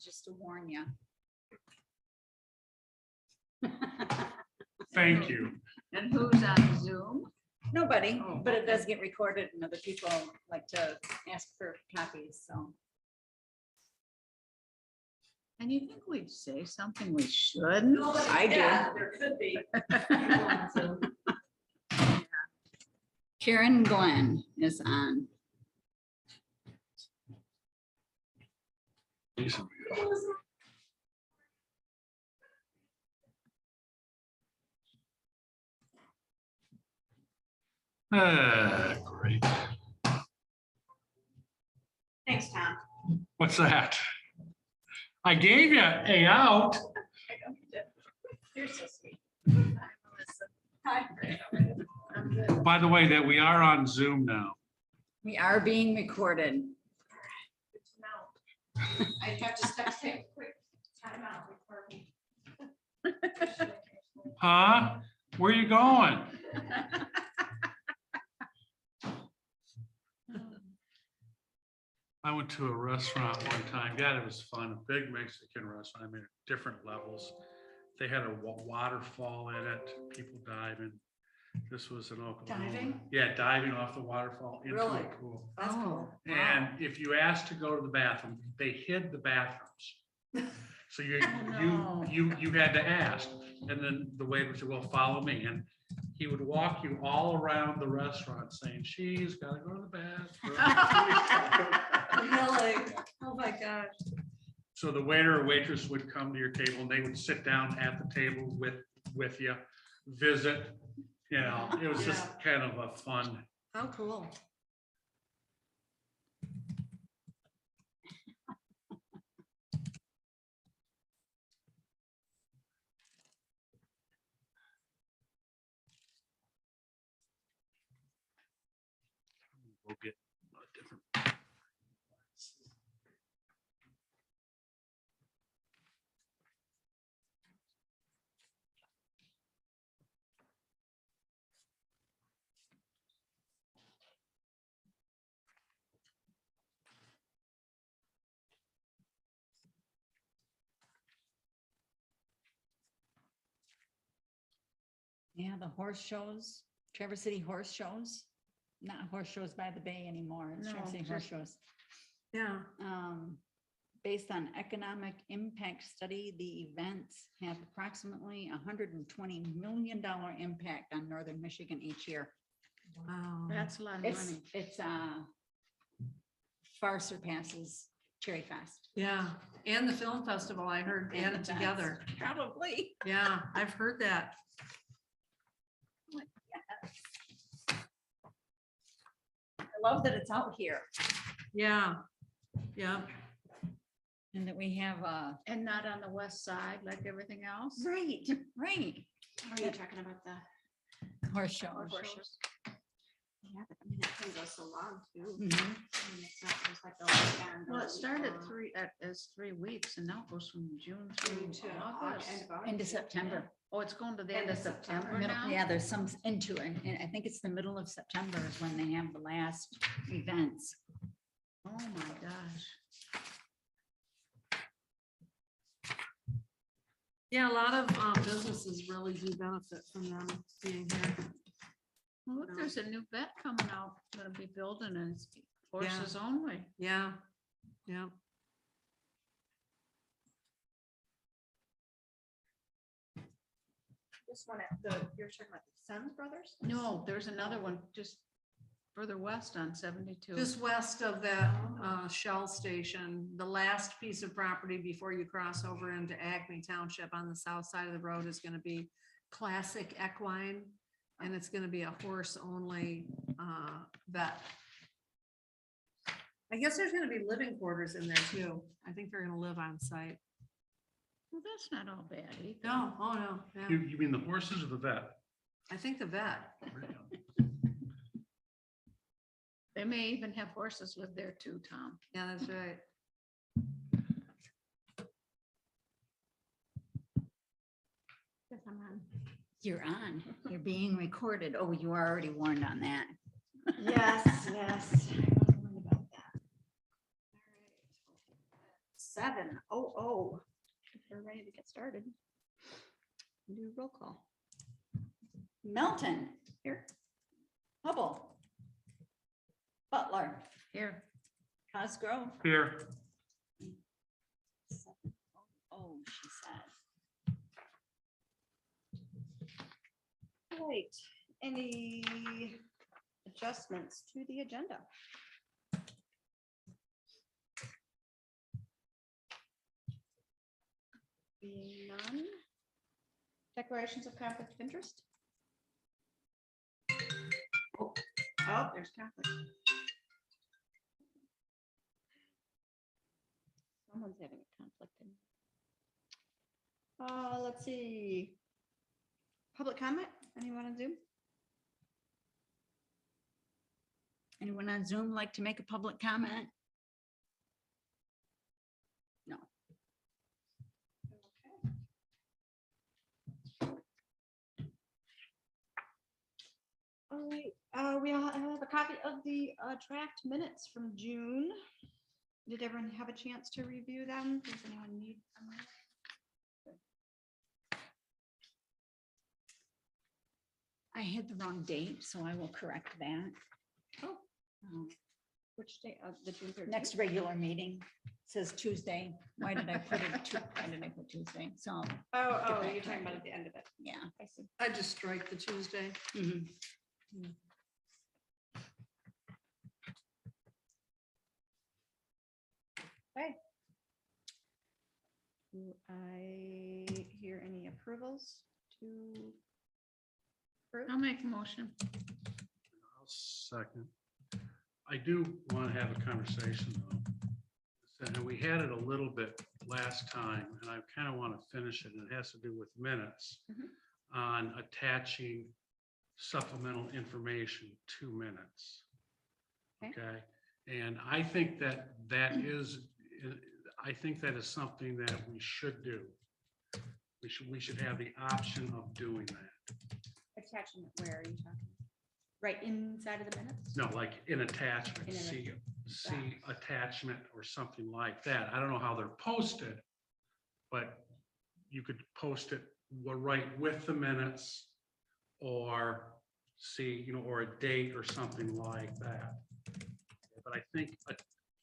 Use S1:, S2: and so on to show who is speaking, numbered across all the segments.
S1: just to warn you.
S2: Thank you.
S3: And who's on Zoom?
S1: Nobody,
S3: Oh,
S1: but it does get recorded and other people like to ask for copies, so.
S3: And you think we'd say something we shouldn't?
S1: I do.
S4: There could be.
S1: Karen Glenn is on.
S2: Great.
S4: Thanks, Tom.
S2: What's that? I gave you a out.
S4: I know you did. You're so sweet. Hi, Melissa. Hi.
S2: By the way, that we are on Zoom now.
S1: We are being recorded.
S4: Good to know. I have to step take a quick time out before we.
S2: Huh? Where you going? I went to a restaurant one time. God, it was fun. A big Mexican restaurant. I mean, different levels. They had a waterfall in it, people diving. This was in Oklahoma.
S4: Diving?
S2: Yeah, diving off the waterfall into
S4: Really?
S2: a pool.
S4: That's cool.
S2: And if you asked to go to the bathroom, they hid the bathrooms. So
S3: no.
S2: you had to ask. And then the waiter would say, well, follow me. And he would walk you all around the restaurant saying, she's gotta go to the bathroom.
S4: Really? Oh, my gosh.
S2: So the waiter or waitress would come to your table and they would sit down at the table with you, visit, you know, it was just kind of a fun.
S4: How cool.
S2: We'll get a different.
S1: Yeah, the horse shows, Traverse City horse shows, not horse shows by the bay anymore. It's
S3: No,
S1: Traverse City horse
S3: just-
S1: shows.
S4: Yeah.
S1: Based on economic impact study, the events have approximately $120 million impact on northern Michigan each year.
S4: Wow.
S3: That's a lot of
S1: It's,
S3: money.
S1: it's far surpasses Cherry Fest.
S4: Yeah, and the film festival, I heard,
S1: And
S4: added
S1: the
S4: together.
S1: best. Probably.
S4: Yeah, I've heard that.
S1: I love that it's out here
S4: Yeah, yeah.
S1: and that we have
S3: And not on the west side like everything else?
S1: right.
S5: Are you talking about the
S1: Horse shows.
S5: horse shows? Yeah, but I mean, that can go so long too.
S1: Mhm.
S5: I mean, it's not just like the weekend.
S3: Well,
S5: or
S3: it started
S5: week-long.
S3: as 3 weeks and now it goes from June through
S5: To
S3: August.
S5: end of August.
S1: Into September.
S3: Oh, it's going to the end
S5: End
S3: of
S5: of September.
S3: September
S1: Middle-
S3: now?
S1: Yeah, there's some into it, and I think it's the middle of September is when they have the last events.
S3: Oh, my gosh.
S4: Yeah, a lot of businesses really do benefit from them being here.
S3: Well, look, there's a new vet coming out, gonna be building and it's horses only.
S4: Yeah, yeah.
S5: This one, you're talking about the Sons Brothers?
S3: No, there's another one just further west on 72.
S4: Just west of that Shell station, the last piece of property before you cross over into Acme Township on the south side of the road is gonna be classic equine. And it's gonna be a horse only vet. I guess there's gonna be living quarters in there too. I think they're gonna live on site.
S3: Well, that's not all bad either.
S4: No, oh no, yeah.
S2: You mean the horses or the vet?
S4: I think the vet.
S3: They may even have horses live there too, Tom.
S4: Yeah, that's right.
S5: Yes, I'm on.
S1: You're on, you're being recorded. Oh, you are already warned on that.
S5: Yes, yes. I wasn't worried about that. All right. 7:00. If we're ready to get started. Do roll call.
S1: Melton. Here. Hubble. Butler.
S3: Here.
S1: Cosgrove.
S2: Here,
S1: 7:00, she said.
S5: All right, any adjustments to the agenda? Being none. Declarations of conflict of interest? Oh, there's conflict. Someone's having a conflict. Let's see. Public comment? Anyone on Zoom?
S1: Anyone on Zoom like to make a public comment? No.
S5: All right, we all have a copy of the draft minutes from June. Did everyone have a chance to review them? Does anyone need?
S1: I had the wrong date, so I will correct that.
S5: Oh,
S1: Um,
S5: which day of the June 13th?
S1: Next regular meeting says Tuesday. Why did I put why did I put Tuesday? So,
S5: Oh,
S1: Get that
S5: you're talking about
S1: corrected.
S5: at the end of it.
S1: yeah.
S5: I see.
S4: I just strike the Tuesday.
S1: Mhm.
S5: Do I hear any approvals to approve?
S3: I'll make a motion.
S2: I'll second. I do want to have a conversation though. And we had it a little bit last time, and I kind of want to finish it, and it has to do with minutes on attaching supplemental information to minutes.
S5: Okay.
S2: Okay, and I think that is something that we should do. We should have the option of doing that.
S5: Attachment, where are you talking? Right inside of the minutes?
S2: No, like in attachment,
S5: In an
S2: see attachment or something like that. I don't know how they're posted, but you could post it right with the minutes or see, or a date or something like that. But I think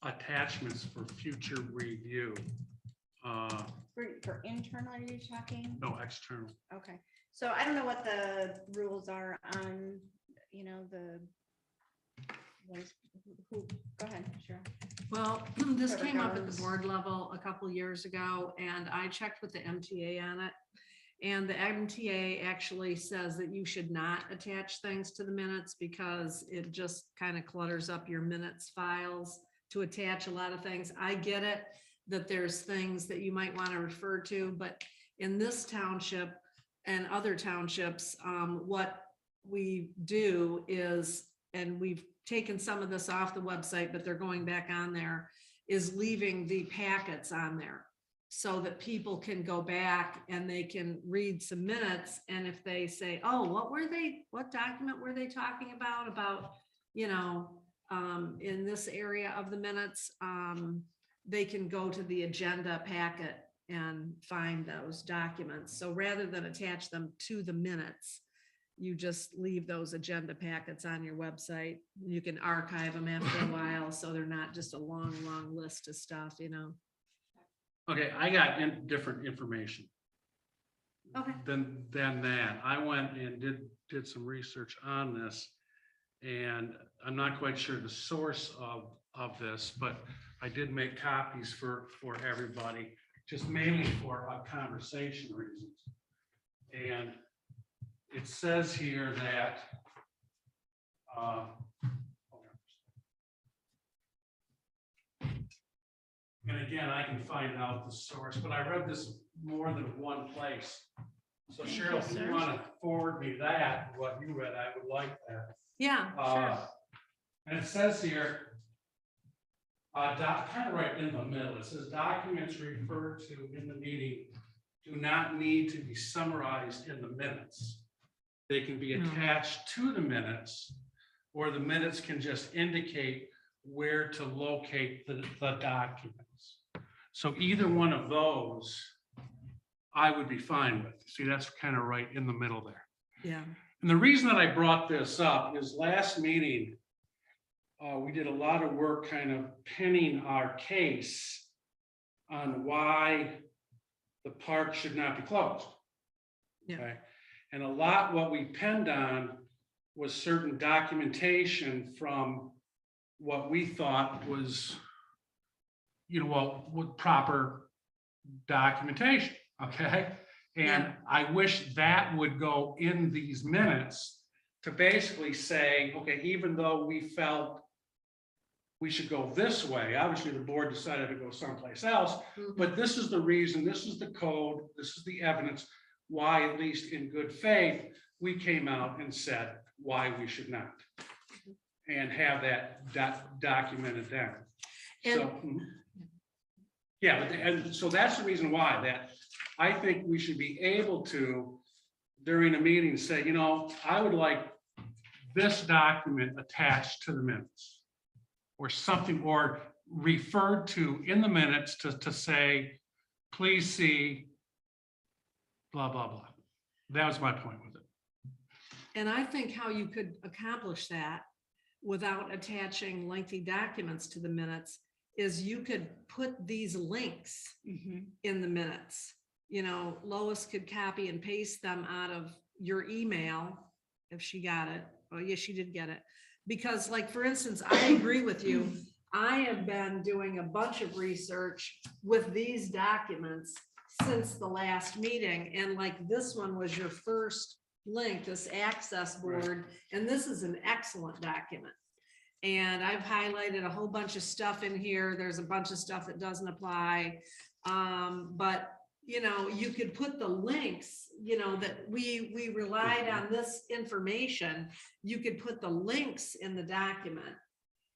S2: attachments for future review,
S5: For internal, are you talking?
S2: no external.
S5: Okay, so I don't know what the rules are on, go ahead, sure.
S4: Well, this
S5: Whoever
S4: came up at the
S5: goes.
S4: board level a couple years ago, and I checked with the MTA on it. And the MTA actually says that you should not attach things to the minutes because it just kind of clutters up your minutes files to attach a lot of things. I get it that there's things that you might want to refer to, but in this township and other townships, what we do is, and we've taken some of this off the website, but they're going back on there, is leaving the packets on there so that people can go back and they can read some minutes. And if they say, oh, what document were they talking about, in this area of the minutes, they can go to the agenda packet and find those documents. So rather than attach them to the minutes, you just leave those agenda packets on your website. You can archive them after a while, so they're not just a long, long list of stuff,
S2: Okay, I got different information.
S4: Okay.
S2: Than that. I went and did some research on this, and I'm not quite sure the source of this, but I did make copies for everybody, just mainly for conversation reasons. And it says here that and again, I can find out the source, but I read this more than one place. So
S3: Thank
S2: Cheryl,
S3: you,
S2: if you
S3: sir.
S2: want to forward me that, what you read, I would like that.
S4: Yeah,
S2: And it says here, kind of right in the middle, it says documents referred to in the meeting do not need to be summarized in the minutes. They can be attached to the minutes, or the minutes can just indicate where to locate the documents. So either one of those, I would be fine with. See, that's kind of right in the middle there.
S4: Yeah.
S2: And the reason that I brought this up is last meeting, we did a lot of work kind of pinning our case on why the park should not be closed.
S4: Yeah.
S2: Okay, and a lot what we pinned on was certain documentation from what we thought was, well, with proper documentation, okay? And
S4: Yeah.
S2: I wish that would go in these minutes to basically say, okay, even though we felt we should go this way, obviously the board decided to go someplace else, but this is the reason, this is the code, this is the evidence, why, at least in good faith, we came out and said why we should not. And have that documented down. So, yeah, and so that's the reason why that I think we should be able to, during a meeting, say, I would like this document attached to the minutes. Or something, or referred to in the minutes to say, please see, blah, blah, blah. That was my point with it.
S4: And I think how you could accomplish that without attaching lengthy documents to the minutes is you could put these links in the minutes. Lois could copy and paste them out of your email if she got it. Oh, yes, she did get it. Because like, for instance, I agree with you. I have been doing a bunch of research with these documents since the last meeting. And like this one was your first link, this access board. And this is an excellent document. And I've highlighted a whole bunch of stuff in here. There's a bunch of stuff that doesn't apply. But you could put the links, that we relied on this information. You could put the links in the document.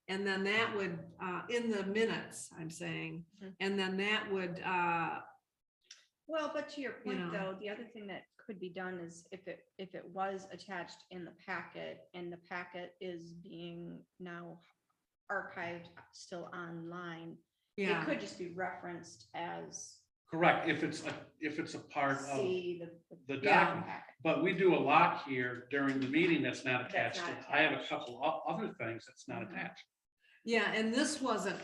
S4: And then that would, in the minutes, I'm saying, and then that would,
S5: Well, but to your point
S4: know.
S5: though, the other thing that could be done is if it was attached in the packet and the packet is being now archived still online,
S4: yeah.
S5: it could just be referenced as
S2: Correct, if it's a part of
S5: see
S2: the
S4: Yeah.
S2: document. But we do a lot here during the meeting that's not
S5: That's
S2: attached.
S5: not
S2: I have a couple of other things that's not
S5: Mhm.
S2: attached.
S4: Yeah, and this wasn't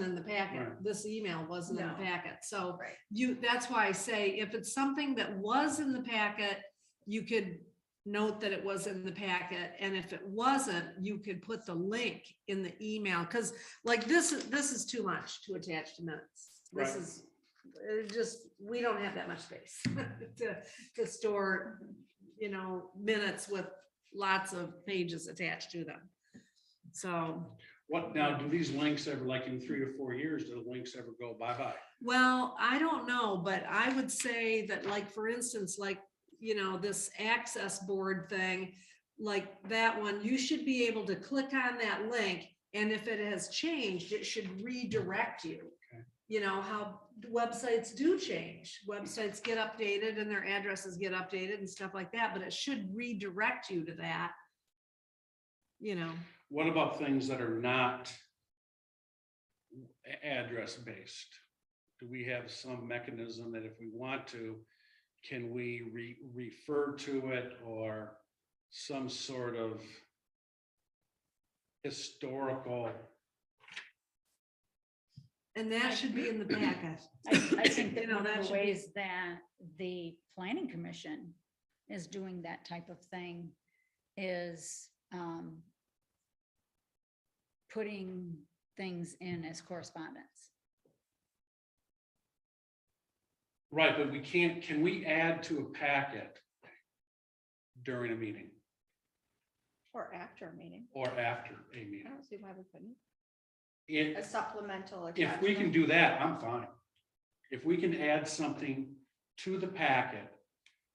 S4: in the packet.
S2: Right.
S4: This email wasn't in the
S5: No.
S4: packet. So
S5: Right.
S4: that's why I say if it's something that was in the packet, you could note that it was in the packet. And if it wasn't, you could put the link in the email. Cause like this is too much to attach to minutes. This
S2: Right.
S4: is we don't have that much space to store, minutes with lots of pages attached to them. So.
S2: What now, do these links ever, like in 3 or 4 years, do the links ever go bye-bye?
S4: Well, I don't know, but I would say that like, for instance, like, this access board thing, like that one, you should be able to click on that link. And if it has changed, it should redirect you.
S2: Okay.
S4: How websites do change. Websites get updated and their addresses get updated and stuff like that, but it should redirect you to that.
S2: What about things that are not address based? Do we have some mechanism that if we want to, can we refer to it or some sort of historical?
S4: And that should be in the packet.
S1: I think that one
S4: that
S1: of the
S4: should be-
S1: ways that the planning commission is doing that type of thing is putting things in as correspondence.
S2: Right, but we can't, can we add to a packet during a meeting
S5: or after a meeting.
S2: or after a
S5: I
S2: meeting?
S5: don't see why we couldn't.
S2: If
S5: A supplemental.
S2: we can
S5: attachment.
S2: do that, I'm fine. If we can add something to the packet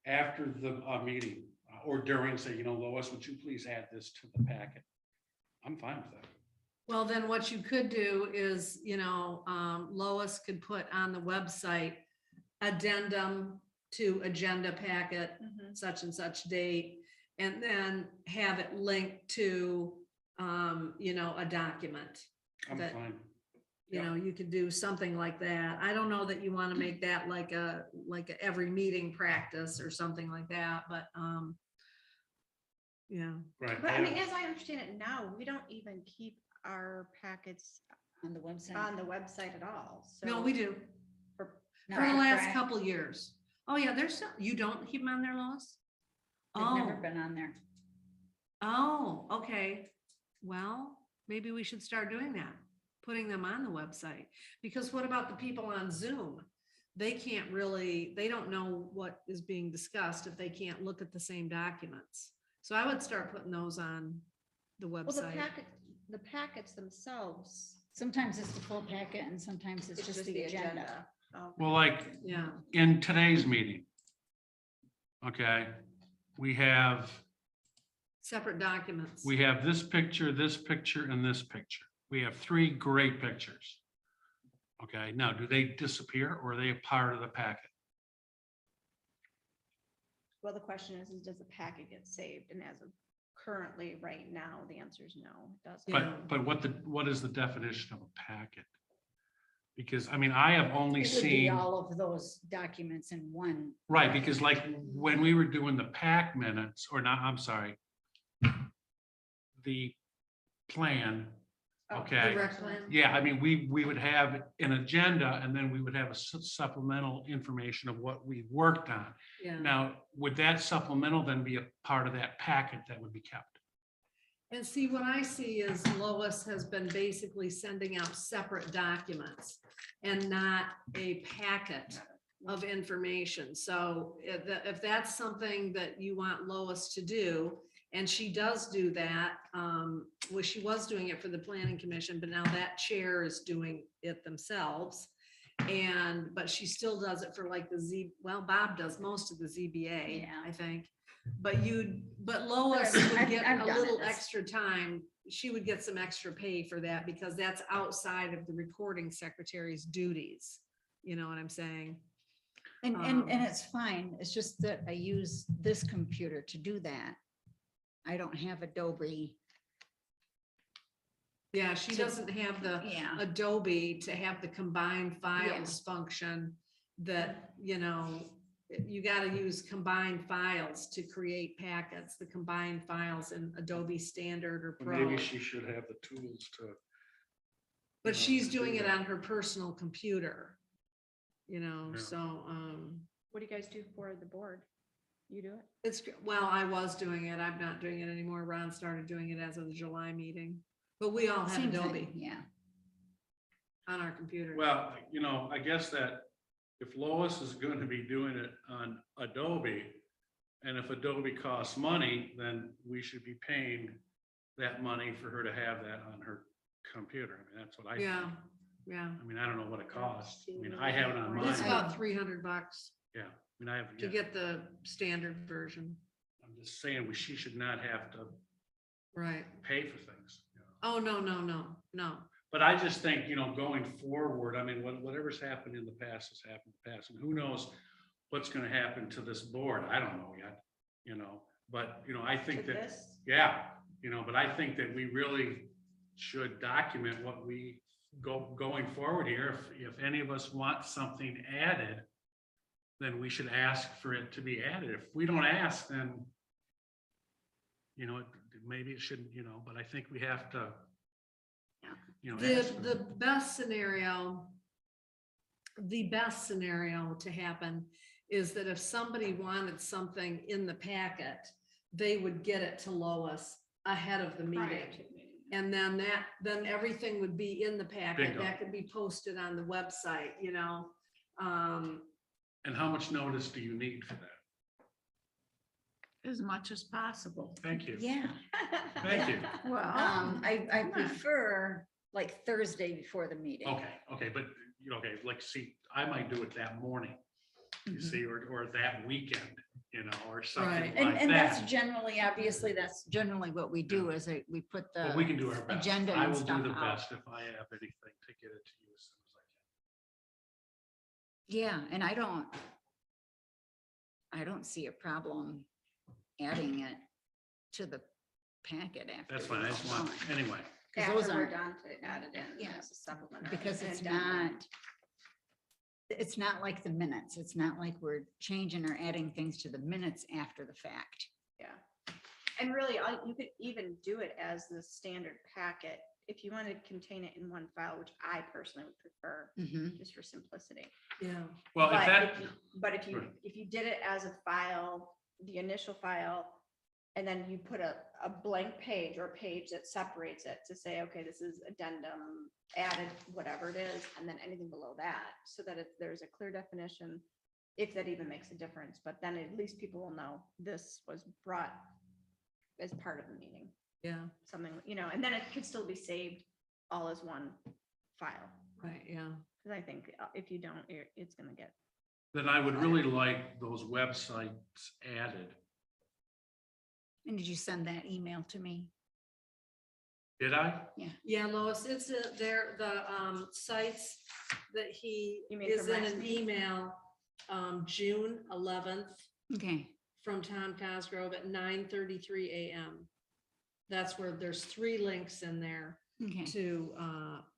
S2: after the meeting or during, say, Lois, would you please add this to the packet? I'm fine with that.
S4: Well, then what you could do is, Lois could put on the website addendum to agenda packet,
S5: Mhm.
S4: such and such date, and then have it linked to, a document.
S2: I'm
S4: That-
S2: fine.
S4: You
S2: Yeah.
S4: know, you could do something like that. I don't know that you want to make that like a every meeting practice or something like that, but, yeah.
S2: Right.
S5: But I mean, as I understand it now, we don't even keep our packets
S1: On the website.
S5: on the website at all.
S4: No,
S5: So
S4: we do.
S5: for-
S1: No,
S4: For the
S1: for
S4: last
S1: PRAC,
S4: couple years. Oh, yeah, there's, you don't keep them on there, Lois?
S1: They've never
S4: Oh,
S1: been on there.
S4: oh, okay. Well, maybe we should start doing that, putting them on the website. Because what about the people on Zoom? They can't really, they don't know what is being discussed if they can't look at the same documents. So I would start putting those on the
S5: well,
S4: website.
S5: the packets themselves.
S1: Sometimes it's the full packet and sometimes it's just the agenda.
S5: Oh,
S2: Well, like
S4: Yeah,
S2: in today's meeting. Okay, we have
S4: separate documents.
S2: We have this picture, and this picture. We have 3 great pictures. Okay, now, do they disappear or are they a part of the packet?
S5: Well, the question is does the packet get saved? And as of currently, right now, the answer is no, it doesn't.
S4: Yeah.
S2: But what is the definition of a packet? Because, I mean, I have only
S1: It would be
S2: seen,
S1: all of those documents in one.
S2: right, because like when we were doing the PAC minutes, or not, I'm sorry, the plan,
S5: Oh,
S2: okay?
S4: Direct plan.
S2: Yeah, I mean, we would have an agenda and then we would have a supplemental information of what we worked on.
S4: Yeah.
S2: Now, would that supplemental then be a part of that packet that would be kept?
S4: And see, what I see is Lois has been basically sending out separate documents and not a packet of information. So if that's something that you want Lois to do, and she does do that, well, she was doing it for the planning commission, but now that chair is doing it themselves. But she still does it for like well, Bob does most of the ZBA,
S1: Yeah.
S4: I think. But Lois
S1: I've-
S4: would get
S1: I've
S4: a
S1: done
S4: little
S1: this.
S4: extra time. She would get some extra pay for that because that's outside of the recording secretary's duties. You know what I'm saying?
S1: And it's fine. It's just that I use this computer to do that. I don't have Adobe.
S4: Yeah, she
S1: To-
S4: doesn't have the
S1: Yeah.
S4: Adobe to have the combined files function that, you know, you gotta use combined files to create packets, the combined files in Adobe Standard or Pro.
S2: Maybe she should have the tools to.
S4: But
S2: know,
S4: she's
S2: to do
S4: doing it
S2: that.
S4: on her personal computer. You know,
S2: Yeah.
S4: so,
S5: What do you guys do for the board? You do it?
S4: well, I was doing it. I'm not doing it anymore. Ron started doing it as of the July meeting. But we all have
S1: Same thing,
S4: Adobe
S1: yeah.
S4: on our computer.
S2: Well, you know, I guess that if Lois is going to be doing it on Adobe, and if Adobe costs money, then we should be paying that money for her to have that on her computer. I mean, that's what I think.
S4: Yeah, yeah.
S2: I mean, I don't know what it costs. I mean, I have it on
S4: It's
S2: mine.
S4: about $300
S2: Yeah, I mean, I have,
S4: to
S2: yeah.
S4: get the standard version.
S2: I'm just saying, she should not have to
S4: Right.
S2: pay for things. You know?
S4: Oh, no.
S2: But I just think, you know, going forward, I mean, whatever's happened in the past has happened in the past, and who knows what's gonna happen to this board? I don't know yet, you know, but, you know, I think
S5: To
S2: that,
S5: this?
S2: yeah, you know, but I think that we really should document what we going forward here. If any of us want something added, then we should ask for it to be added. If we don't ask, then, you know, maybe it shouldn't, you know, but I think we have to, you know, ask for it.
S4: The best scenario to happen is that if somebody wanted something in the packet, they would get it to Lois ahead of the
S5: Prior
S4: meeting.
S5: to the meeting.
S4: And then everything would be in the packet.
S2: Bingo.
S4: That could be posted on the website, you know?
S2: And how much notice do you need for that?
S3: As much as possible.
S2: Thank you.
S1: Yeah.
S2: Thank you.
S3: Well,
S1: I prefer like Thursday before the meeting.
S2: Okay, but, you know, okay, like, see, I might do it that morning, you
S1: Mhm.
S2: see, or that weekend, you know, or something
S4: Right.
S2: like
S1: And that's
S2: that.
S1: generally, obviously, that's generally what we do is we put
S2: But we
S1: the,
S2: can do our best.
S1: agenda
S2: I
S1: and
S2: will do
S1: stuff
S2: the
S1: out.
S2: best if I have anything to get it to you as soon as I
S1: yeah, and I don't see a problem adding it to the packet after.
S2: can. That's fine, I just want, anyway,
S1: 'Cause
S5: After
S1: those
S5: we're
S1: aren't-
S5: done to add it in
S1: Yeah.
S5: as a supplement. or
S1: Because
S5: an
S1: it's
S5: addendum.
S1: it's not like the minutes. It's not like we're changing or adding things to the minutes after the fact.
S5: Yeah. And really, you could even do it as the standard packet if you want to contain it in one file, which I personally would prefer,
S1: Mhm.
S5: just for simplicity.
S4: Yeah.
S2: Well, if
S5: But
S2: that,
S5: But if you,
S2: Right.
S5: if you did it as a file, the initial file, and then you put a blank page or a page that separates it to say, okay, this is addendum, added, whatever it is, and then anything below that, so that if there's a clear definition, if that even makes a difference, but then at least people will know this was brought as part of the meeting,
S4: Yeah,
S5: something, and then it could still be saved all as one file.
S4: right, yeah.
S5: Because I think if you don't, it's gonna get,
S2: then I would really like those websites added.
S1: And did you send that email to me?
S2: Did I?
S4: Yeah, Lois, it's there, the sites that he
S5: You mean
S4: is
S5: from
S4: in
S5: last
S4: an
S5: meeting?
S4: email, June 11th
S1: Okay,
S4: from Tom Cosgrove at 9:33 a.m. That's where there's 3 links in there
S1: okay.
S4: to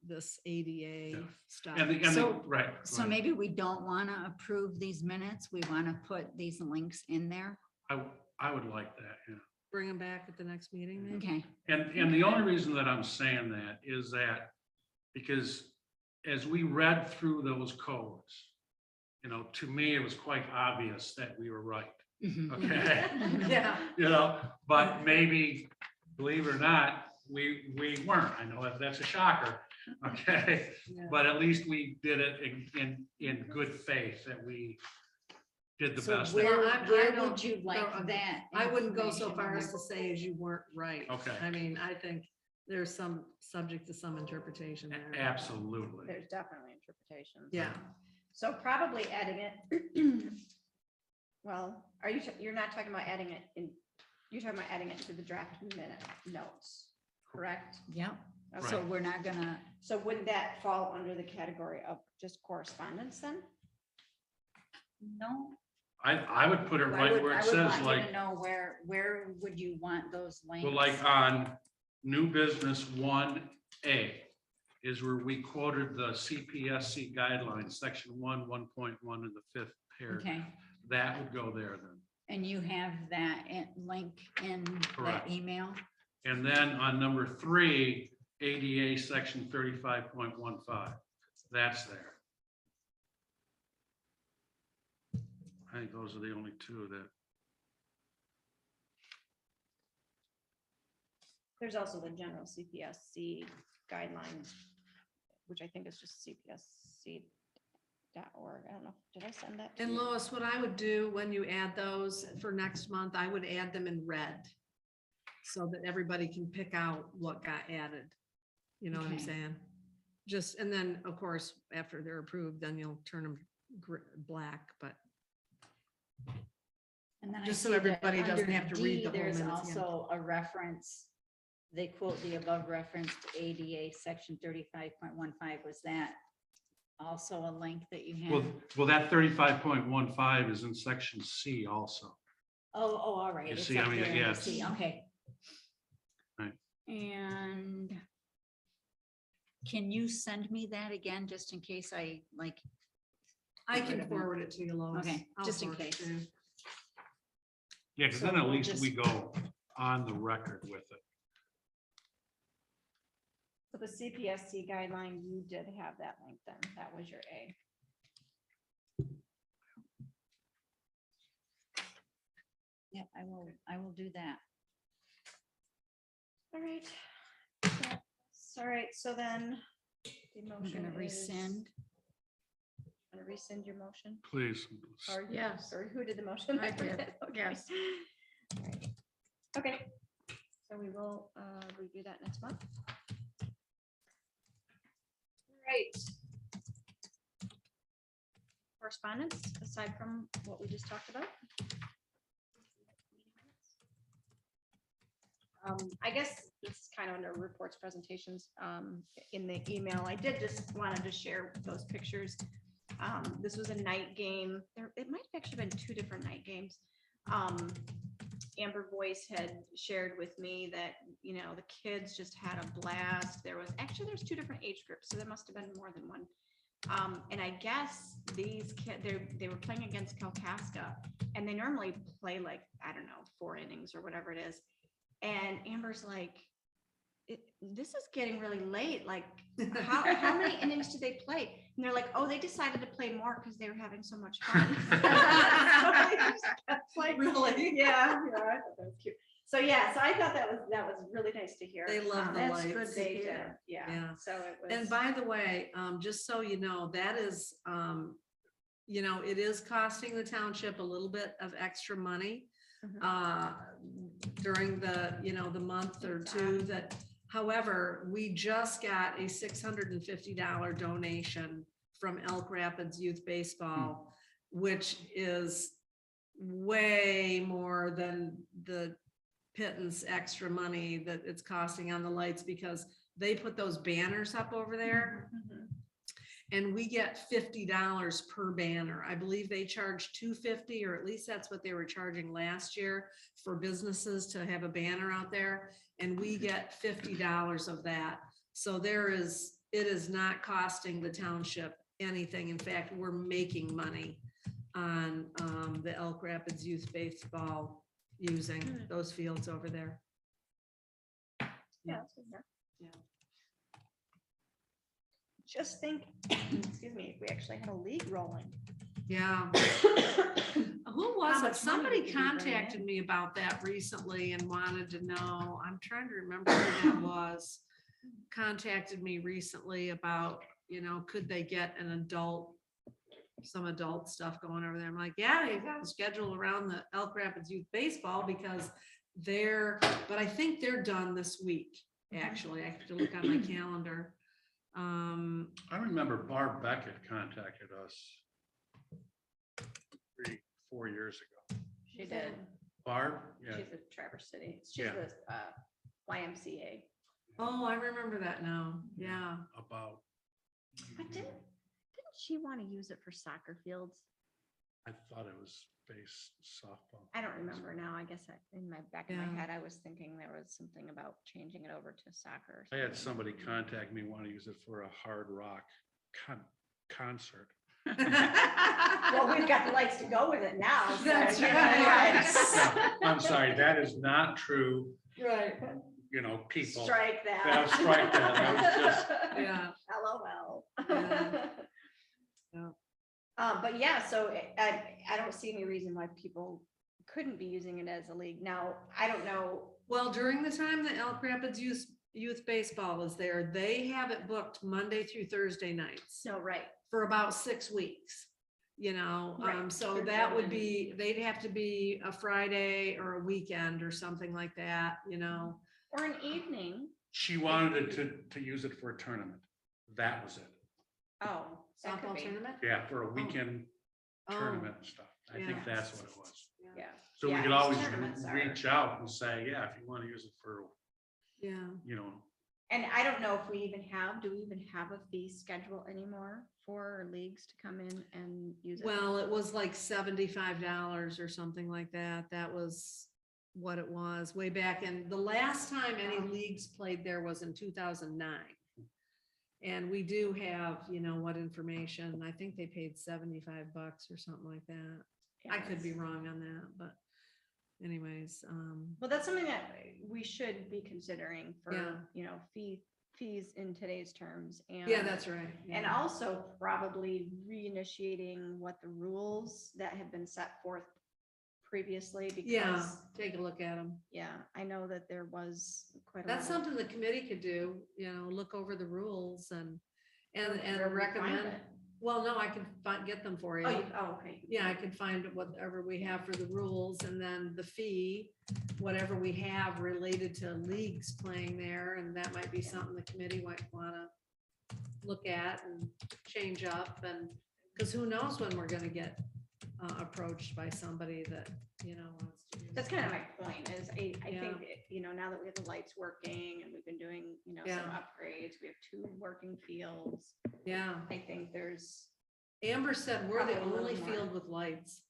S4: this ADA
S2: Yeah.
S4: stuff.
S2: And the,
S1: So-
S2: right.
S1: So
S2: right.
S1: maybe we don't want to approve these minutes. We want to put these links in there.
S2: I would like that, yeah.
S4: Bring them back at the next meeting. maybe?
S1: Okay,
S2: And the only reason that I'm saying that is that because as we read through those codes, to me, it was quite obvious that we were right,
S1: Mhm.
S2: okay?
S4: Yeah,
S2: But maybe, believe it or not, we weren't. I know that's a shocker, okay?
S4: yeah.
S2: But at least we did it in good faith that we did the
S1: so
S2: best. that-
S1: where,
S4: Well, I
S1: where
S4: don't
S1: would you
S4: know.
S1: like that?
S4: I wouldn't go so
S1: information
S4: far
S1: in
S4: as to say as you weren't right.
S2: Okay.
S4: I mean, I think there's some subject to some interpretation there.
S2: Absolutely.
S5: there's definitely interpretations.
S4: Yeah,
S5: So probably adding it. Well, you're not talking about adding it in, you're talking about adding it to the draft minute notes, correct?
S1: Yep,
S5: Okay.
S1: so we're not gonna,
S5: So wouldn't that fall under the category of just correspondence then?
S1: no.
S2: I would put it right where it says
S1: I would want
S2: like,
S1: you to know where would you want those links?
S2: well, like on new business 1A is where we quoted the CPSC guidelines, section 1.1 in the 5th paragraph.
S1: Okay,
S2: That would go there then.
S1: and you have that link in that
S2: Correct.
S1: email?
S2: And then on number 3, ADA section 35.15, that's there. I think those are the only two that,
S5: There's also the general CPSC guidelines, which I think is just CPSC.org. I don't know, did I send that? to
S4: and
S5: you?
S4: Lois, what I would do when you add those for next month, I would add them in red. So that everybody can pick out what got added. You know what I'm
S1: Okay.
S4: saying? Just, and then, of course, after they're approved, then you'll turn them black, but
S1: And then I
S4: Just so
S1: see that
S4: everybody doesn't
S1: under
S4: have to read
S1: D,
S4: the whole
S1: there's
S4: minutes again.
S1: also a reference. They quote the above referenced ADA section 35.15. Was that also a link that you
S2: well,
S1: have?
S2: that 35.15 is in section C also.
S1: Oh, all right.
S2: You
S1: it's
S2: see,
S1: up
S2: I mean,
S1: there in the
S2: yes.
S1: C, okay.
S2: Right.
S1: And can you send me that again, just in case I like?
S4: I
S1: Get rid
S4: can
S1: of it.
S4: forward it to you, Lois.
S1: Okay,
S4: I'll
S1: just in
S4: forward it
S1: case.
S4: to you.
S2: Yeah, because
S1: So
S2: then at
S1: we'll
S2: least
S1: just-
S2: we go on the record with it.
S5: So the CPSC guideline, you did have that link then, that was your A.
S1: Yeah, I will do that.
S5: All right. All right, so then. the
S1: I'm
S5: motion
S1: gonna
S5: is-
S1: rescind.
S5: Gonna rescind your motion?
S2: Please.
S5: Or
S3: Yes.
S5: Or who did the motion?
S3: I did,
S5: forget. Okay.
S3: yes.
S5: All right. Okay, so we will review that next month. All right. Correspondence, aside from what we just talked about. I guess this is kind of under reports, presentations, in the email. I did just wanted to share those pictures. This was a night game. It might have actually been 2 different night games. Amber Voice had shared with me that, you know, the kids just had a blast. There's two different age groups, so there must have been more than one. And I guess these kids, they were playing against Kalkaska, and they normally play like, I don't know, 4 innings or whatever it is. And Amber's like, this is getting really late. Like, how many innings did they play? And they're like, oh, they decided to play more because they were having so much fun. Like,
S4: Really?
S5: yeah, I thought that was cute. So yeah, so I thought that was really nice to hear.
S4: They love the
S5: That's
S4: lights.
S5: good they did.
S3: hear.
S5: Yeah.
S4: Yeah.
S5: So it was.
S4: And by the way, just so you know, that is, you know, it is costing the township a little bit of extra money during the, you know, the month or two that, however, we just got a $650 donation from Elk Rapids Youth Baseball, which is way more than the pittance extra money that it's costing on the lights, because they put those banners up over there and we get $50 per banner. I believe they charge $250, or at least that's what they were charging last year for businesses to have a banner out there. And we get $50 of that. So it is not costing the township anything. In fact, we're making money on the Elk Rapids Youth Baseball using those fields over there.
S5: Yeah. that's good,
S4: Yeah.
S5: Just think, excuse me, if we actually had a league rolling.
S4: Yeah. Who was
S5: How
S4: it?
S5: much money
S4: Somebody
S5: we could be bringing
S4: contacted
S5: in.
S4: me about that recently and wanted to know, I'm trying to remember who that was. Contacted me recently about, you know, could they get some adult stuff going over there. I'm like, yeah, you got to schedule around the Elk Rapids Youth Baseball because but I think they're done this week. Actually, I have to look on my calendar.
S2: I remember Barb Beckett contacted us 3-4 years ago.
S5: She did.
S2: Barb, yeah,
S5: She's at Traverse City. She's
S2: Yeah.
S5: the YMCA.
S4: Oh, I remember that now. Yeah.
S2: about,
S5: But didn't she want to use it for soccer fields?
S2: I thought it was base softball.
S5: I don't remember now. I guess in my back of
S4: Yeah.
S5: my head, I was thinking there was something about changing it over to soccer. or
S2: I had
S5: something.
S2: somebody contact me, want to use it for a hard rock concert.
S5: Well, we've got the lights to go with it now. so,
S4: That's
S5: you know,
S4: right.
S2: I'm sorry, that is not true,
S4: Right.
S2: you know, people.
S5: Strike that.
S2: Yeah, strike that. That was just-
S4: Yeah.
S5: LOL.
S4: Yeah. Yeah.
S5: But yeah, so I don't see any reason why people couldn't be using it as a league. Now, I don't know.
S4: Well, during the time that Elk Rapids Youth Baseball is there, they have it booked Monday through Thursday nights
S5: No, right.
S4: for about 6 weeks. You know,
S5: Right.
S4: so
S5: They're
S4: that would
S5: doing-
S4: be, they'd have to be a Friday or a weekend or something like that, you know.
S5: Or an evening.
S2: She wanted it to use it for a tournament. That was it.
S5: Oh, that could
S4: Softball
S5: be.
S4: tournament?
S2: Yeah, for a weekend
S4: Oh,
S2: tournament and stuff. I
S4: yeah.
S2: think that's what it was.
S5: Yeah.
S2: So we
S5: Yeah,
S2: could
S5: these
S2: always
S5: tournaments are-
S2: reach out and say, yeah, if you want to use it for,
S4: yeah.
S2: you know,
S5: And I don't know if do we even have a fee schedule anymore for leagues to come in and use it?
S4: Well, it was like $75 or something like that. That was what it was way back. And the last time any leagues played there was in 2009. And we do have, you know, what information, I think they paid $75 or something like that.
S5: Yeah,
S4: I could be
S5: that's-
S4: wrong on that, but anyways,
S5: Well, that's something that we should be considering for,
S4: Yeah.
S5: you know, fees in today's terms. And
S4: yeah, that's right.
S5: And
S4: yeah.
S5: also probably reinitiating what the rules that have been set forth previously,
S4: Yeah,
S5: because,
S4: take a look at them.
S5: yeah, I know that there was quite a.
S4: That's
S5: lot of-
S4: something the committee could do, you know, look over the rules and
S5: Where would we find
S4: recommend.
S5: it?
S4: Well, no, I can get them for you.
S5: Okay.
S4: Yeah, I could find whatever we have for the rules and then the fee, whatever we have related to leagues playing there, and that might be something the committee might wanna look at and change up, and, cause who knows when we're gonna get approached by somebody that, you know, wants to. use
S5: That's
S4: it.
S5: kind of my point is I
S4: Yeah.
S5: think, you know, now that we have the lights working and we've been doing, you know, some
S4: Yeah.
S5: upgrades, we have 2 working fields.
S4: Yeah,
S5: I think there's,
S4: Amber said we're the
S5: Probably a little
S4: only
S5: more.
S4: field with lights.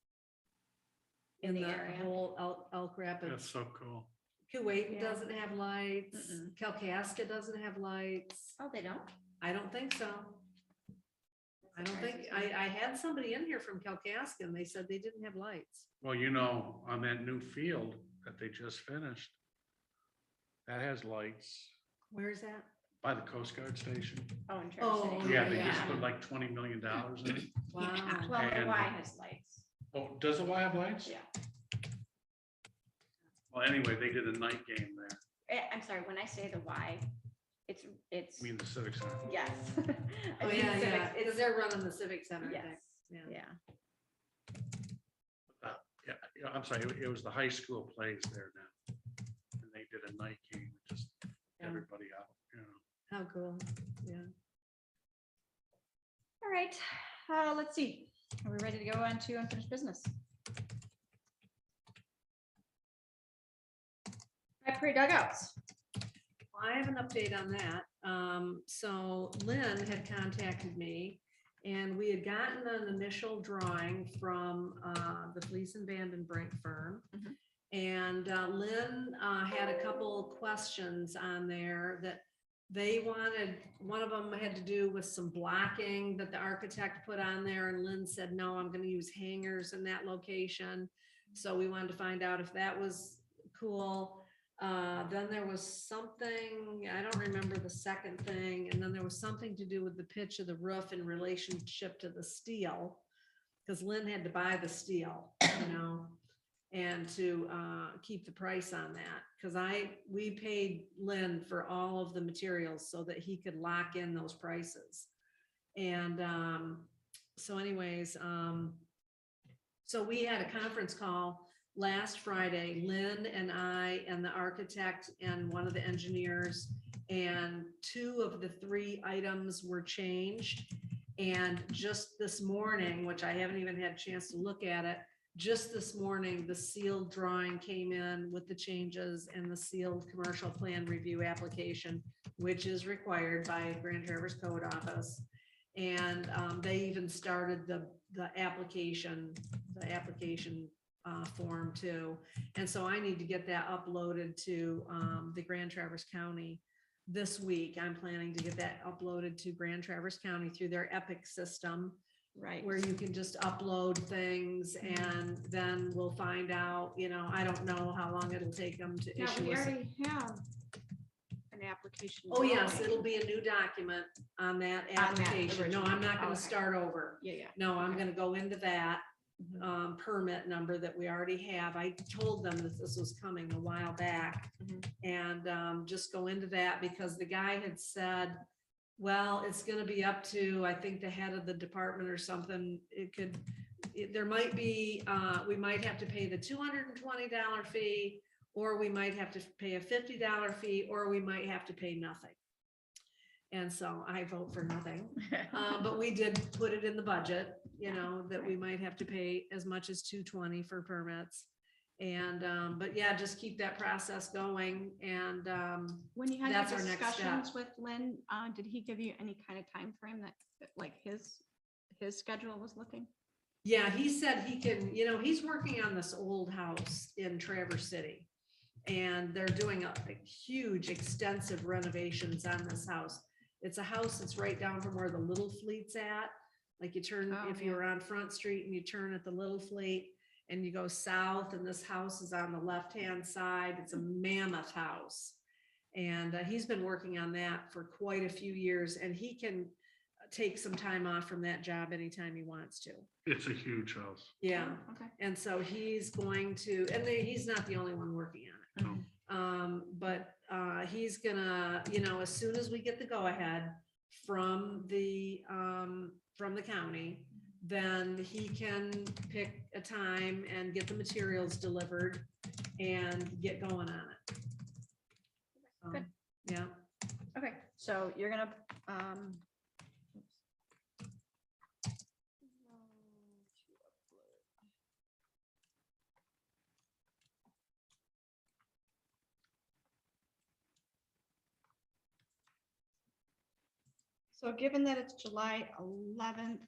S5: in the
S4: the
S5: area.
S4: whole Elk
S2: That's
S4: Rapids.
S2: so cool.
S4: Kuwait
S5: Yeah.
S4: doesn't have lights.
S3: Mm-mm.
S4: Kalkaska doesn't have lights.
S5: Oh, they don't?
S4: I don't think so. I don't think, I had somebody in here from Kalkaska and they said they didn't have lights.
S2: Well, you know, on that new field that they just finished, that has lights
S4: Where is that?
S2: by the Coast Guard station.
S5: Oh, in
S4: Oh,
S5: Traverse City.
S2: Yeah, they just
S5: Yeah.
S2: put like $20 million in it.
S4: Wow.
S5: Well, the
S2: And-
S5: Y has lights.
S2: Oh, does the Y have lights?
S5: Yeah.
S2: Well, anyway, they did a night game there.
S5: I'm sorry, when I say the Y, it's,
S2: I mean, the Civic Center.
S5: yes. I
S4: Oh,
S5: mean
S4: yeah,
S5: civic-
S4: yeah, because they're running the Civic Center. I
S5: Yes,
S4: think. Yeah.
S5: yeah.
S2: Yeah, I'm sorry, it was the high school plays there now. And they did a night game, just
S4: Yeah.
S2: everybody out, you know.
S4: How cool. Yeah.
S5: All right, let's see. Are we ready to go on to unfinished business? Prairie dugouts.
S4: I have an update on that. So Lynn had contacted me and we had gotten an initial drawing from the Fleece and Band and Brink firm.
S5: Mhm.
S4: And Lynn had a couple questions on there that they wanted. One of them had to do with some blocking that the architect put on there. And Lynn said, no, I'm going to use hangers in that location. So we wanted to find out if that was cool. Then there was something, I don't remember the second thing, and then there was something to do with the pitch of the roof in relationship to the steel. Because Lynn had to buy the steel, you know, and to keep the price on that. Because we paid Lynn for all of the materials so that he could lock in those prices. And so anyways, so we had a conference call last Friday, Lynn and I and the architect and one of the engineers, and 2 of the 3 items were changed. And just this morning, which I haven't even had a chance to look at it, just this morning, the sealed drawing came in with the changes and the sealed commercial plan review application, which is required by Grand Traverse Code Office. And they even started the application form too. And so I need to get that uploaded to the Grand Traverse County this week. I'm planning to get that uploaded to Grand Traverse County through their Epic system,
S5: Right.
S4: where you can just upload things and then we'll find out, you know, I don't know how long it'll take them to
S3: Yeah,
S4: issue
S3: we
S4: us.
S3: already have an application.
S4: Oh, yes,
S3: going.
S4: it'll be a new document on that
S5: that
S4: application. No, I'm not
S5: original.
S4: gonna
S5: Okay.
S4: start over.
S3: Yeah, yeah.
S4: No, I'm
S5: Okay.
S4: gonna go into that
S5: Mhm.
S4: permit number that we already have. I told them that this was coming a while back.
S5: Mhm.
S4: And just go into that because the guy had said, well, it's gonna be up to, I think, the head of the department or something. There might be, we might have to pay the $220 fee, or we might have to pay a $50 fee, or we might have to pay nothing. And so I vote for nothing. But we did put it in the budget, you know, that we might have to pay as much as $220 for permits. And, but yeah, just keep that process going. And
S3: When you had
S4: That's
S3: your
S4: our next
S3: discussions
S4: step.
S3: with Lynn, did he give you any kind of time frame that, like his schedule was looking?
S4: yeah, he said he can, you know, he's working on this old house in Traverse City. And they're doing a huge, extensive renovations on this house. It's a house that's right down from where the Little Fleet's at. Like you turn,
S3: Oh,
S4: if you're on Front Street and you turn at the Little Fleet and you go south, and this house is on the left-hand side. It's a mammoth house. And he's been working on that for quite a few years, and he can take some time off from that job anytime he wants to.
S2: It's a huge house.
S4: Yeah.
S3: Oh, okay.
S4: And so he's going to, and he's not the only one working on it.
S2: No.
S4: But he's gonna, you know, as soon as we get the go-ahead from the county, then he can pick a time and get the materials delivered and get going on it.
S5: Good.
S4: Yeah.
S5: Okay, so you're gonna, so given that it's July 11th,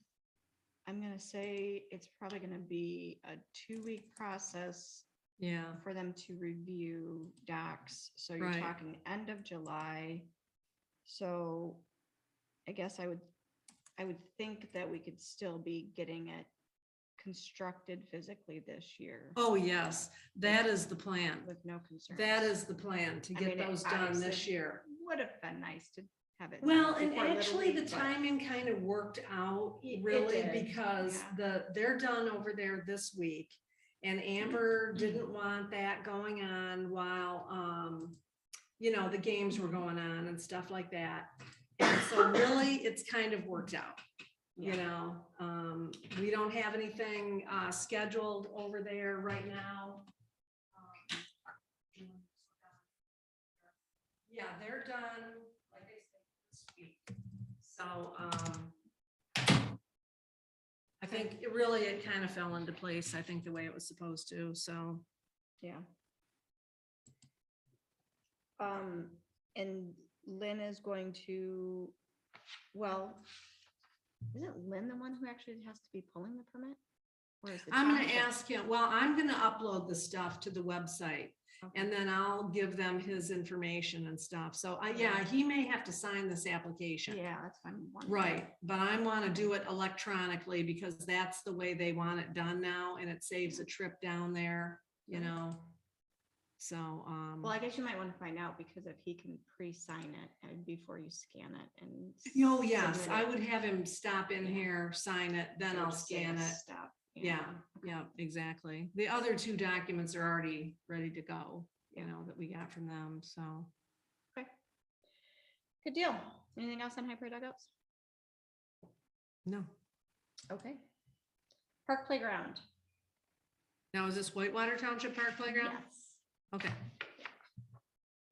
S5: I'm gonna say it's probably gonna be a 2-week process
S4: Yeah,
S5: for them to review docs. So you're
S4: Right.
S5: talking end of July. So I guess I would think that we could still be getting it constructed physically this year
S4: oh, yes, that is the plan.
S5: with no concerns.
S4: That is the plan, to
S5: I
S4: get
S5: mean, it
S4: those done this
S5: obviously
S4: year.
S5: Would have been nice to have it.
S4: Well,
S5: done
S4: and
S5: before Little
S4: actually, the
S5: League, but-
S4: timing kind of worked out
S5: It
S4: really
S5: did,
S4: because
S5: yeah.
S4: they're done over there this week. And Amber didn't want that going on while, the games were going on and stuff like that. And so really, it's kind of worked out,
S5: Yeah.
S4: we don't have anything, scheduled over there right now. Yeah, they're done, like I said, this week. So, I think it kind of fell into place, I think, the way it was supposed to, so.
S5: Yeah. And Lynn is going to, well, isn't Lynn the one who actually has to be pulling the permit? Or is the
S4: I'm gonna
S5: township?
S4: ask him, well, I'm gonna upload the stuff to the website.
S5: Okay.
S4: And then I'll give them his information and stuff. So yeah, he may have to sign this application.
S5: Yeah, that's fine.
S4: Right, but I want to do it electronically because that's the way they want it done now, and it saves a trip down there, So,
S5: Well, I guess you might want to find out because if he can pre-sign it and before you scan it and.
S4: oh, yes,
S5: submit
S4: I
S5: it,
S4: would have him stop in
S5: Yeah.
S4: here, sign it, then
S5: it'll
S4: I'll
S5: just say
S4: scan
S5: a
S4: it.
S5: stop,
S4: Yeah, yeah, exactly. The other two documents are already ready to go, that we got from them, so.
S5: Okay. Good deal. Anything else on High Prairie dugouts?
S4: No.
S5: Okay. Park playground.
S4: Now, is this Whitewater Township Park Playground?
S5: Yes.
S4: Okay.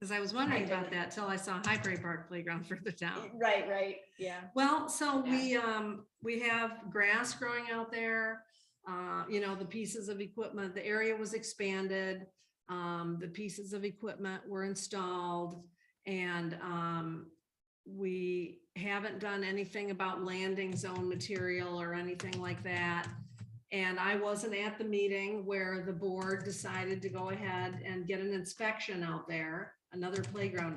S4: Because I was wondering
S5: I
S4: about
S5: didn't-
S4: that till I saw High Prairie Park Playground further down.
S5: Right, yeah.
S4: Well, so we have grass growing out there, the pieces of equipment, the area was expanded. The pieces of equipment were installed and, we haven't done anything about landing zone material or anything like that. And I wasn't at the meeting where the board decided to go ahead and get an inspection out there, another playground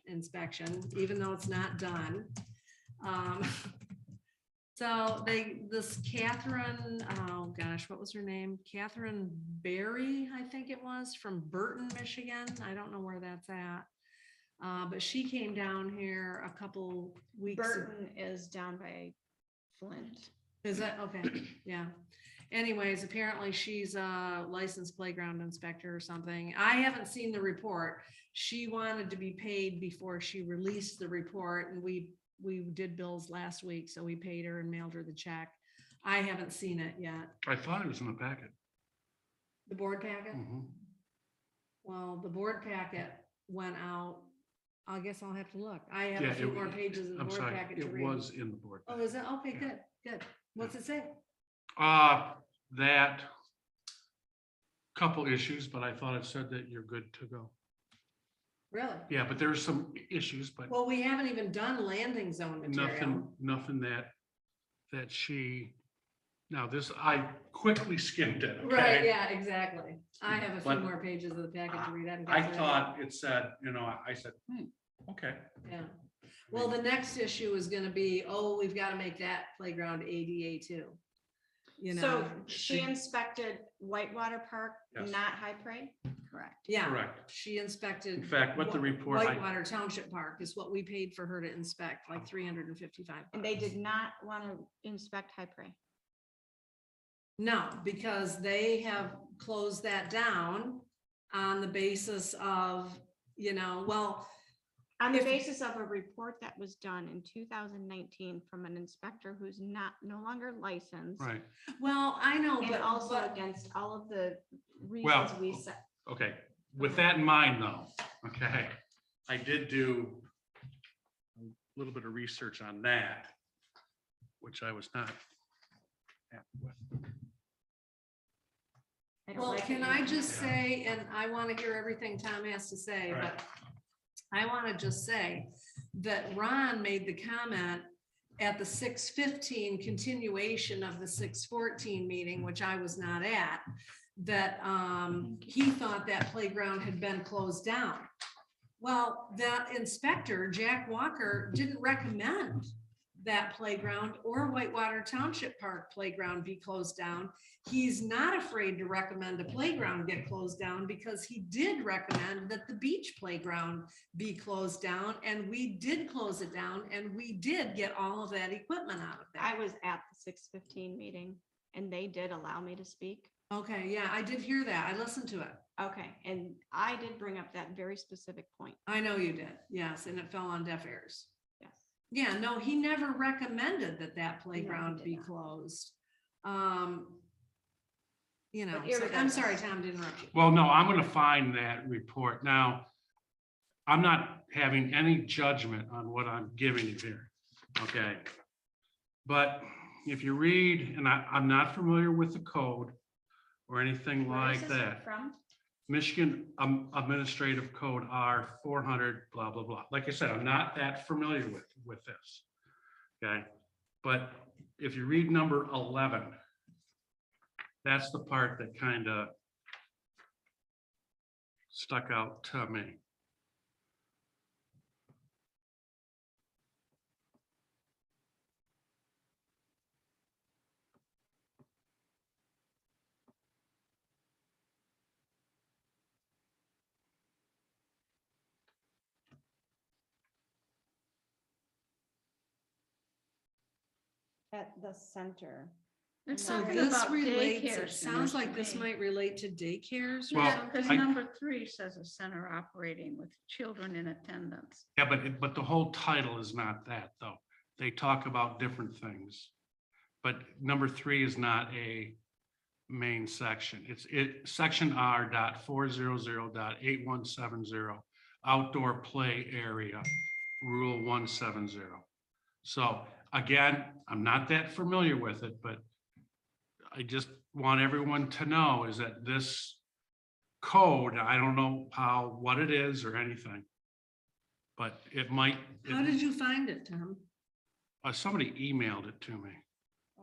S4: inspection, even though it's not done. So this Catherine, oh gosh, what was her name? Catherine Berry, I think it was, from Burton, Michigan. I don't know where that's at. But she came down here a couple weeks.
S5: Burton is down by Flint.
S4: Is that, okay, yeah. Anyways, apparently she's a licensed playground inspector or something. I haven't seen the report. She wanted to be paid before she released the report, and we did bills last week, so we paid her and mailed her the check. I haven't seen it yet.
S2: I thought it was in the packet.
S4: The board packet?
S2: Mhm.
S4: Well, the board packet went out. I guess I'll have to look. I have
S2: Yeah,
S4: a few
S2: it-
S4: more pages of the
S2: I'm
S4: board
S2: sorry,
S4: packet to
S2: it
S4: read.
S2: was in the board.
S4: Oh, is it? Okay,
S2: Yeah.
S4: good, good. What's it say?
S2: That couple issues, but I thought it said that you're good to go.
S4: Really?
S2: Yeah, but there's some issues, but
S4: Well, we haven't even done landing zone material.
S2: nothing that she, now this, I quickly skimmed it,
S4: Right,
S2: okay?
S4: yeah, exactly. I have a few
S2: But
S4: more pages of the packet to read.
S2: I thought it said, I said, okay.
S4: Yeah. Well, the next issue is gonna be, we've got to make that playground ADA too.
S5: So she
S2: She-
S5: inspected Whitewater Park,
S2: Yes.
S5: not High Prairie? Correct.
S4: Yeah,
S2: Correct.
S4: she inspected.
S2: In fact, what the report,
S4: Whitewater Township Park is what we paid for her to inspect, like $355.
S5: And they did not want to inspect High Prairie.
S4: No, because they have closed that down on the basis of,
S5: On the
S4: If-
S5: basis of a report that was done in 2019 from an inspector who's no longer licensed.
S2: right,
S4: well, I know,
S5: And
S4: but
S5: also
S4: but-
S5: against all of the
S2: Well,
S5: reasons we said.
S2: okay. With that in mind though, okay, I did do a little bit of research on that, which I was not happy with.
S5: I don't
S4: Well,
S5: like
S4: can
S5: it.
S4: I just say, and I want to hear everything Tom has to say,
S2: Right.
S4: but I want to just say that Ron made the comment at the 6:15 continuation of the 6:14 meeting, which I was not at, that he thought that playground had been closed down. Well, that inspector, Jack Walker, didn't recommend that playground or Whitewater Township Park playground be closed down. He's not afraid to recommend a playground get closed down because he did recommend that the beach playground be closed down, and we did close it down, and we did get all of that equipment out of
S5: I
S4: there.
S5: was at the 6:15 meeting and they did allow me to speak.
S4: Okay, yeah, I did hear that. I listened to it.
S5: Okay, and I did bring up that very specific point.
S4: I know you did, yes, and it fell on deaf ears.
S5: Yes.
S4: Yeah, no, he never recommended that that playground
S5: did
S4: be
S5: not.
S4: closed. You know,
S5: But
S4: so I'm
S5: irregardless.
S4: sorry, Tom, to interrupt you.
S2: Well, no, I'm gonna find that report. Now, I'm not having any judgment on what I'm giving you here, okay? But if you read, and I'm not familiar with the code or anything
S5: Where is
S2: like
S5: this
S2: that.
S5: From?
S2: Michigan Administrative Code R 400, blah, blah, blah. Like I said, I'm not that familiar with this, okay? But if you read number 11, that's the part that kind of stuck out to me.
S5: At the center.
S3: It's
S4: So
S3: something
S4: this
S3: about
S4: relates,
S3: daycare
S4: it sounds
S3: centers
S4: like
S3: to
S4: this
S3: me.
S4: might relate to daycares. or
S2: Well,
S3: Yeah, because
S4: something.
S3: number 3 says a center operating with children in attendance.
S2: Yeah, but the whole title is not that, though. They talk about different things. But number 3 is not a main section. It's section R.400.8170, outdoor play area, rule 170. So again, I'm not that familiar with it, but I just want everyone to know is that this code, I don't know what it is or anything, but it might,
S4: How did you find it, Tom?
S2: somebody emailed it to me.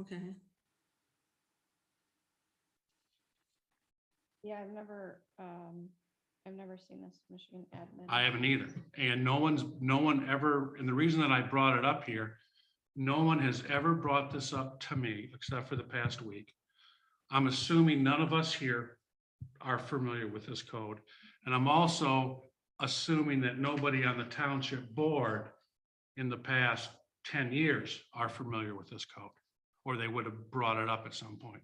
S4: Okay.
S5: Yeah, I've never seen this Michigan admin.
S2: I haven't either. And no one ever, and the reason that I brought it up here, no one has ever brought this up to me except for the past week. I'm assuming none of us here are familiar with this code. And I'm also assuming that nobody on the township board in the past 10 years are familiar with this code, or they would have brought it up at some point.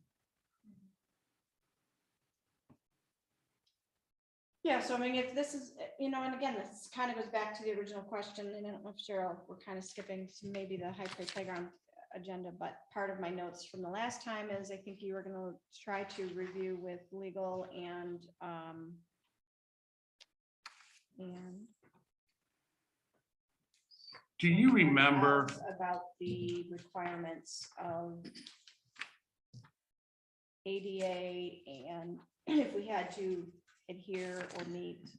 S5: Yeah, so I mean, if this is, and again, this kind of goes back to the original question, and I don't know if Cheryl, we're kind of skipping to maybe the high price playground agenda, but part of my notes from the last time is I think you were gonna try to review with legal and
S2: Do you remember?
S5: about the requirements of ADA and if we had to adhere or meet.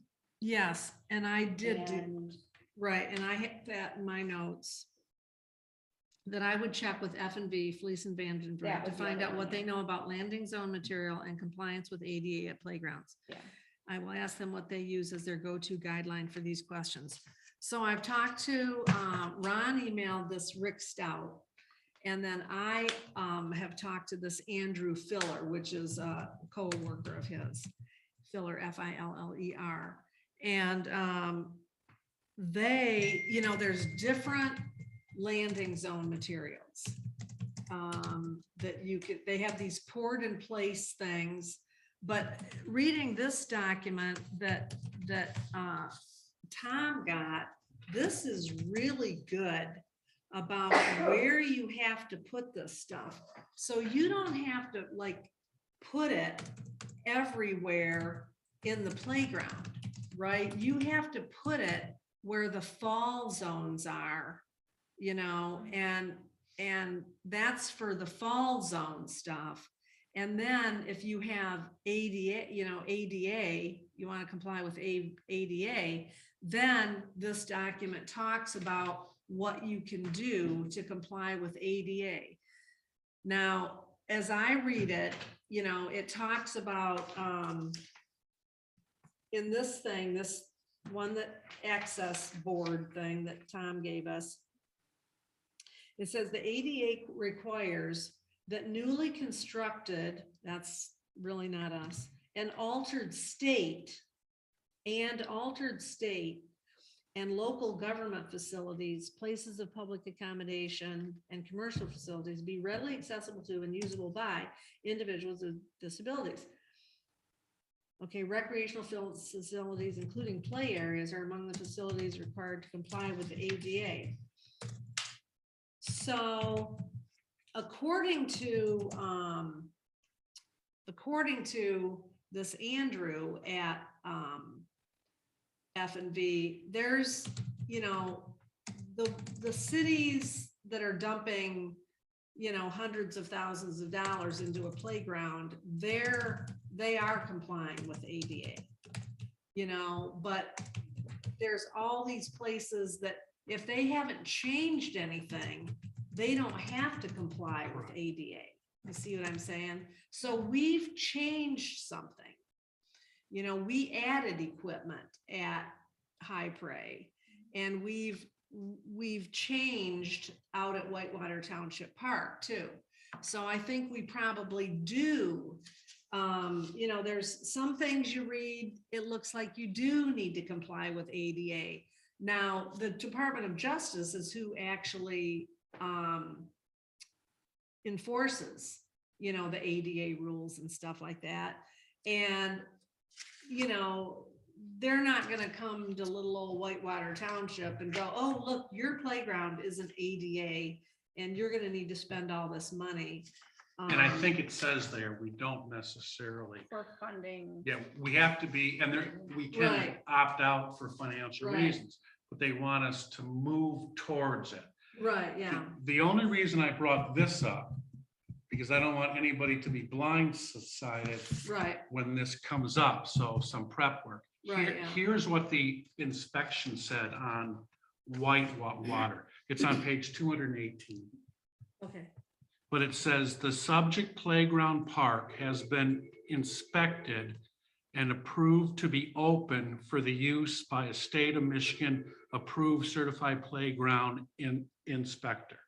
S4: Yes, and I did do,
S5: And
S4: right, and I had that in my notes. That I would check with F&V, Fleece and
S5: That
S4: Vandenberg, to
S5: was the
S4: find
S5: other
S4: out
S5: one,
S4: what they
S5: yeah.
S4: know about landing zone material and compliance with ADA at playgrounds.
S5: Yeah.
S4: I will ask them what they use as their go-to guideline for these questions. So I've talked to, Ron emailed this Rick Stout. And then I have talked to this Andrew Filler, which is a co-worker of his, Filler, F-I-L-L-E-R. And they, there's different landing zone materials that you could, they have these poured in place things. But reading this document that Tom got, this is really good about where you have to put this stuff. So you don't have to like put it everywhere in the playground, right? You have to put it where the fall zones are, and that's for the fall zone stuff. And then if you have ADA, ADA, you want to comply with ADA, then this document talks about what you can do to comply with ADA. Now, as I read it, you know, it talks about, in this thing, this one that access board thing that Tom gave us, it says the ADA requires that newly constructed, that's really not us, and altered state and local government facilities, places of public accommodation, and commercial facilities be readily accessible to and usable by individuals with disabilities. Okay, recreational facilities, including play areas, are among the facilities required to comply with the ADA. So according to this Andrew at F&V, there's, you know, the cities that are dumping, you know, hundreds of thousands of dollars into a playground, they are complying with ADA, you know, but there's all these places that if they haven't changed anything, they don't have to comply with ADA. You see what I'm saying? So we've changed something. You know, we added equipment at High Prairie, and we've changed out at Whitewater Township Park too. So I think we probably do. You know, there's some things you read, it looks like you do need to comply with ADA. Now, the Department of Justice is who actually enforces, you know, the ADA rules and stuff like that. And, you know, they're not going to come to little old Whitewater Township and go, oh, look, your playground isn't ADA and you're going to need to spend all this money.
S2: And I think it says there, we don't necessarily,
S5: For funding.
S2: yeah, we have to be, and there, we can
S4: Right.
S2: opt out for financial
S4: Right.
S2: reasons, but they want us to move towards it.
S4: Right, yeah.
S2: The only reason I brought this up, because I don't want anybody to be blindsided
S4: Right,
S2: when this comes up, so some prep work.
S4: Right, yeah.
S2: Here's what the inspection said on Whitewater. It's on page 218.
S4: okay.
S2: But it says the subject playground park has been inspected and approved to be open for the use by a state of Michigan approved certified playground inspector,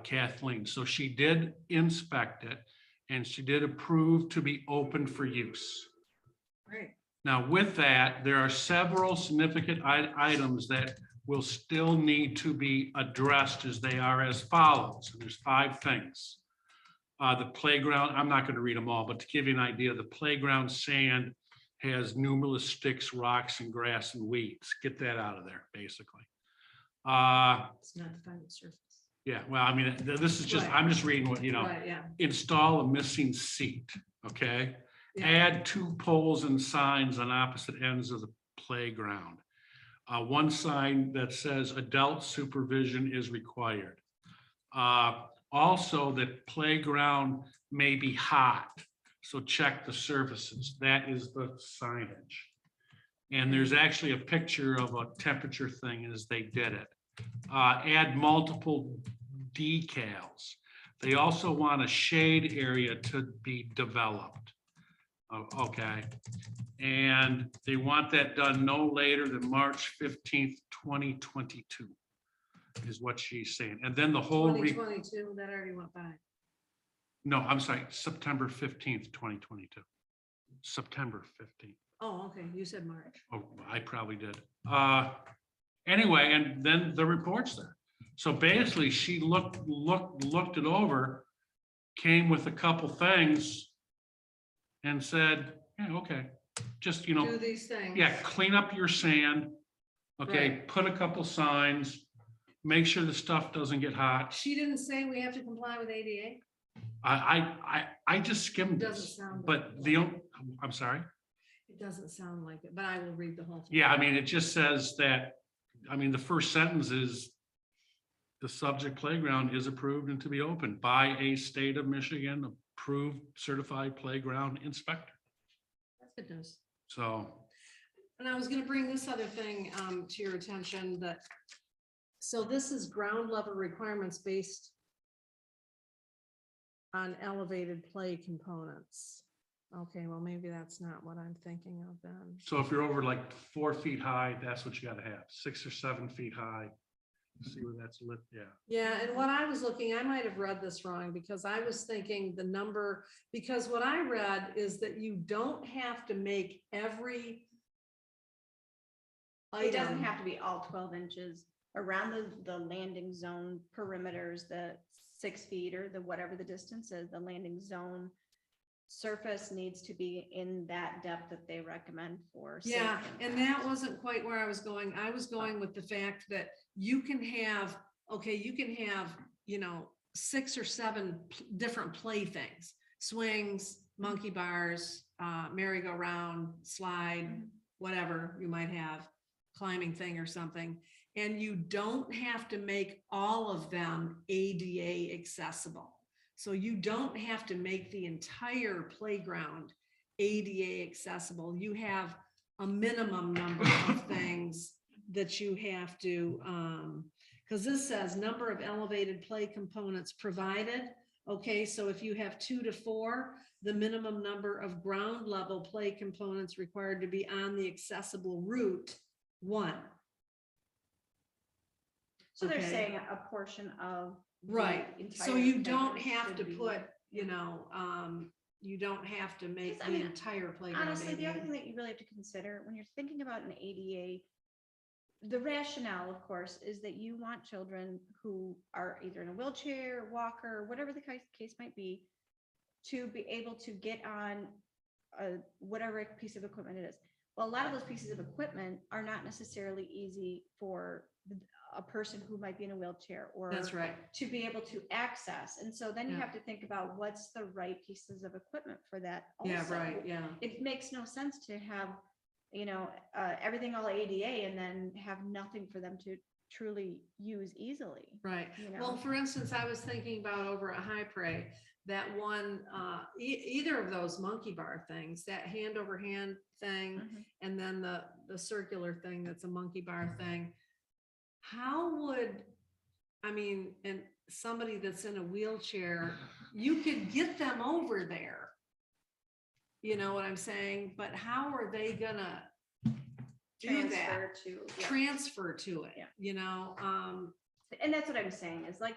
S2: Kathleen. So she did inspect it and she did approve to be open for use.
S4: Great.
S2: Now with that, there are several significant items that will still need to be addressed as they are as follows. And there's 5 things. The playground, I'm not going to read them all, but to give you an idea, the playground sand has numerous sticks, rocks, and grass and weeds. Get that out of there, basically.
S4: It's not defined as surface.
S2: Yeah, well, I mean, this is just,
S4: Right.
S2: I'm just reading what, you know,
S4: Right, yeah.
S2: install a missing seat, okay?
S4: Yeah.
S2: Add 2 poles and signs on opposite ends of the playground. One sign that says adult supervision is required. Also, that playground may be hot, so check the surfaces. That is the signage. And there's actually a picture of a temperature thing as they did it. Add multiple decals. They also want a shade area to be developed. Okay. And they want that done no later than March 15th, 2022 is what she's saying. And then the whole,
S4: 2022, that already went by.
S2: no, I'm sorry, September 15th, 2022. September 15th.
S4: Oh, okay, you said March.
S2: Oh, I probably did. Anyway, and then the report's there. So basically she looked it over, came with a couple things and said, yeah, okay, just, you know,
S4: Do these things.
S2: yeah, clean up your sand. Okay,
S4: Right.
S2: put a couple signs, make sure the stuff doesn't get hot.
S4: She didn't say we have to comply with ADA?
S2: I just skimmed
S4: Doesn't
S2: this,
S4: sound
S2: but
S4: like
S2: I'm sorry.
S4: It doesn't sound like it, but I will read the whole thing.
S2: Yeah, I mean, it just says that, I mean, the first sentence is the subject playground is approved and to be opened by a state of Michigan approved certified playground inspector.
S4: That's good news.
S2: So,
S4: And I was gonna bring this other thing to your attention, that So this is ground level requirements based on elevated play components. Okay, well, maybe that's not what I'm thinking of then.
S2: So if you're over like 4 feet high, that's what you gotta have, 6 or 7 feet high. See where that's lit, yeah.
S4: Yeah, and what I was looking, I might have read this wrong because I was thinking the number, because what I read is that you don't have to make every
S5: It doesn't
S4: item.
S5: have to be all 12 inches around the landing zone perimeters, the 6 feet or the whatever the distance is, the landing zone surface needs to be in that depth that they recommend for.
S4: Yeah,
S5: safety
S4: and
S5: impacts.
S4: that wasn't quite where I was going. I was going with the fact that you can have, okay, you can have, 6 or 7 different playthings, swings, monkey bars, merry-go-round, slide,
S5: Mhm.
S4: whatever you might have, climbing thing or something. And you don't have to make all of them ADA accessible. So you don't have to make the entire playground ADA accessible. You have a minimum number of things that you have to, because this says number of elevated play components provided. Okay, so if you have 2 to 4, the minimum number of ground level play components required to be on the accessible route, 1.
S5: So they're
S4: Okay.
S5: saying a portion of. the
S4: Right, so
S5: entire
S4: you don't
S5: campus
S4: have
S5: should
S4: to
S5: be-
S4: put, you don't have to make
S5: I
S4: the
S5: mean,
S4: entire playground
S5: Honestly, the other
S4: ADA.
S5: thing that you really have to consider when you're thinking about an ADA, the rationale, of course, is that you want children who are either in a wheelchair, walker, whatever the case might be, to be able to get on whatever piece of equipment it is. Well, a lot of those pieces of equipment are not necessarily easy for a person who might be in a wheelchair or
S4: That's right.
S5: to be able to access. And so then you
S4: Yeah.
S5: have to think about what's the right pieces of equipment for that.
S4: Yeah,
S5: also.
S4: right, yeah.
S5: It makes no sense to have, everything all ADA and then have nothing for them to truly use easily.
S4: Right.
S5: You know?
S4: Well, for instance, I was thinking about over at High Prairie, that one, either of those monkey bar things, that hand over hand thing,
S5: Mhm.
S4: and then the circular thing that's a monkey bar thing. How would, and somebody that's in a wheelchair, you could get them over there. You know what I'm saying? But how are they gonna do that?
S5: Transfer to, yeah.
S4: Transfer to it,
S5: Yeah. And that's what I'm saying is like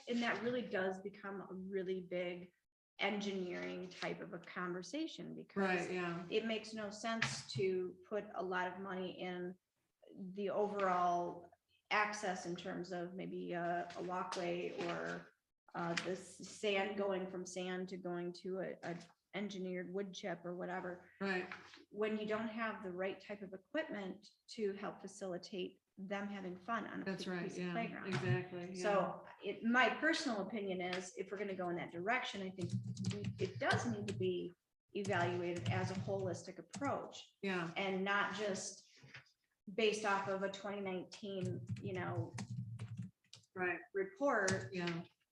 S5: and that really does become a really big engineering type of a conversation because
S4: Right, yeah.
S5: it makes no sense to put a lot of money in the overall access in terms of maybe a walkway or this sand going from sand to going to a engineered wood chip or whatever,
S4: Right.
S5: when you don't have the right type of equipment to help facilitate them having fun on a
S4: That's right,
S5: piece of
S4: yeah,
S5: playground.
S4: exactly. Yeah.
S5: So my personal opinion is if we're gonna go in that direction, I think it does need to be evaluated as a holistic approach
S4: Yeah,
S5: and not just based off of a 2019,
S4: right,
S5: report
S4: yeah,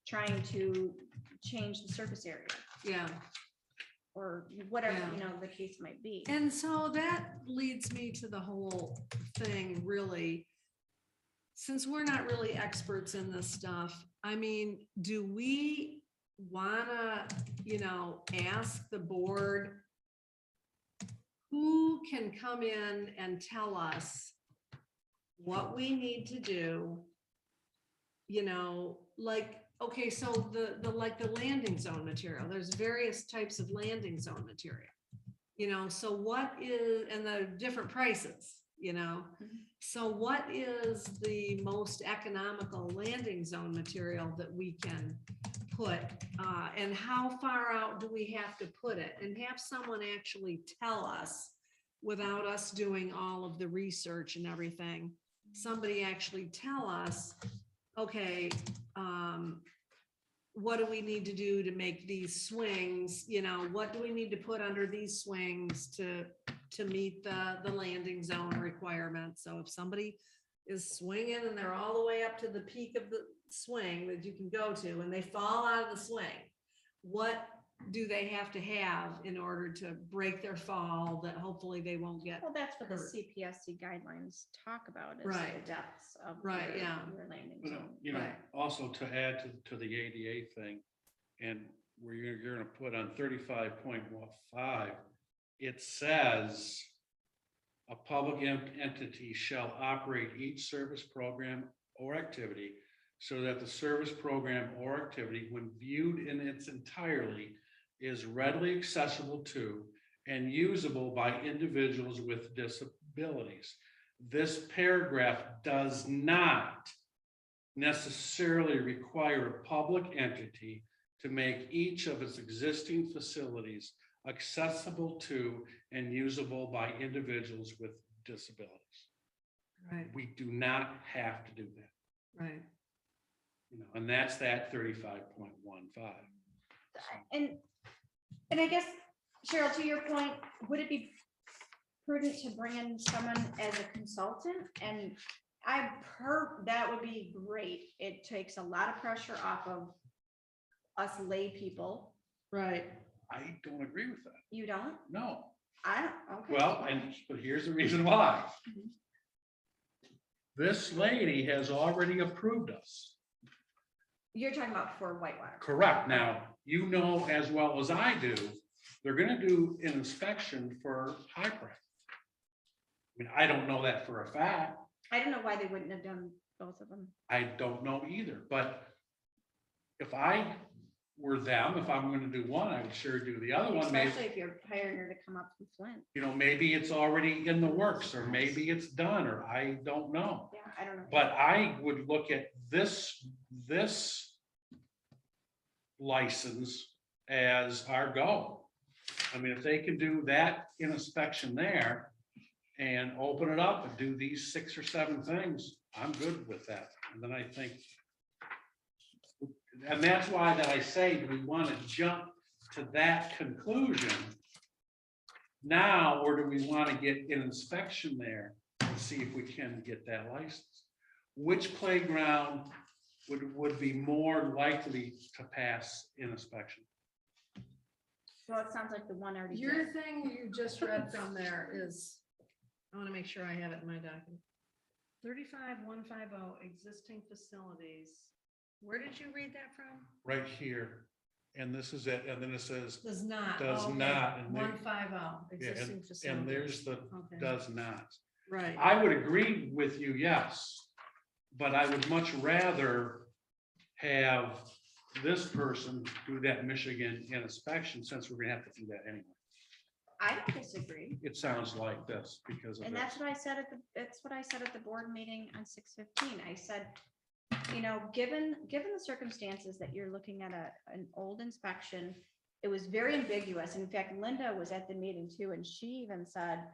S5: trying to change the surface area
S4: yeah.
S5: or whatever,
S4: Yeah.
S5: the case might be.
S4: And so that leads me to the whole thing, really. Since we're not really experts in this stuff, do we wanna, ask the board who can come in and tell us what we need to do? Okay, so the landing zone material, there's various types of landing zone material. So what is, and the different prices, so what is the most economical landing zone material that we can put? And how far out do we have to put it? And have someone actually tell us without us doing all of the research and everything, somebody actually tell us, okay, what do we need to do to make these swings? What do we need to put under these swings to meet the landing zone requirements? So if somebody is swinging and they're all the way up to the peak of the swing that you can go to and they fall out of the swing, what do they have to have in order to break their fall that hopefully they won't get?
S5: Well, that's what the
S4: hurt.
S5: CPSC guidelines talk about, is
S4: Right.
S5: the depths of
S4: Right,
S5: your,
S4: yeah.
S5: your landing
S2: Well,
S5: zone.
S2: you know,
S4: Right.
S2: also to add to the ADA thing, and where you're gonna put on 35.15, it says a public entity shall operate each service program or activity so that the service program or activity, when viewed in its entirety, is readily accessible to and usable by individuals with disabilities. This paragraph does not necessarily require a public entity to make each of its existing facilities accessible to and usable by individuals with disabilities.
S4: Right,
S2: We do not have to do that,
S4: right.
S2: you know, and that's that 35.15.
S5: And I guess, Cheryl, to your point, would it be prudent to bring in someone as a consultant? And I've heard that would be great. It takes a lot of pressure off of us lay people.
S4: Right.
S2: I don't agree with that.
S5: You don't?
S2: No.
S5: I don't, okay.
S2: Well, but here's the reason why.
S5: Mhm.
S2: This lady has already approved us.
S5: You're talking about for Whitewater.
S2: Correct. Now, you know as well as I do, they're gonna do an inspection for high price. I mean, I don't know that for a fact.
S5: I don't know why they wouldn't have done both of them.
S2: I don't know either, but if I were them, if I'm gonna do one, I would sure do the other one. Maybe,
S5: Especially if you're hiring her to come up from Flint.
S2: you know, maybe it's already in the works, or maybe it's done, or I don't know.
S5: Yeah, I don't know.
S2: But I would look at this license as our goal. I mean, if they can do that inspection there and open it up and do these 6 or 7 things, I'm good with that. And then I think, and that's why that I say, do we want to jump to that conclusion now, or do we want to get an inspection there and see if we can get that license? Which playground would be more likely to pass an inspection?
S5: Well, it sounds like the one already
S4: Your
S5: did.
S4: thing you just read from there is, I want to make sure I have it in my document. 35.150 existing facilities. Where did you read that from?
S2: Right here, and this is it, and then it says,
S4: Does not.
S2: Does
S4: Okay.
S2: not, and there-
S4: 150
S2: yeah,
S4: existing facilities.
S2: and there's the
S4: Okay.
S2: does not.
S4: Right.
S2: I would agree with you, yes, but I would much rather have this person do that Michigan inspection, since we're gonna have to do that anyway.
S5: I don't disagree.
S2: It sounds like this because of
S5: And
S2: this.
S5: that's what I said at the board meeting on 6/15. I said, you know, given the circumstances that you're looking at an old inspection, it was very ambiguous. In fact, Linda was at the meeting too, and she even said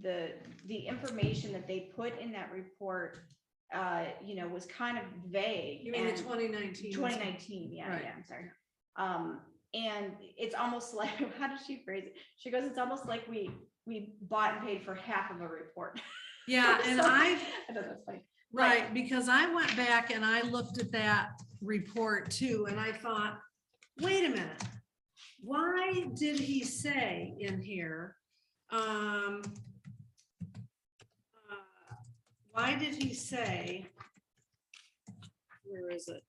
S5: the information that they put in that report, you know, was kind of vague.
S4: You mean the
S5: and-
S4: 2019?
S5: 2019, yeah,
S4: Right.
S5: yeah, I'm sorry. And it's almost like, how did she phrase it? She goes, it's almost like we bought and paid for half of a report.
S4: Yeah, and
S5: So,
S4: I
S5: I thought that's funny.
S4: right, because I went back and I looked at that report too, and I thought, wait a minute. Why did he say in here? Why did he say? Where is it?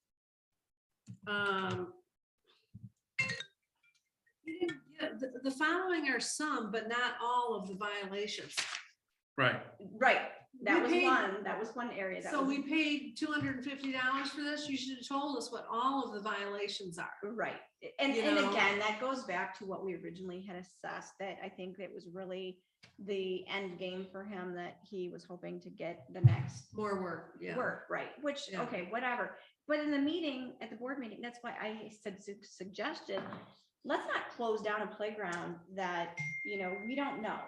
S4: He didn't- yeah, the following are some, but not all of the violations.
S2: Right,
S5: Right, that
S4: We
S5: was
S4: paid-
S5: one area that
S4: So
S5: was,
S4: we paid $250 for this. You should have told us what all of the violations are.
S5: right. And
S4: You
S5: and
S4: know?
S5: again, that goes back to what we originally had assessed, that I think that was really the end game for him, that he was hoping to get the next
S4: More work, yeah.
S5: work, right, which,
S4: Yeah.
S5: okay, whatever. But in the meeting, at the board meeting, that's why I suggested, let's not close down a playground that, you know, we don't know.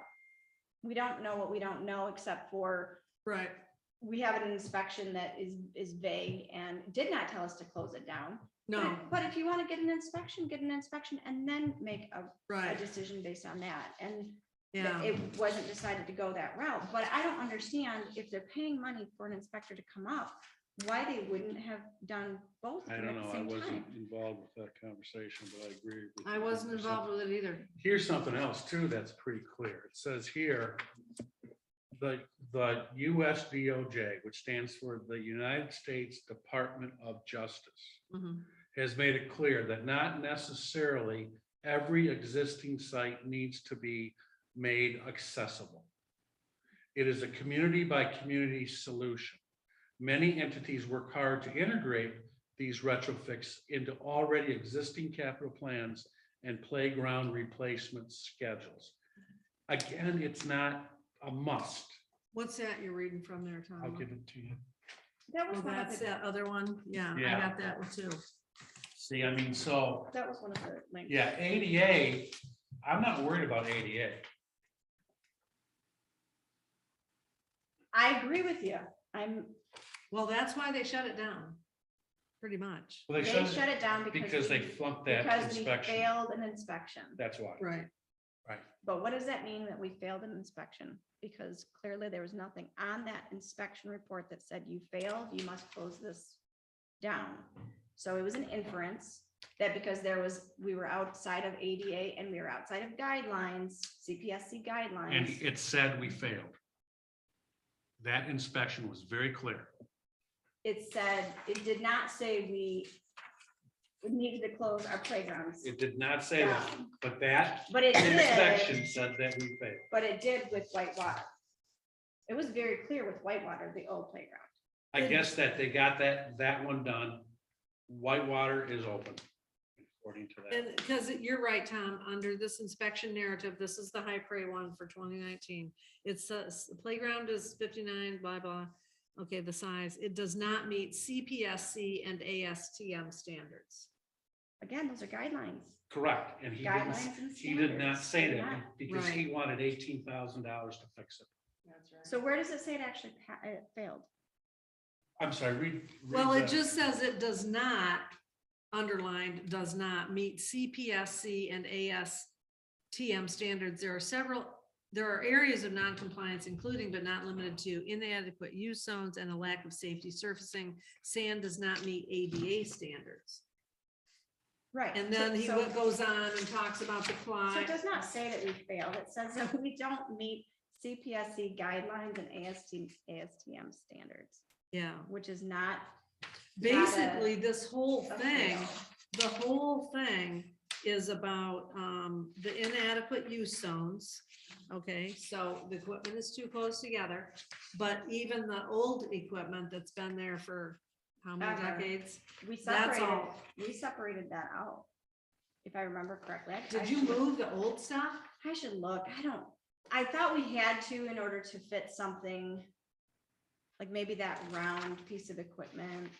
S5: We don't know what we don't know, except for
S4: Right,
S5: we have an inspection that is vague and did not tell us to close it down.
S4: no,
S5: But if you want to get an inspection and then make a
S4: right,
S5: decision based on that. And
S4: yeah,
S5: it wasn't decided to go that route, but I don't understand, if they're paying money for an inspector to come up, why they wouldn't have done both
S2: I
S5: of them
S2: don't
S5: at
S2: know,
S5: the
S2: I
S5: same
S2: wasn't
S5: time.
S2: involved with that conversation, but I agree. with
S4: I
S2: you
S4: wasn't
S2: 100%.
S4: involved with it either.
S2: Here's something else too that's pretty clear. It says here, the US DOJ, which stands for the United States Department of Justice,
S4: Mhm.
S2: has made it clear that not necessarily every existing site needs to be made accessible. It is a community by community solution. Many entities work hard to integrate these retrofits into already existing capital plans and playground replacement schedules. Again, it's not a must.
S4: What's that you're reading from there,
S2: I'll
S4: Tom?
S2: give it to you.
S5: That was
S4: Oh,
S5: one of
S4: that's
S5: the,
S4: that other one? Yeah, I
S2: Yeah.
S4: got that one too.
S2: See, I mean, so,
S5: that was one of the links.
S2: yeah, ADA, I'm not worried about ADA.
S5: I agree with you.
S4: Well, that's why they shut it down, pretty much.
S2: Well,
S5: They shut it down
S2: because they flunked that
S5: because we
S2: inspection.
S5: failed an inspection.
S2: That's why,
S4: Right.
S2: right?
S5: But what does that mean that we failed an inspection? Because clearly there was nothing on that inspection report that said you failed, you must close this down. So it was an inference that because we were outside of ADA and we were outside of guidelines, CPSC
S2: And
S5: guidelines.
S2: it said we failed. That inspection was very clear.
S5: It said, it did not say we needed to close our playgrounds.
S2: It did not say that,
S5: down.
S2: but that
S5: But it
S2: inspection
S5: did,
S2: said that we failed.
S5: but it did with Whitewater. It was very clear with Whitewater, the old playground.
S2: I guess that they got that one done. Whitewater is open, according to that.
S4: And because you're right, Tom, under this inspection narrative, this is the high prey one for 2019. It says the playground is 59, blah, blah. Okay, the size, it does not meet CPSC and ASTM standards.
S5: Again, those are guidelines.
S2: Correct, and
S5: Guidelines and
S2: he did not
S5: standards.
S2: say
S5: They're
S2: that
S5: not-
S2: because he wanted $18,000 to fix it.
S5: So where does it say it actually it failed?
S2: I'm sorry, read.
S4: Well, it
S2: the-
S4: just says it does not, underlined, does not meet CPSC and ASTM standards. There are areas of noncompliance, including but not limited to inadequate use zones and a lack of safety surfacing. Sand does not meet ADA standards.
S5: Right.
S4: And then he
S5: So-
S4: goes on and talks about the
S5: So
S4: ply.
S5: it does not say that we failed. It says that we don't meet CPSC guidelines and ASTM standards,
S4: Yeah,
S5: which is not.
S4: basically, this whole
S5: a
S4: thing,
S5: fail.
S4: the whole thing is about the inadequate use zones. Okay, so the equipment is too close together, but even the old equipment that's been there for how many
S5: Ever.
S4: decades?
S5: We
S4: That's
S5: separated,
S4: all.
S5: we separated that out. If I remember correctly. I
S4: Did you
S5: should-
S4: move the old stuff?
S5: I should look. I thought we had to in order to fit something. Like maybe that round piece of equipment.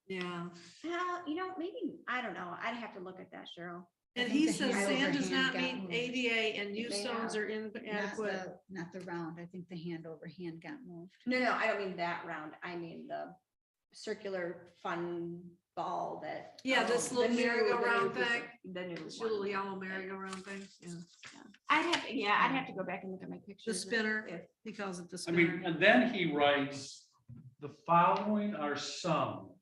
S4: Yeah,
S5: Maybe, I don't know. I'd have to look at that, Cheryl.
S1: I
S4: and
S1: think
S4: he
S1: the
S4: says
S1: hand
S4: sand
S1: over
S4: does not
S1: hand got
S4: meet
S1: moved.
S4: ADA and use
S5: They
S4: zones
S5: have.
S4: are inadequate.
S1: Not the round. I think the hand over hand got moved.
S5: No, I don't mean that round. I mean the circular fun ball that.
S4: Yeah, this
S5: the
S4: little
S5: new- the new
S4: merry-go-round
S5: piece of-
S4: thing.
S5: The new
S4: This
S5: one.
S4: little yellow merry-go-round thing, yeah.
S5: I'd have to go back and look at my pictures.
S4: The spinner,
S5: if-
S4: he calls it the
S2: I mean,
S4: spinner.
S2: and then he writes, the following are some,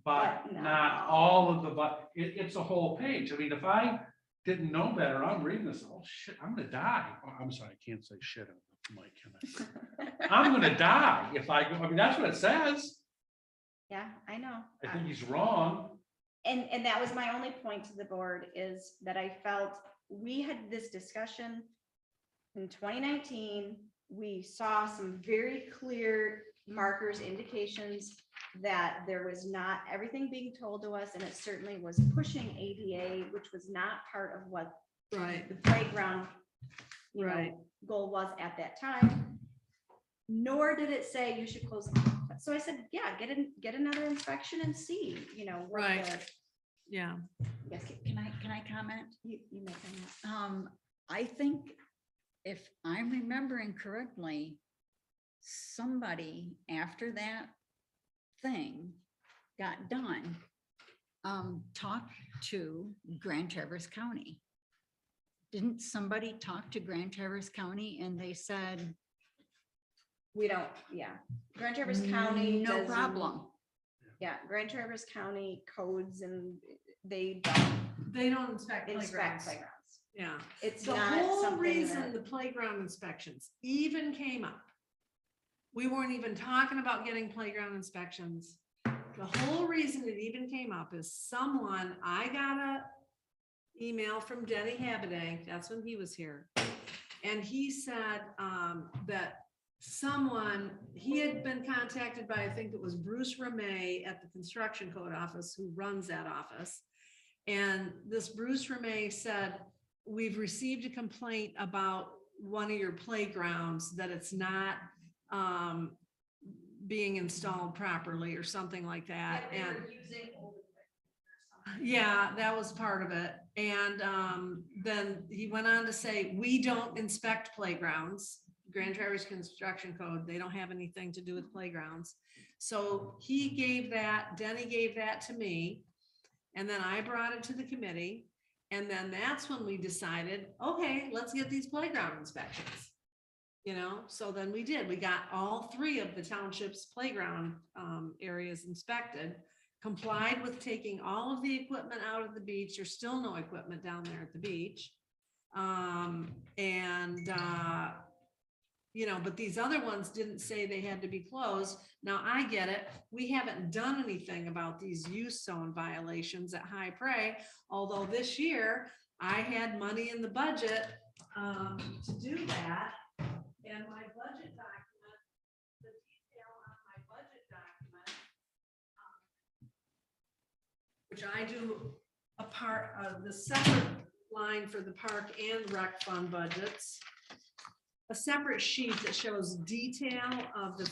S2: but
S5: But not
S2: not all of the, but it's a whole page. I mean, if I didn't know better, I'm reading this, oh shit, I'm gonna die. Oh, I'm sorry, I can't say shit on the mic, can I? I'm gonna die if I go, I mean, that's what it says.
S5: Yeah, I know.
S2: I think he's wrong.
S5: And that was my only point to the board is that I felt we had this discussion in 2019. We saw some very clear markers, indications that there was not everything being told to us, and it certainly was pushing ADA, which was not part of what
S4: Right,
S5: the playground
S4: right.
S5: goal was at that time. Nor did it say you should close. So I said, yeah, get another inspection and see, what
S4: Right.
S5: the-
S4: Yeah,
S5: Yes,
S1: Can I comment?
S5: you may comment.
S1: I think if I'm remembering correctly, somebody after that thing got done, talked to Grand Traverse County. Didn't somebody talk to Grand Traverse County and they said,
S5: We don't, yeah. Grand Traverse County.
S1: no
S5: doesn't-
S1: problem.
S5: Yeah, Grand Traverse County codes and they
S4: They don't inspect
S5: don't inspect
S4: playgrounds.
S5: playgrounds.
S4: Yeah.
S5: It's
S4: The
S5: not
S4: whole
S5: something
S4: reason
S5: that-
S4: the playground inspections even came up. We weren't even talking about getting playground inspections. The whole reason it even came up is I got a email from Denny Habedank, that's when he was here. And he said, that he had been contacted by, I think it was Bruce Ramey at the Construction Code Office, who runs that office. And this Bruce Ramey said, we've received a complaint about one of your playgrounds, that it's not being installed properly or something like that. And yeah, that was part of it. And then he went on to say, we don't inspect playgrounds. Grand Traverse Construction Code, they don't have anything to do with playgrounds. So Denny gave that to me. And then I brought it to the committee. And then that's when we decided, okay, let's get these playground inspections. So then we did. We got all 3 of the township's playground areas inspected, complied with taking all of the equipment out of the beach. There's still no equipment down there at the beach. But these other ones didn't say they had to be closed. Now I get it. We haven't done anything about these use zone violations at High Prairie, although this year I had money in the budget to do that. And my budget document, the detail on my budget document, which I do a part of the separate line for the park and rec fund budgets, a separate sheet that shows detail of the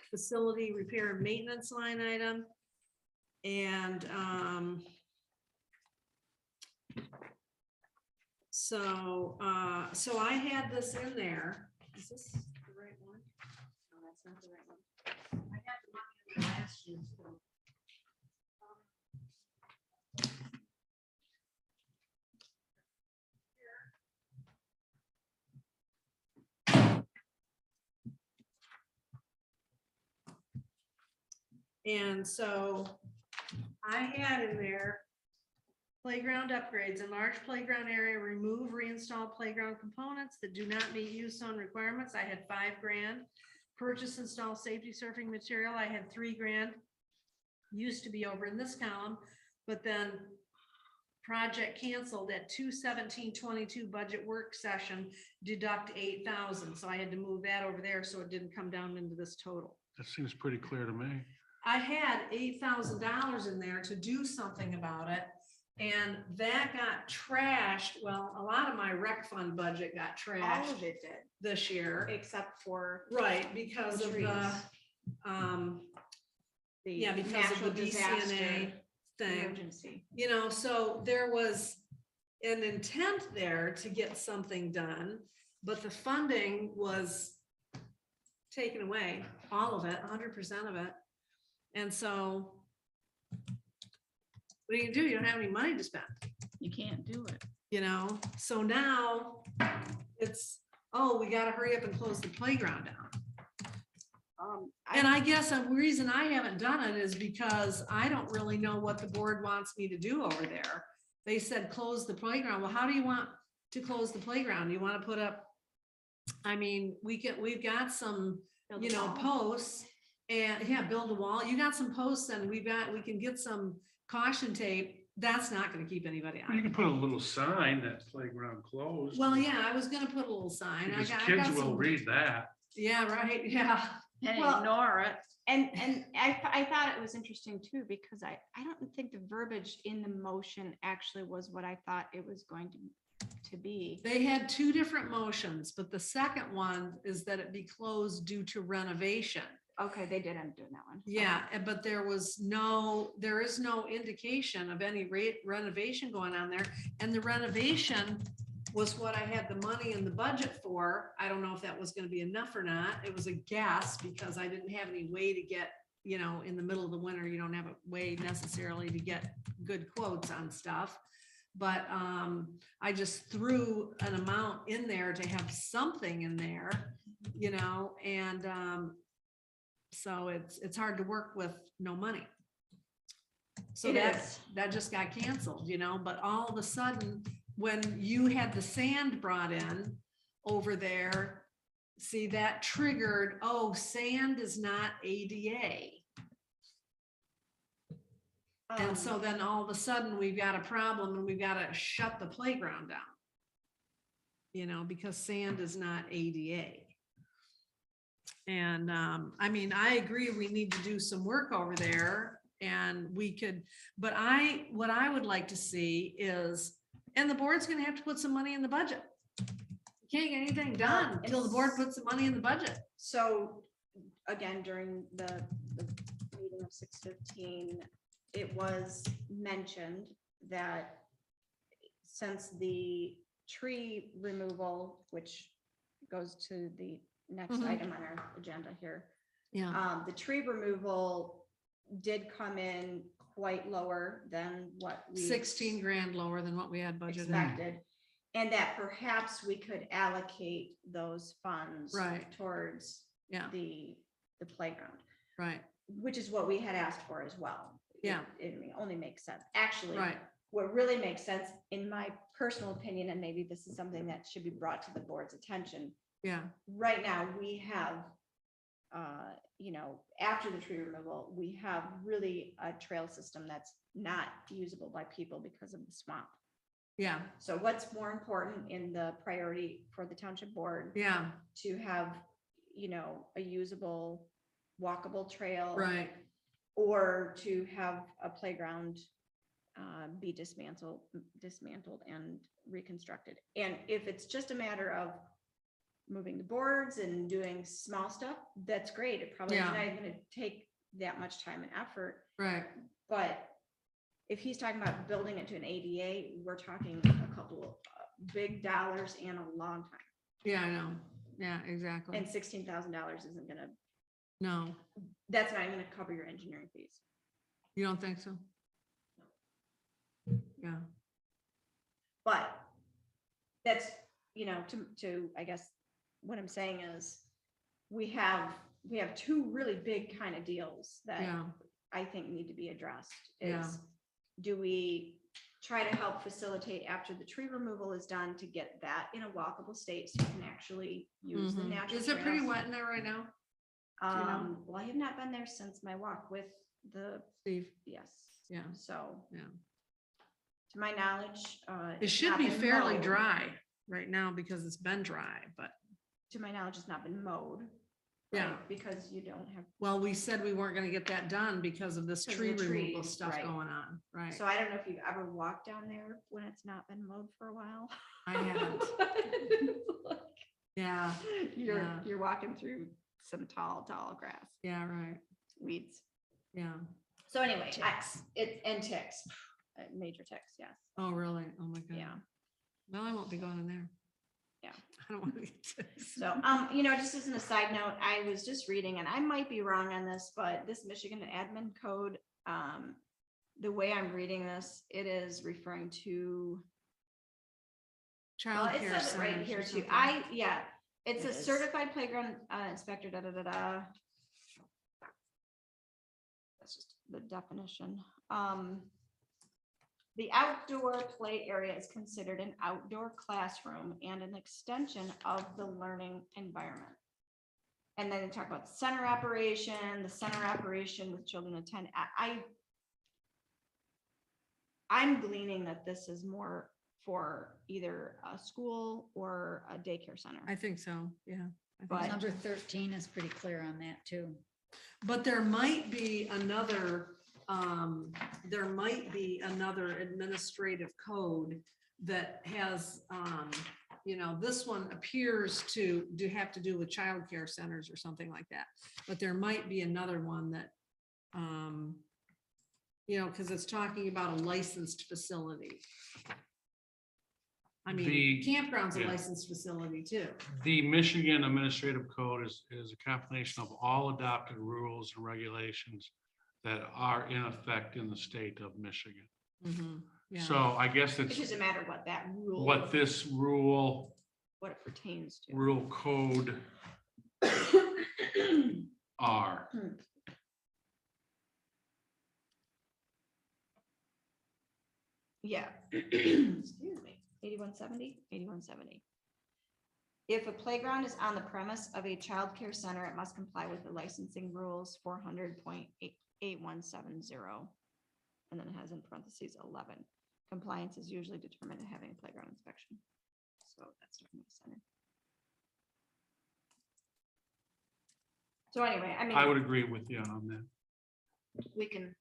S4: facility repair and maintenance line item. And so I had this in there. Is this the right one?
S5: No, that's not the right one.
S4: I had the money in the last year's bill. And so I had in there playground upgrades, enlarge playground area, remove, reinstall playground components that do not meet use zone requirements. I had $5,000. Purchase, install safety surfing material. I had $3,000. Used to be over in this column, but then project canceled at 2/17/22 budget work session, deduct 8,000. So I had to move that over there so it didn't come down into this total.
S2: That seems pretty clear to me.
S4: I had $8,000 in there to do something about it. And that got trashed. Well, a lot of my rec fund budget got
S5: All
S4: trashed
S5: of it did,
S4: this year.
S5: except for
S4: Right, because of the,
S5: the
S4: because of
S5: natural
S4: the
S5: disaster
S4: BCNA thing.
S5: emergency.
S4: So there was an intent there to get something done, but the funding was taken away, all of it, 100% of it. And so what are you gonna do? You don't have any money to spend,
S3: You can't do it.
S4: So now it's, we gotta hurry up and close the playground down. And I guess the reason I haven't done it is because I don't really know what the board wants me to do over there. They said, close the playground. Well, how do you want to close the playground? You want to put up, we've got some,
S5: Build a wall.
S4: posts and build a wall. You got some posts and we can get some caution tape. That's not going to keep anybody
S2: You
S4: out.
S2: can put a little sign that playground closed.
S4: Well, yeah, I was going to put a little sign.
S2: Because
S4: I
S2: kids
S4: got
S2: will
S4: some-
S2: read that.
S4: Yeah, right. Yeah.
S3: And
S5: Well-
S3: ignore it.
S5: And I thought it was interesting too, because I don't think the verbiage in the motion actually was what I thought it was going to be.
S4: They had 2 different motions, but the second one is that it be closed due to renovation.
S5: Okay, they did end up doing that one.
S4: Yeah, but there is no indication of any renovation going on there. And the renovation was what I had the money in the budget for. I don't know if that was gonna be enough or not. It was a guess because I didn't have any way to get, in the middle of the winter, you don't have a way necessarily to get good quotes on stuff. But I just threw an amount in there to have something in there, and so it's hard to work with no money. So
S5: It
S4: that,
S5: is.
S4: that just got canceled, you know, but all of a sudden, when you had the sand brought in over there, see, that triggered, oh, sand is not ADA. And so then all of a sudden, we've got a problem and we've got to shut the playground down. You know, because sand is not ADA. And I mean, I agree, we need to do some work over there and we could, but what I would like to see is, and the board's gonna have to put some money in the budget. You can't get anything done until the board puts some money in the budget.
S5: So, again, during the meeting of 6:15, it was mentioned that since the tree removal, which goes to the next
S4: Mhm.
S5: item on our agenda here,
S4: Yeah.
S5: the tree removal did come in quite lower than what we
S4: 16 grand lower than what we had budgeted.
S5: expected. And that perhaps we could allocate those funds
S4: Right.
S5: towards
S4: Yeah,
S5: the playground,
S4: right,
S5: which is what we had asked for as well.
S4: Yeah.
S5: It only makes sense. Actually,
S4: right.
S5: what really makes sense, in my personal opinion, and maybe this is something that should be brought to the board's attention.
S4: Yeah,
S5: Right now, we have, you know, after the tree removal, we have really a trail system that's not usable by people because of the swamp.
S4: yeah,
S5: So what's more important in the priority for the township board?
S4: yeah,
S5: To have, you know, a usable, walkable trail.
S4: right.
S5: Or to have a playground be dismantled and reconstructed. And if it's just a matter of moving the boards and doing small stuff, that's great. It probably is
S4: Yeah.
S5: not even gonna take that much time and effort.
S4: Right,
S5: But if he's talking about building it to an ADA, we're talking a couple of big dollars and a long time.
S4: yeah, I know. Yeah, exactly.
S5: And $16,000 isn't gonna,
S4: No,
S5: that's not even gonna cover your engineering fees.
S4: you don't think so? Yeah,
S5: But that's, you know, to, I guess, what I'm saying is, we have two really big kind of deals that
S4: yeah,
S5: I think need to be addressed.
S4: Yeah.
S5: Is, do we try to help facilitate after the tree removal is done to get that in a walkable state so you can actually use the
S4: Mhm.
S5: natural
S4: Is it pretty
S5: trails?
S4: wet in there right now, you know?
S5: Well, I have not been there since my walk with the,
S4: Steve?
S5: yes.
S4: Yeah.
S5: So.
S4: Yeah.
S5: To my knowledge.
S4: It
S5: it's
S4: should
S5: not
S4: be
S5: been
S4: fairly
S5: mowed.
S4: dry right now because it's been dry, but,
S5: To my knowledge, it's not been mowed.
S4: Yeah.
S5: right? Because you don't have,
S4: well, we said we weren't gonna get that done because of this
S5: Because of
S4: tree
S5: the
S4: removal
S5: trees,
S4: stuff
S5: right.
S4: going on, right?
S5: so I don't know if you've ever walked down there when it's not been mowed for a while.
S4: I haven't, yeah,
S5: You're,
S4: Yeah.
S5: you're walking through some tall grass,
S4: yeah, right,
S5: weeds.
S4: yeah.
S5: So anyway,
S1: Ticks.
S5: and ticks, major ticks, yes,
S4: Oh, really? Oh, my God.
S5: yeah.
S4: Well, I won't be going in there.
S5: Yeah.
S4: I don't want to get ticks.
S5: So, you know, just as an aside note, I was just reading, and I might be wrong on this, but this Michigan admin code, the way I'm reading this, it is referring to, well,
S4: Child
S5: it
S4: care
S5: says it right
S4: centers or
S5: here too.
S4: something.
S5: Yeah, it's
S1: It
S5: a
S1: is.
S5: certified playground inspector, da, da, da, da. That's just the definition. The outdoor play area is considered an outdoor classroom and an extension of the learning environment. And then they talk about center operation, the center operation with children attend. I'm gleaning that this is more for either a school or a daycare center.
S4: I think so, yeah. I think
S5: But-
S4: so.
S1: Number 13 is pretty clear on that too.
S4: But there might be another administrative code that has, you know, this one appears to have to do with childcare centers or something like that. But there might be another one that, you know, because it's talking about a licensed facility. I mean,
S2: The-
S4: campground's a
S2: yeah.
S4: licensed facility too.
S2: The Michigan Administrative Code is a combination of all adopted rules and regulations that are in effect in the state of Michigan.
S4: Mhm, yeah.
S2: So I guess
S5: It's
S2: it's
S5: just a matter of what that rule,
S2: what this rule
S5: what it pertains to.
S2: code are.
S5: Yeah. Excuse me, 8170. If a playground is on the premise of a childcare center, it must comply with the licensing rules 400.8170. And then it has in parentheses 11. Compliance is usually determined at having a playground inspection. So that's talking about center. So anyway, I mean.
S2: I would agree with you on that.
S5: We can,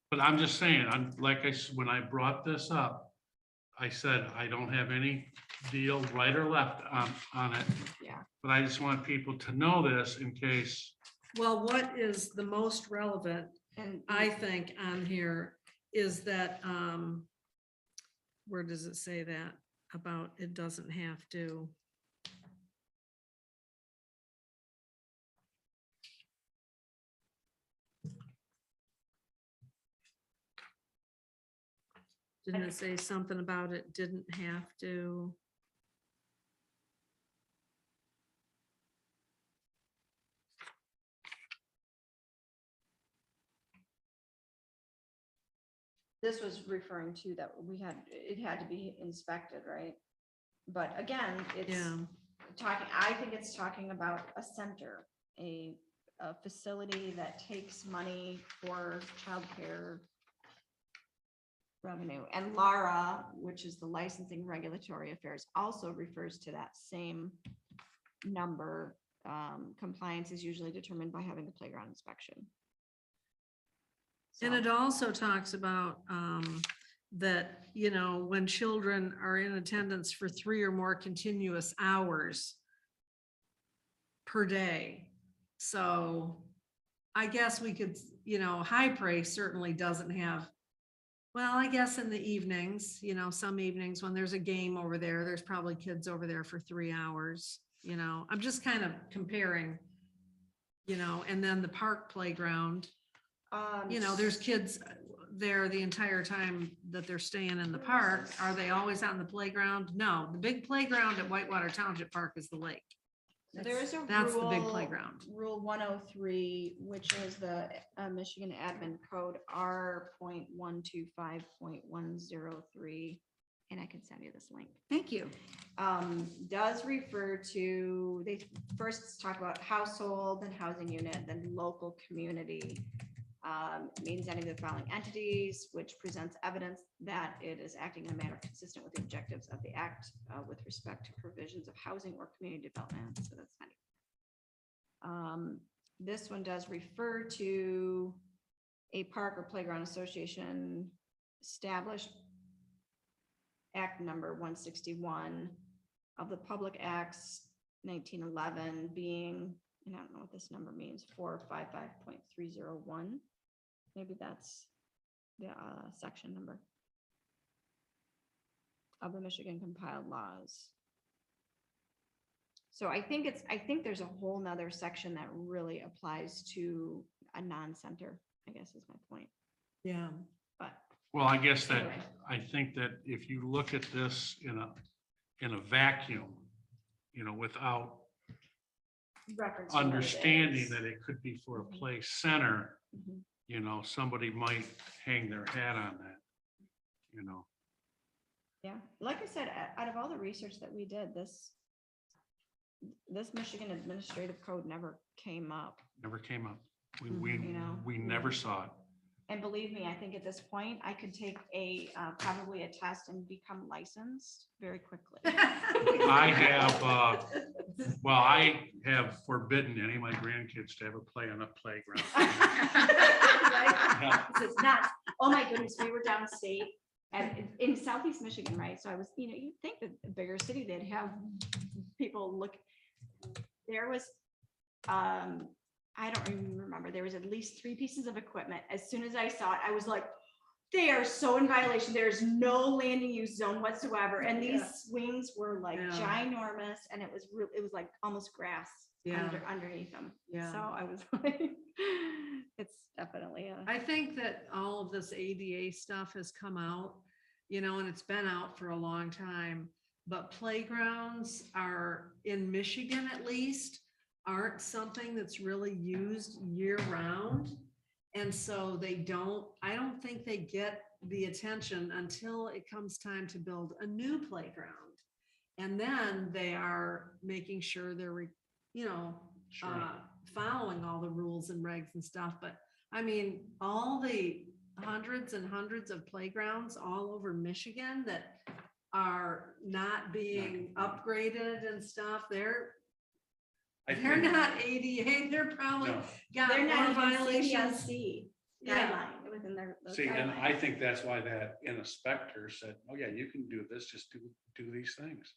S2: But I'm just saying, when I brought this up, I said, I don't have any deal right or left on it.
S5: yeah,
S2: But I just want people to know this in case,
S4: Well, what is the most relevant,
S5: and
S4: I think, on here is that, where does it say that about it doesn't have to? Didn't it say something about it didn't have to?
S5: this was referring to that it had to be inspected, right? But again, it's
S4: Yeah,
S5: I think it's talking about a center, a facility that takes money for childcare revenue. And Lara, which is the licensing regulatory affairs, also refers to that same number. Compliance is usually determined by having a playground inspection.
S4: and
S5: So-
S4: it also talks about, that, when children are in attendance for 3 or more continuous hours per day. So I guess we could, High Praise certainly doesn't have, well, I guess in the evenings, some evenings when there's a game over there, there's probably kids over there for 3 hours, I'm just kind of comparing, and then the park playground, there's kids there the entire time that they're staying in the park. Are they always on the playground? No, the big playground at Whitewater Township Park is the lake.
S5: There is a
S4: That's the big
S5: rule-
S4: playground.
S5: Rule 103, which is the Michigan Admin Code R.125.103, and I can send you this link.
S1: Thank you.
S5: Does refer to, they first talk about household and housing unit, then local community. Means any of the following entities which presents evidence that it is acting in a manner consistent with the objectives of the act with respect to provisions of housing or community development. So that's fine. This one does refer to a park or playground association established Act number 161 of the Public Acts 1911 being, and I don't know what this number means, 455.301. Maybe that's the section number of the Michigan compiled laws. So I think there's a whole nother section that really applies to a non-center, I guess is my point.
S4: Yeah.
S5: But
S2: well, I guess that,
S5: Anyway.
S2: I think that if you look at this in a vacuum, without
S5: reference. to what it
S2: understanding
S5: is.
S2: that it could be for a
S5: Mhm.
S2: play center,
S5: Mhm.
S2: Somebody might hang their hat on that,
S5: Yeah, like I said, out of all the research that we did, this Michigan Administrative Code never came up.
S2: never came up. We
S5: Mhm.
S2: never saw it.
S5: And believe me, I think at this point, I could take probably a test and become licensed very quickly.
S2: I have forbidden any of my grandkids to ever play on a playground.
S5: Right? This is nuts. Oh my goodness, we were downstate and in Southeast Michigan, right? So I was, you'd think that a bigger city, they'd have people look. There was, I don't even remember, there was at least 3 pieces of equipment. As soon as I saw it, I was like, they are so in violation. There's no landing use zone whatsoever. And these swings were like
S4: Yeah.
S5: ginormous and it was like almost grass underneath them.
S4: Yeah.
S5: So I was like, it's definitely
S4: I think that all of this ADA stuff has come out, and it's been out for a long time, but playgrounds are, in Michigan at least, aren't something that's really used year round. And so I don't think they get the attention until it comes time to build a new playground. And then they are making sure they're,
S2: Sure.
S4: following all the rules and regs and stuff. But I mean, all the hundreds and hundreds of playgrounds all over Michigan that are not being upgraded and stuff, they're not ADA, they're probably
S2: No.
S4: got
S5: They're
S4: more
S5: not even
S4: violations.
S5: CPSC
S4: Yeah.
S5: guideline within their. those
S2: See, and I
S5: guidelines.
S2: think that's why that inspector said, oh yeah, you can do this, just do these things.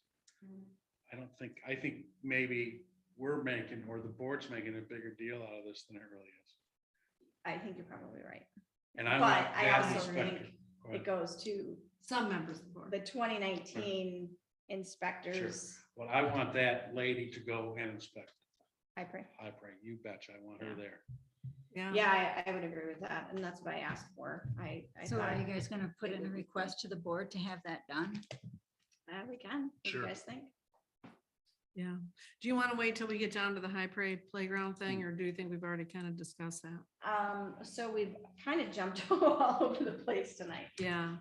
S2: I think maybe we're making, or the board's making a bigger deal out of this than it really is.
S5: I think you're probably right.
S2: And I
S5: But
S2: want
S5: I
S2: that
S5: also
S2: inspector.
S5: think
S2: Go ahead.
S5: it goes to
S4: Some members of the board.
S5: the 2019 inspectors.
S2: Well, I want that lady to go and inspect.
S5: I pray.
S2: I pray, you betcha, I want her
S5: Yeah.
S2: there.
S5: Yeah, I would agree with that. And that's what I asked for. I
S1: So are
S5: thought
S1: you guys gonna put
S5: it
S1: in a
S5: would be
S1: request to the board to have that done?
S5: we can. What do
S2: Sure.
S5: you guys think?
S4: Yeah. Do you want to wait till we get down to the high parade playground thing, or do you think we've already kind of discussed that?
S5: So we've kind of jumped all over the place tonight.
S4: Yeah,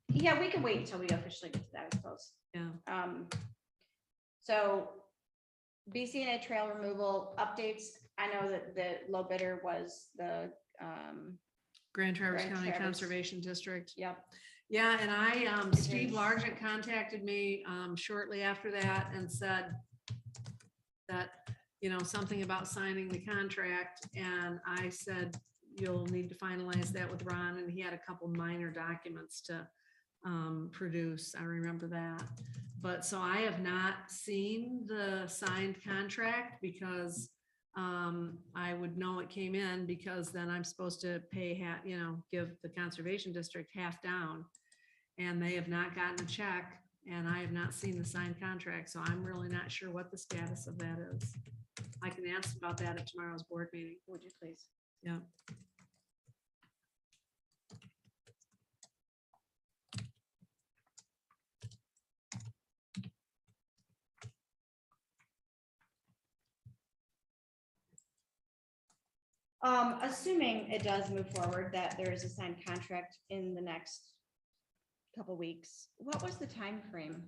S5: Yeah, we can wait until we officially get to that, I suppose.
S4: yeah.
S5: So BCNA trail removal updates. I know that the low bidder was the,
S4: Grand Traverse
S5: Grand
S4: County
S5: Traverse.
S4: Conservation District.
S5: yep,
S4: Yeah, and Steve
S5: is-
S4: Largent contacted me shortly after that and said that, something about signing the contract. And I said, you'll need to finalize that with Ron, and he had a couple minor documents to produce. I remember that. But so I have not seen the signed contract because I would know it came in, because then I'm supposed to pay give the conservation district half down. And they have not gotten a check, and I have not seen the signed contract, so I'm really not sure what the status of that is. I can ask about that at tomorrow's board meeting.
S5: would you please?
S4: Yeah.
S5: Assuming it does move forward, that there is a signed contract in the next couple weeks, what was the time frame?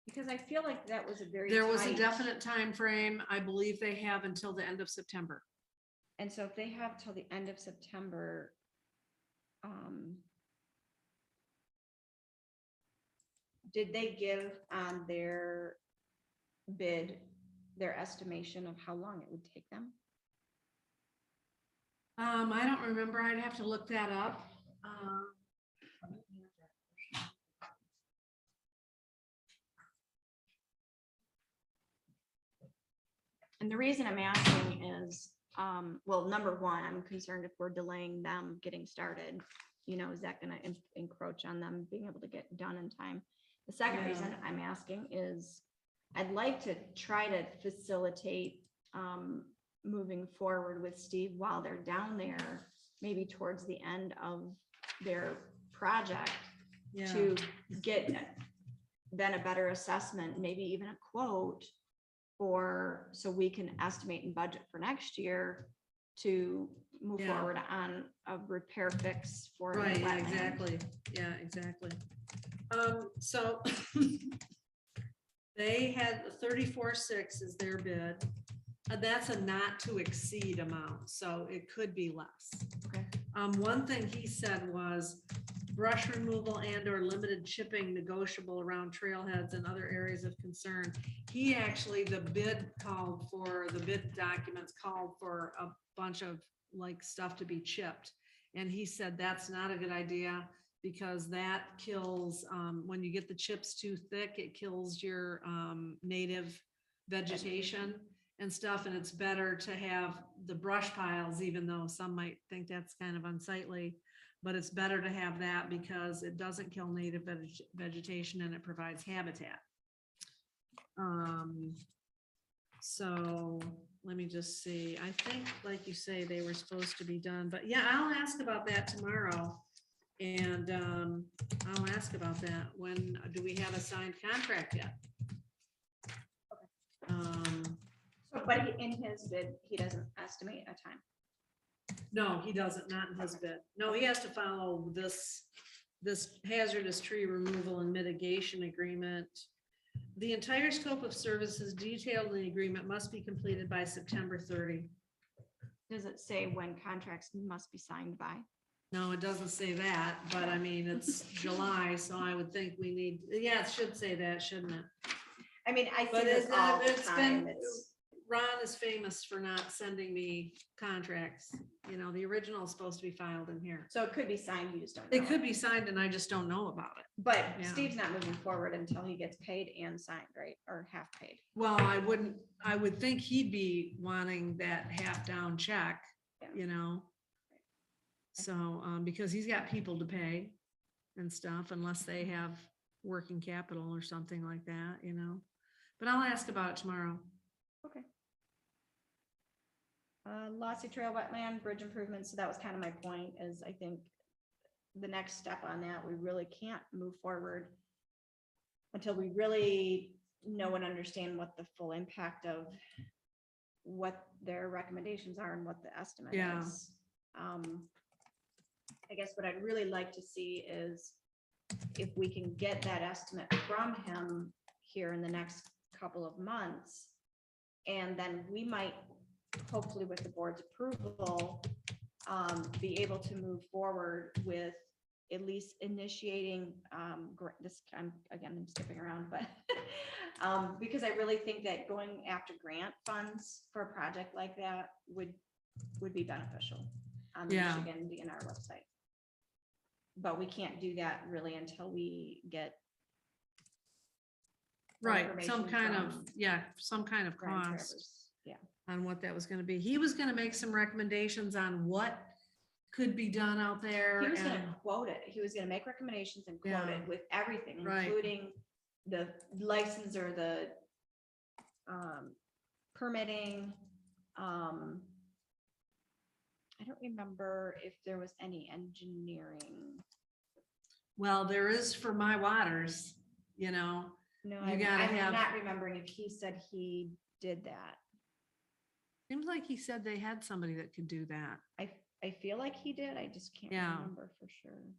S5: Because I feel like that was a very.
S4: There was a
S5: tight-
S4: definite time frame. I believe they have until the end of September.
S5: And so if they have till the end of September, did they give on their bid, their estimation of how long it would take them?
S4: I don't remember. I'd have to look that up.
S5: And the reason I'm asking is, well, number one, I'm concerned if we're delaying them getting started, is that gonna encroach on them being able to get done in time? The second
S4: Yeah.
S5: reason I'm asking is I'd like to try to facilitate moving forward with Steve while they're down there, maybe towards the end of their project,
S4: Yeah.
S5: to get then a better assessment, maybe even a quote so we can estimate and budget for next year to move
S4: Yeah.
S5: forward on a repair fix for. the
S4: Right, yeah,
S5: wetland.
S4: exactly. Yeah, exactly. So they had 34.6 is their bid. That's a not to exceed amount, so it could be less.
S5: Okay.
S4: One thing he said was brush removal and or limited chipping negotiable around trailheads and other areas of concern. He actually, the bid documents called for a bunch of stuff to be chipped. And he said that's not a good idea, because that kills, when you get the chips too thick, it kills your native vegetation and stuff. And it's better to have the brush piles, even though some might think that's kind of unsightly. But it's better to have that because it doesn't kill native vegetation and it provides habitat. So let me just see. I think, like you say, they were supposed to be done, but yeah, I'll ask about that tomorrow. And I'll ask about that. When do we have a signed contract yet?
S5: So, but in his bid, he doesn't estimate a time.
S4: No, he doesn't, not in his bid. No, he has to follow this hazardous tree removal and mitigation agreement. The entire scope of services detailed in the agreement must be completed by September 30.
S5: Does it say when contracts must be signed by?
S4: No, it doesn't say that, but I mean, it's July, so I would think we need, yeah, it should say that, shouldn't it?
S5: I mean, I see
S4: But
S5: this all the
S4: it's
S5: time.
S4: been, Ron is famous for not sending me contracts. You know, the original is supposed to be filed in here.
S5: So it could be signed, you just don't know.
S4: It could be signed and I just don't know about it.
S5: But
S4: yeah.
S5: Steve's not moving forward until he gets paid and signed, right? Or half paid.
S4: Well, I would think he'd be wanting that half down check,
S5: Yeah.
S4: you know? So, because he's got people to pay and stuff unless they have working capital or something like that, you know? But I'll ask about it tomorrow.
S5: Okay. Lossy Trail wetland bridge improvements. So that was kind of my point is I think the next step on that, we really can't move forward until we really know and understand what the full impact of what their recommendations are and what the estimate
S4: Yeah.
S5: is. I guess what I'd really like to see is if we can get that estimate from him here in the next couple of months. And then we might, hopefully with the board's approval, be able to move forward with at least initiating this. I'm skipping around, but because I really think that going after grant funds for a project like that would be beneficial on the
S4: Yeah.
S5: Michigan DNR website. But we can't do that really until we get
S4: Right, some
S5: information
S4: kind of,
S5: from
S4: some kind of
S5: Brian
S4: cost
S5: Travers. Yeah.
S4: on what that was gonna be. He was gonna make some recommendations on what could be done out there.
S5: He was
S4: and-
S5: gonna quote it. He was gonna make recommendations and quote
S4: Yeah.
S5: it with everything,
S4: Right.
S5: including the license or the permitting. I don't remember if there was any engineering.
S4: Well, there is for my waters, you know,
S5: No,
S4: You gotta
S5: I'm
S4: have-
S5: not remembering if he said he did that.
S4: seems like he said they had somebody that could do that.
S5: I feel like he did. I just can't
S4: Yeah.
S5: remember for sure.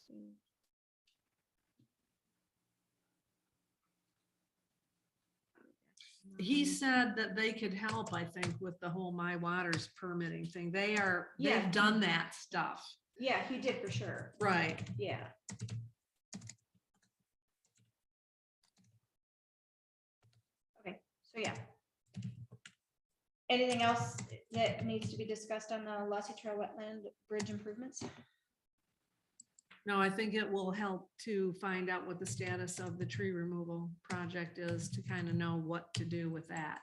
S5: See.
S4: He said that they could help, I think, with the whole My Waters permitting thing.
S5: Yeah.
S4: They've done that stuff.
S5: Yeah, he did for sure.
S4: Right.
S5: Yeah. Okay, so yeah. Anything else that needs to be discussed on the Lossy Trail wetland bridge improvements?
S4: No, I think it will help to find out what the status of the tree removal project is to kind of know what to do with that.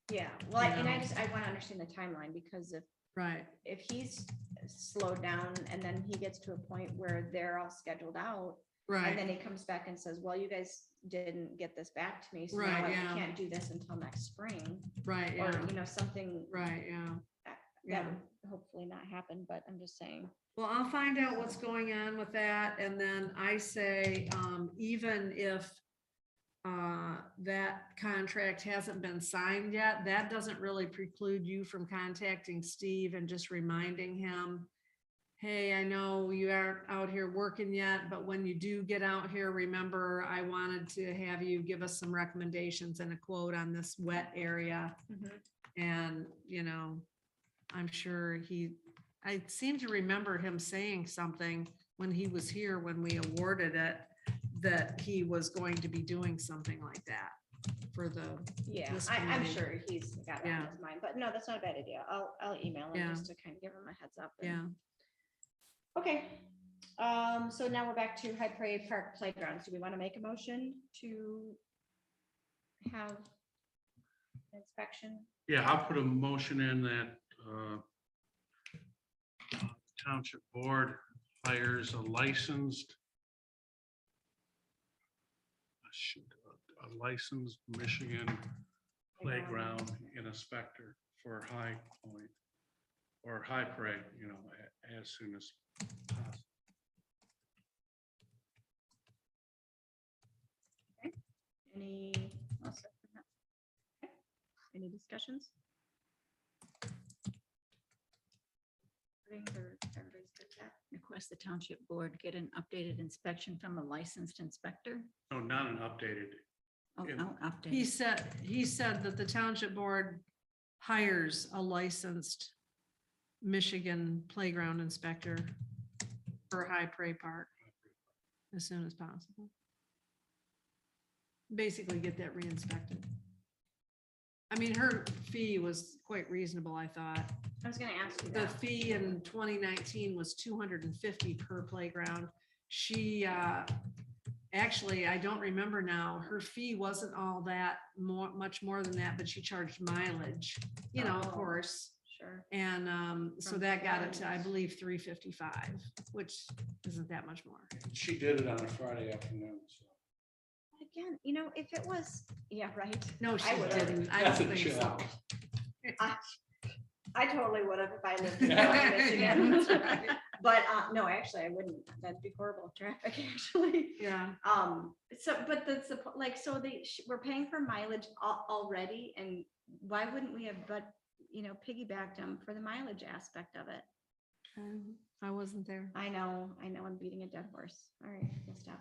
S5: Yeah, well, and
S4: Yeah.
S5: I want to understand the timeline because
S4: Right,
S5: if he's slowed down and then he gets to a point where they're all scheduled out, and then
S4: right,
S5: he comes back and says, well, you guys didn't get this back to me, so
S4: Right,
S5: now I
S4: yeah.
S5: can't do this until next spring,
S4: right,
S5: or,
S4: yeah,
S5: you know, something
S4: right, yeah.
S5: that
S4: Yeah.
S5: would hopefully not happen, but I'm just saying.
S4: Well, I'll find out what's going on with that, and then I say, even if that contract hasn't been signed yet, that doesn't really preclude you from contacting Steve and just reminding him, hey, I know you aren't out here working yet, but when you do get out here, remember, I wanted to have you give us some recommendations and a quote on this wet area. And, you know, I'm sure I seem to remember him saying something when he was here, when we awarded it, that he was going to be doing something like that for the,
S5: Yeah,
S4: this
S5: I'm
S4: committee.
S5: sure he's got it
S4: Yeah.
S5: on his mind, but no, that's not a bad idea. I'll email him
S4: Yeah.
S5: just to kind of give him a heads up. and-
S4: yeah.
S5: Okay, so now we're back to High Prairie Park Playgrounds. Do we want to make a motion to have inspection?
S2: Yeah, I'll put a motion in that township board hires a licensed Michigan playground inspector for High Point or High Prairie, you know, as soon as possible.
S5: Any, I'll second that. Okay. Any discussions? Everybody's good with that?
S1: Request the township board get an updated inspection from a licensed inspector.
S2: No, not an updated.
S1: Oh,
S2: Yeah.
S1: no, updated.
S4: He said that the township board hires a licensed Michigan playground inspector for High Prairie Park as soon as possible. Basically get that re-inspected. I mean, her fee was quite reasonable, I thought.
S5: I was gonna ask you
S4: The
S5: that.
S4: fee in 2019 was 250 per playground. She, actually, I don't remember now, her fee wasn't all that much more than that, but she charged mileage, you know, of
S5: Oh.
S4: course.
S5: Sure.
S4: And, so
S5: From
S4: that got it to, I
S5: Florence.
S4: believe, 355, which isn't that much more.
S2: She did it on a Friday afternoon, so.
S5: Again, if it was, yeah, right.
S4: No, she
S5: would've.
S4: didn't. I
S2: That's
S4: don't
S2: a
S4: think so.
S2: joke.
S5: I totally would have if I lived in
S2: Yeah.
S5: Michigan. But, no, actually, I wouldn't. That'd be horrible traffic, actually.
S4: Yeah.
S5: So, but that's the, like, so we're paying for mileage already, and why wouldn't we have, but, piggybacked them for the mileage aspect of it?
S4: I wasn't there.
S5: I know, I'm beating a dead horse. All right, we'll stop.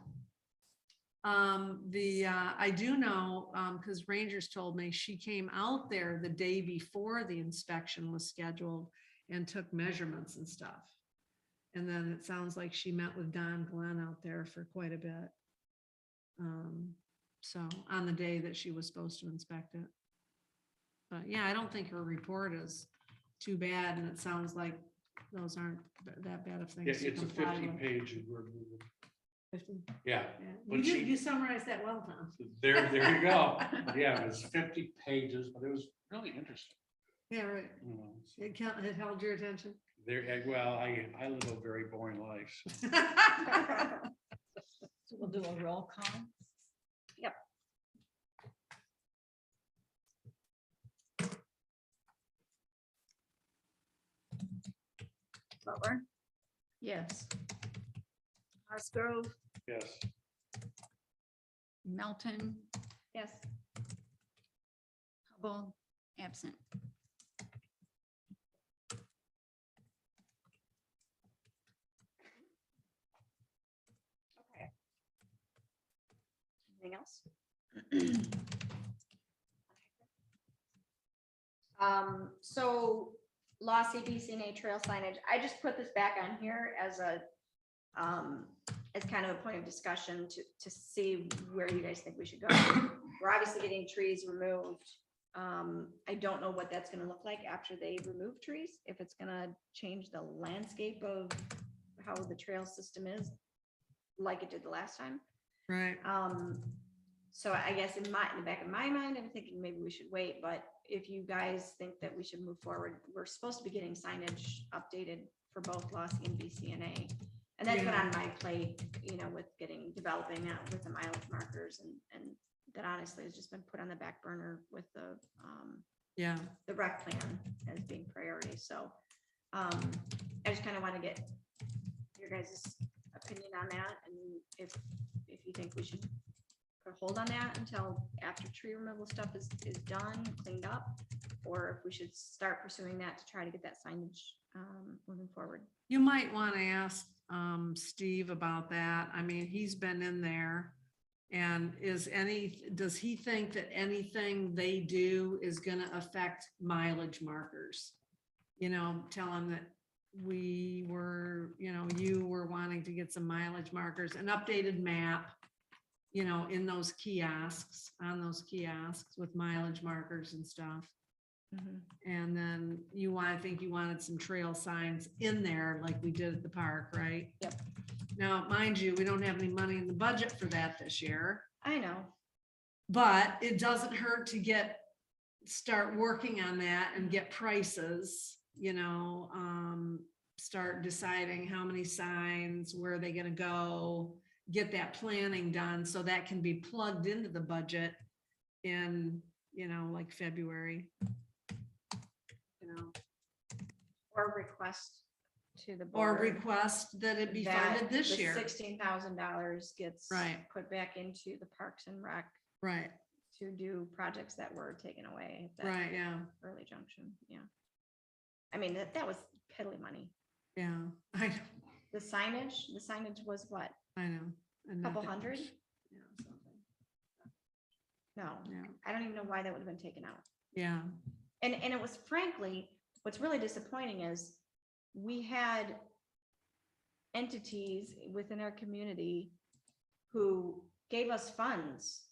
S4: I do know, because Rangers told me she came out there the day before the inspection was scheduled and took measurements and stuff. And then it sounds like she met with Don Glenn out there for quite a bit. So on the day that she was supposed to inspect it. But yeah, I don't think her report is too bad, and it sounds like those aren't that bad of
S2: Yeah,
S4: things to
S2: it's a
S4: comply with.
S2: 50-page.
S4: 50,
S2: Yeah,
S4: yeah.
S2: But she-
S4: You summarized that well, Tom.
S2: there you go. Yeah, it was 50 pages, but it was really interesting.
S4: Yeah, right.
S2: So
S4: It held your attention.
S2: well, I live a very boring life. So.
S1: So we'll do a roll call.
S5: Butler,
S1: Yes.
S5: Cosgrove,
S2: Yes.
S1: Melton,
S5: yes.
S1: Hubble, absent.
S5: Okay. Anything else? So Lost CBCNA trail signage, I just put this back on here as as kind of a point of discussion to see where you guys think we should go. We're obviously getting trees removed. I don't know what that's gonna look like after they remove trees, if it's gonna change the landscape of how the trail system is, like it did the last time.
S4: Right.
S5: So I guess in the back of my mind, I'm thinking maybe we should wait, but if you guys think that we should move forward, we're supposed to be getting signage updated for both Lossy and BCNA. And that's been
S4: Yeah.
S5: on my plate, with developing that with the mileage markers, and that honestly has just been put on the back burner with
S4: Yeah.
S5: the rec plan as being priority. So I just kind of want to get your guys' opinion on that, and if you think we should put a hold on that until after tree removal stuff is done, cleaned up, or if we should start pursuing that to try to get that signage moving forward.
S4: You might want to ask Steve about that. I mean, he's been in there. And does he think that anything they do is gonna affect mileage markers? Tell him that you were wanting to get some mileage markers, an updated map, in those kiosks, with mileage markers and stuff. And then I think you wanted some trail signs in there like we did at the park, right?
S5: Yep.
S4: Now, mind you, we don't have any money in the budget for that this year,
S5: I know.
S4: but it doesn't hurt to start working on that and get prices, start deciding how many signs, where are they gonna go, get that planning done so that can be plugged into the budget in, like February.
S5: Or request to the
S4: Or
S5: board.
S4: request that it be
S5: that
S4: funded this
S5: the
S4: year.
S5: $16,000 gets
S4: Right.
S5: put back into the Parks and Rec
S4: Right,
S5: to do projects that were taken away at that
S4: right, yeah.
S5: early junction. Yeah. I mean, that was piddly money.
S4: Yeah,
S5: The signage was what,
S4: I know. and
S5: couple
S4: nothing-
S5: hundred?
S4: Yeah, something.
S5: No,
S4: Yeah,
S5: I don't even know why that would have been taken out.
S4: yeah,
S5: And it was frankly, what's really disappointing is we had entities within our community who gave us funds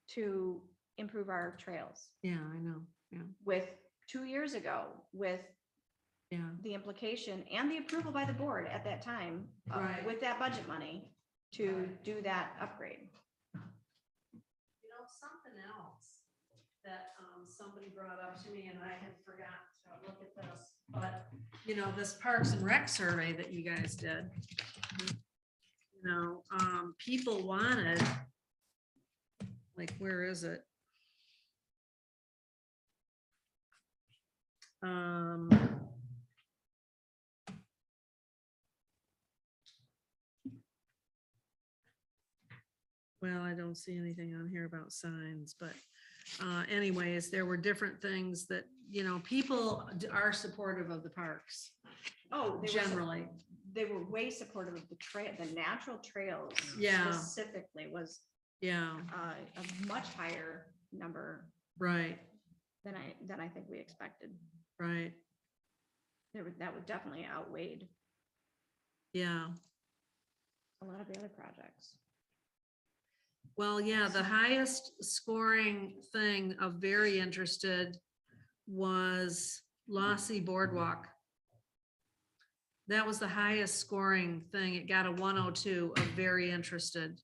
S5: to improve our trails
S4: yeah, I know, yeah,
S5: with 2 years ago, with
S4: yeah.
S5: the implication and the approval by the board at that time,
S4: Right.
S5: with that budget money to do that upgrade.
S4: You know, something else that somebody brought up to me and I had forgotten to look at this, but you know, this Parks and Rec survey that you guys did. You know, people wanted, like, where is it? Well, I don't see anything on here about signs, but anyways, there were different things that, you know, people are supportive of the parks
S5: Oh,
S4: generally.
S5: they were way supportive of the trail, the natural trails.
S4: Yeah.
S5: Specifically was
S4: Yeah,
S5: a much higher number
S4: right,
S5: than I think we expected.
S4: right.
S5: That would definitely outweighed
S4: Yeah.
S5: a lot of the other projects.
S4: Well, yeah, the highest scoring thing of very interested was Lossy Boardwalk. That was the highest scoring thing. It got a 102 of very interested.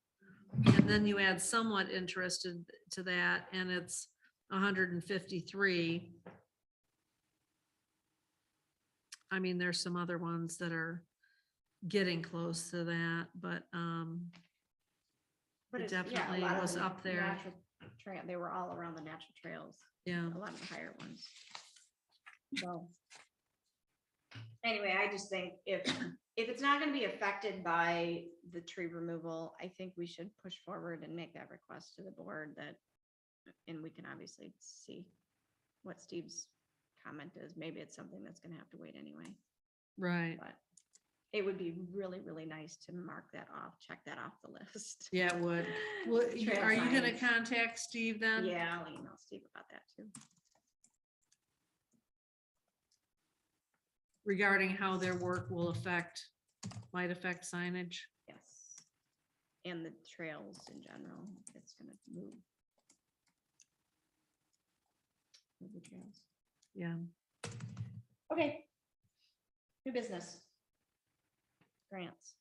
S4: And then you add somewhat interested to that and it's 153. I mean, there's some other ones that are getting close to that, but it
S5: It's- yeah, a
S4: definitely
S5: lot of
S4: was
S5: the
S4: up there.
S5: natural trail, they were all around the natural trails,
S4: Yeah,
S5: a lot of the higher ones. So. Anyway, I just think if it's not gonna be affected by the tree removal, I think we should push forward and make that request to the board that, and we can obviously see what Steve's comment is. Maybe it's something that's gonna have to wait anyway,
S4: right.
S5: but it would be really, really nice to mark that off, check that off the list.
S4: Yeah, it would. Well,
S5: Trail
S4: are you gonna
S5: signs.
S4: contact Steve then?
S5: Yeah, I'll email Steve about that too.
S4: Regarding how their work will might affect signage?
S5: Yes. And the trails in general, it's gonna move. Move the trails.
S4: Yeah,
S5: Okay. New business. Grants.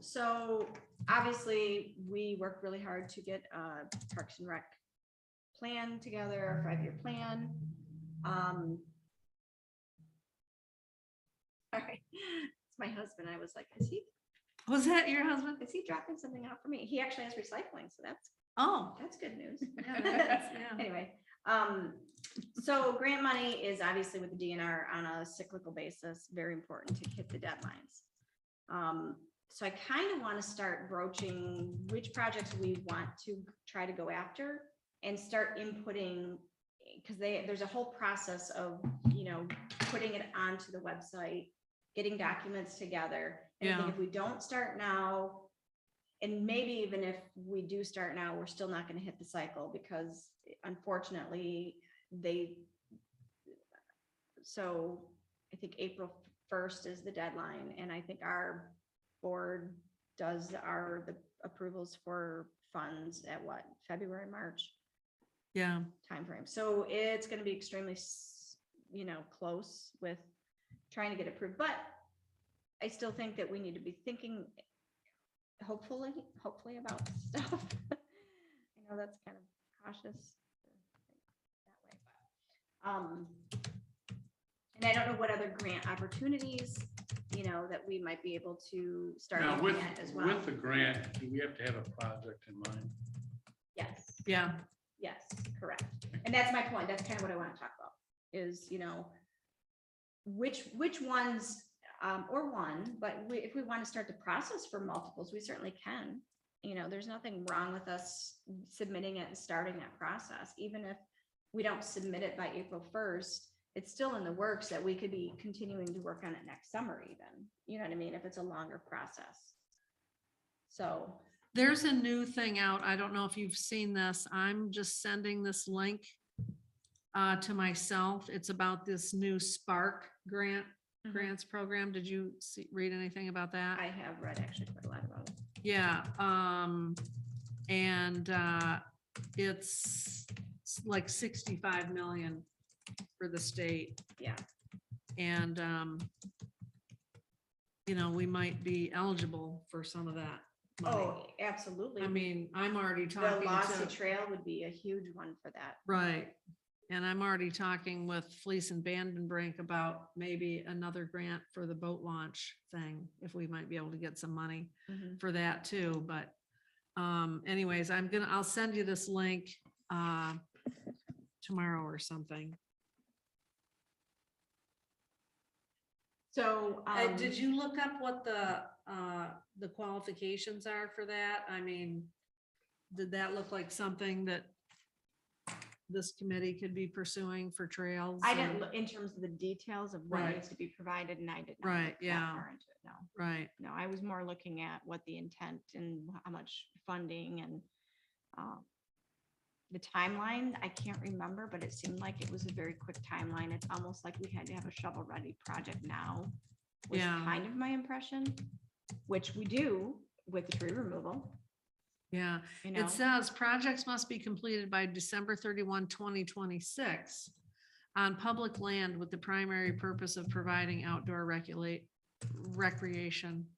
S5: So obviously, we worked really hard to get a Parks and Rec plan together, a 5-year plan. Sorry, it's my husband. I was like,
S4: was that your husband?
S5: is he dropping something out for me? He actually has recycling, so
S4: Oh,
S5: that's good news.
S4: yeah, yeah.
S5: Anyway, so grant money is obviously with the DNR on a cyclical basis, very important to hit the deadlines. So I kind of want to start broaching which projects we want to try to go after and start inputting, because there's a whole process of, you know, putting it onto the website, getting documents together. And I think
S4: Yeah.
S5: if we don't start now, and maybe even if we do start now, we're still not going to hit the cycle because unfortunately so I think April 1st is the deadline. And I think our board does the approvals for funds at what, February, March
S4: Yeah,
S5: timeframe. So it's going to be extremely, close with trying to get approved, but I still think that we need to be thinking hopefully about stuff. I know that's kind of cautious to think that way, but and I don't know what other grant opportunities, that we might be able to start
S2: Now,
S5: looking at as well.
S2: with the grant, do we have to have a project in mind?
S5: Yes,
S4: yeah,
S5: yes, correct. And that's my point. That's kind of what I want to talk about is, which ones, or one, but if we want to start the process for multiples, we certainly can. There's nothing wrong with us submitting it and starting that process, even if we don't submit it by April 1st. it's still in the works that we could be continuing to work on it next summer even, you know what I mean, if it's a longer process. So,
S4: There's a new thing out. I don't know if you've seen this. I'm just sending this link to myself. It's about this new Spark grants program. Did you read anything about that?
S5: I have read actually quite a lot about it.
S4: Yeah, and it's like 65 million for the state.
S5: Yeah.
S4: And you know, we might be eligible for some of that money.
S5: Oh, absolutely.
S4: I mean, I'm already
S5: The
S4: talking
S5: Lossy
S4: to,
S5: Trail would be a huge one for that.
S4: right. And I'm already talking with Fleece and Vandenbrink about maybe another grant for the boat launch thing, if we might be able to get some money
S5: Mhm.
S4: for that too. But anyways, I'll send you this link tomorrow or something.
S5: So,
S4: Did you look up what the qualifications are for that? I mean, did that look like something that this committee could be pursuing for trails?
S5: I didn't look in terms of the details of what
S4: Right.
S5: needs to be provided, and I did not.
S4: Right,
S5: look that
S4: yeah.
S5: far into it, no.
S4: Right,
S5: No, I was more looking at what the intent and how much funding and the timeline, I can't remember, but it seemed like it was a very quick timeline. It's almost like we had to have a shovel-ready project now. Was
S4: Yeah.
S5: kind of my impression, which we do with the tree removal,
S4: yeah.
S5: you know.
S4: It says projects must be completed by December 31, 2026 on public land with the primary purpose of providing outdoor recreation.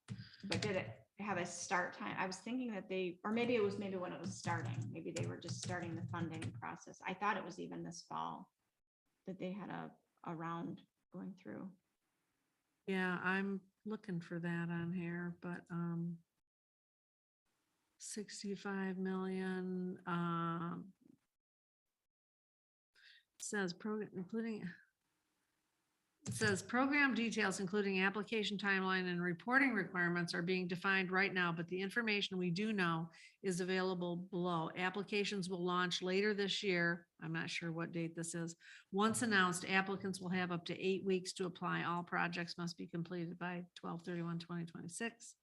S5: But did it have a start time? I was thinking that or maybe it was when it was starting. Maybe they were just starting the funding process. I thought it was even this fall that they had a round going through.
S4: Yeah, I'm looking for that on here, but 65 million, says it says program details, including application timeline and reporting requirements are being defined right now, but the information we do know is available below. Applications will launch later this year. I'm not sure what date this is. Once announced, applicants will have up to 8 weeks to apply. All projects must be completed by 12/31/2026.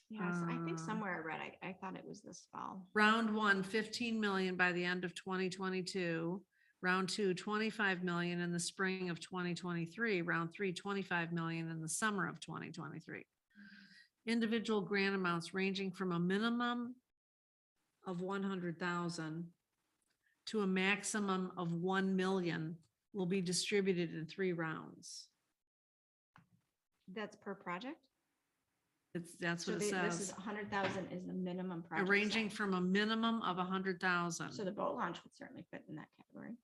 S5: Yes, I think somewhere I read, I thought it was this fall.
S4: Round one, 15 million by the end of 2022. Round two, 25 million in the spring of 2023. Round three, 25 million in the summer of 2023. Individual grant amounts ranging from a minimum of 100,000 to a maximum of 1 million will be distributed in 3 rounds.
S5: That's per project?
S4: That's
S5: So
S4: what it
S5: this is
S4: says.
S5: 100,000 is the minimum project.
S4: Ranging
S5: size.
S4: from a minimum of 100,000.
S5: So the boat launch would certainly fit in that category.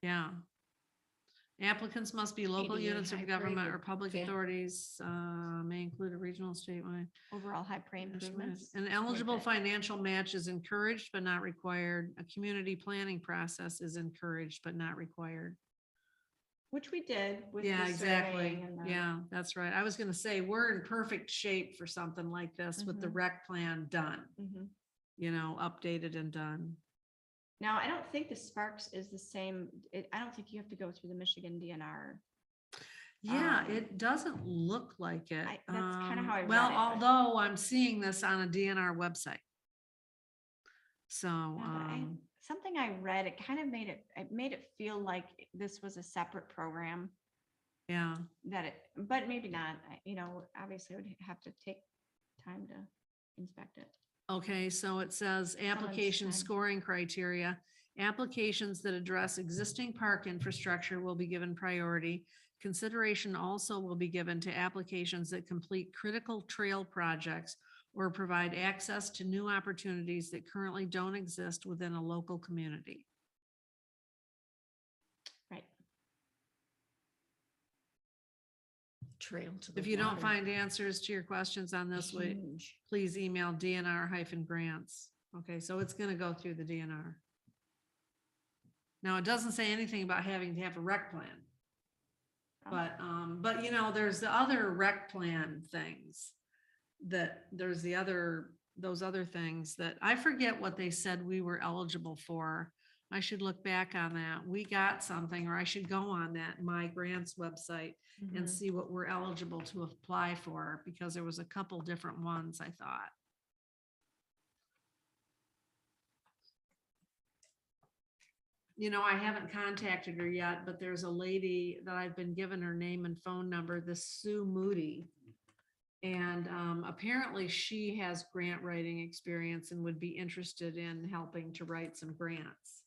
S4: Yeah. Applicants must be local
S1: ADA
S4: units of
S1: high
S4: government
S1: grade
S4: or
S1: would
S4: public
S1: fit.
S4: authorities, may include a regional, statewide.
S5: Overall high pay improvements.
S4: An eligible
S5: fit.
S4: financial match is encouraged but not required. A community planning process is encouraged but not required.
S5: Which we did with
S4: Yeah,
S5: the
S4: exactly.
S5: surveying and the.
S4: Yeah, that's right. I was gonna say, we're in perfect shape for something like this with the
S5: Mhm.
S4: rec plan done,
S5: Mhm.
S4: you know, updated and done.
S5: Now, I don't think the Sparks is the same. I don't think you have to go through the Michigan DNR.
S4: Yeah,
S5: Um,
S4: it doesn't look like it.
S5: that's kinda how I read
S4: Well,
S5: it, but-
S4: although I'm seeing this on a DNR website. So,
S5: Something I read, it kind of made it feel like this was a separate program
S4: yeah,
S5: but maybe not. Obviously I would have to take time to inspect it.
S4: okay, so it says application
S5: time.
S4: scoring criteria. Applications that address existing park infrastructure will be given priority. Consideration also will be given to applications that complete critical trail projects or provide access to new opportunities that currently don't exist within a local community.
S5: Right.
S1: Trail to the
S4: If you don't
S1: water.
S4: find answers to your questions on this,
S1: Huge.
S4: please email DNR-grants. Okay, so it's gonna go through the DNR. Now, it doesn't say anything about having to have a rec plan. But you know, there's the other rec plan things there's the other those other things that I forget what they said we were eligible for. I should look back on that. We got something, or I should go on that My Grants website and see what we're eligible to apply for, because there was a couple different ones, I thought. You know, I haven't contacted her yet, but there's a lady that I've been given her name and phone number, this Sue Moody. And apparently she has grant writing experience and would be interested in helping to write some grants.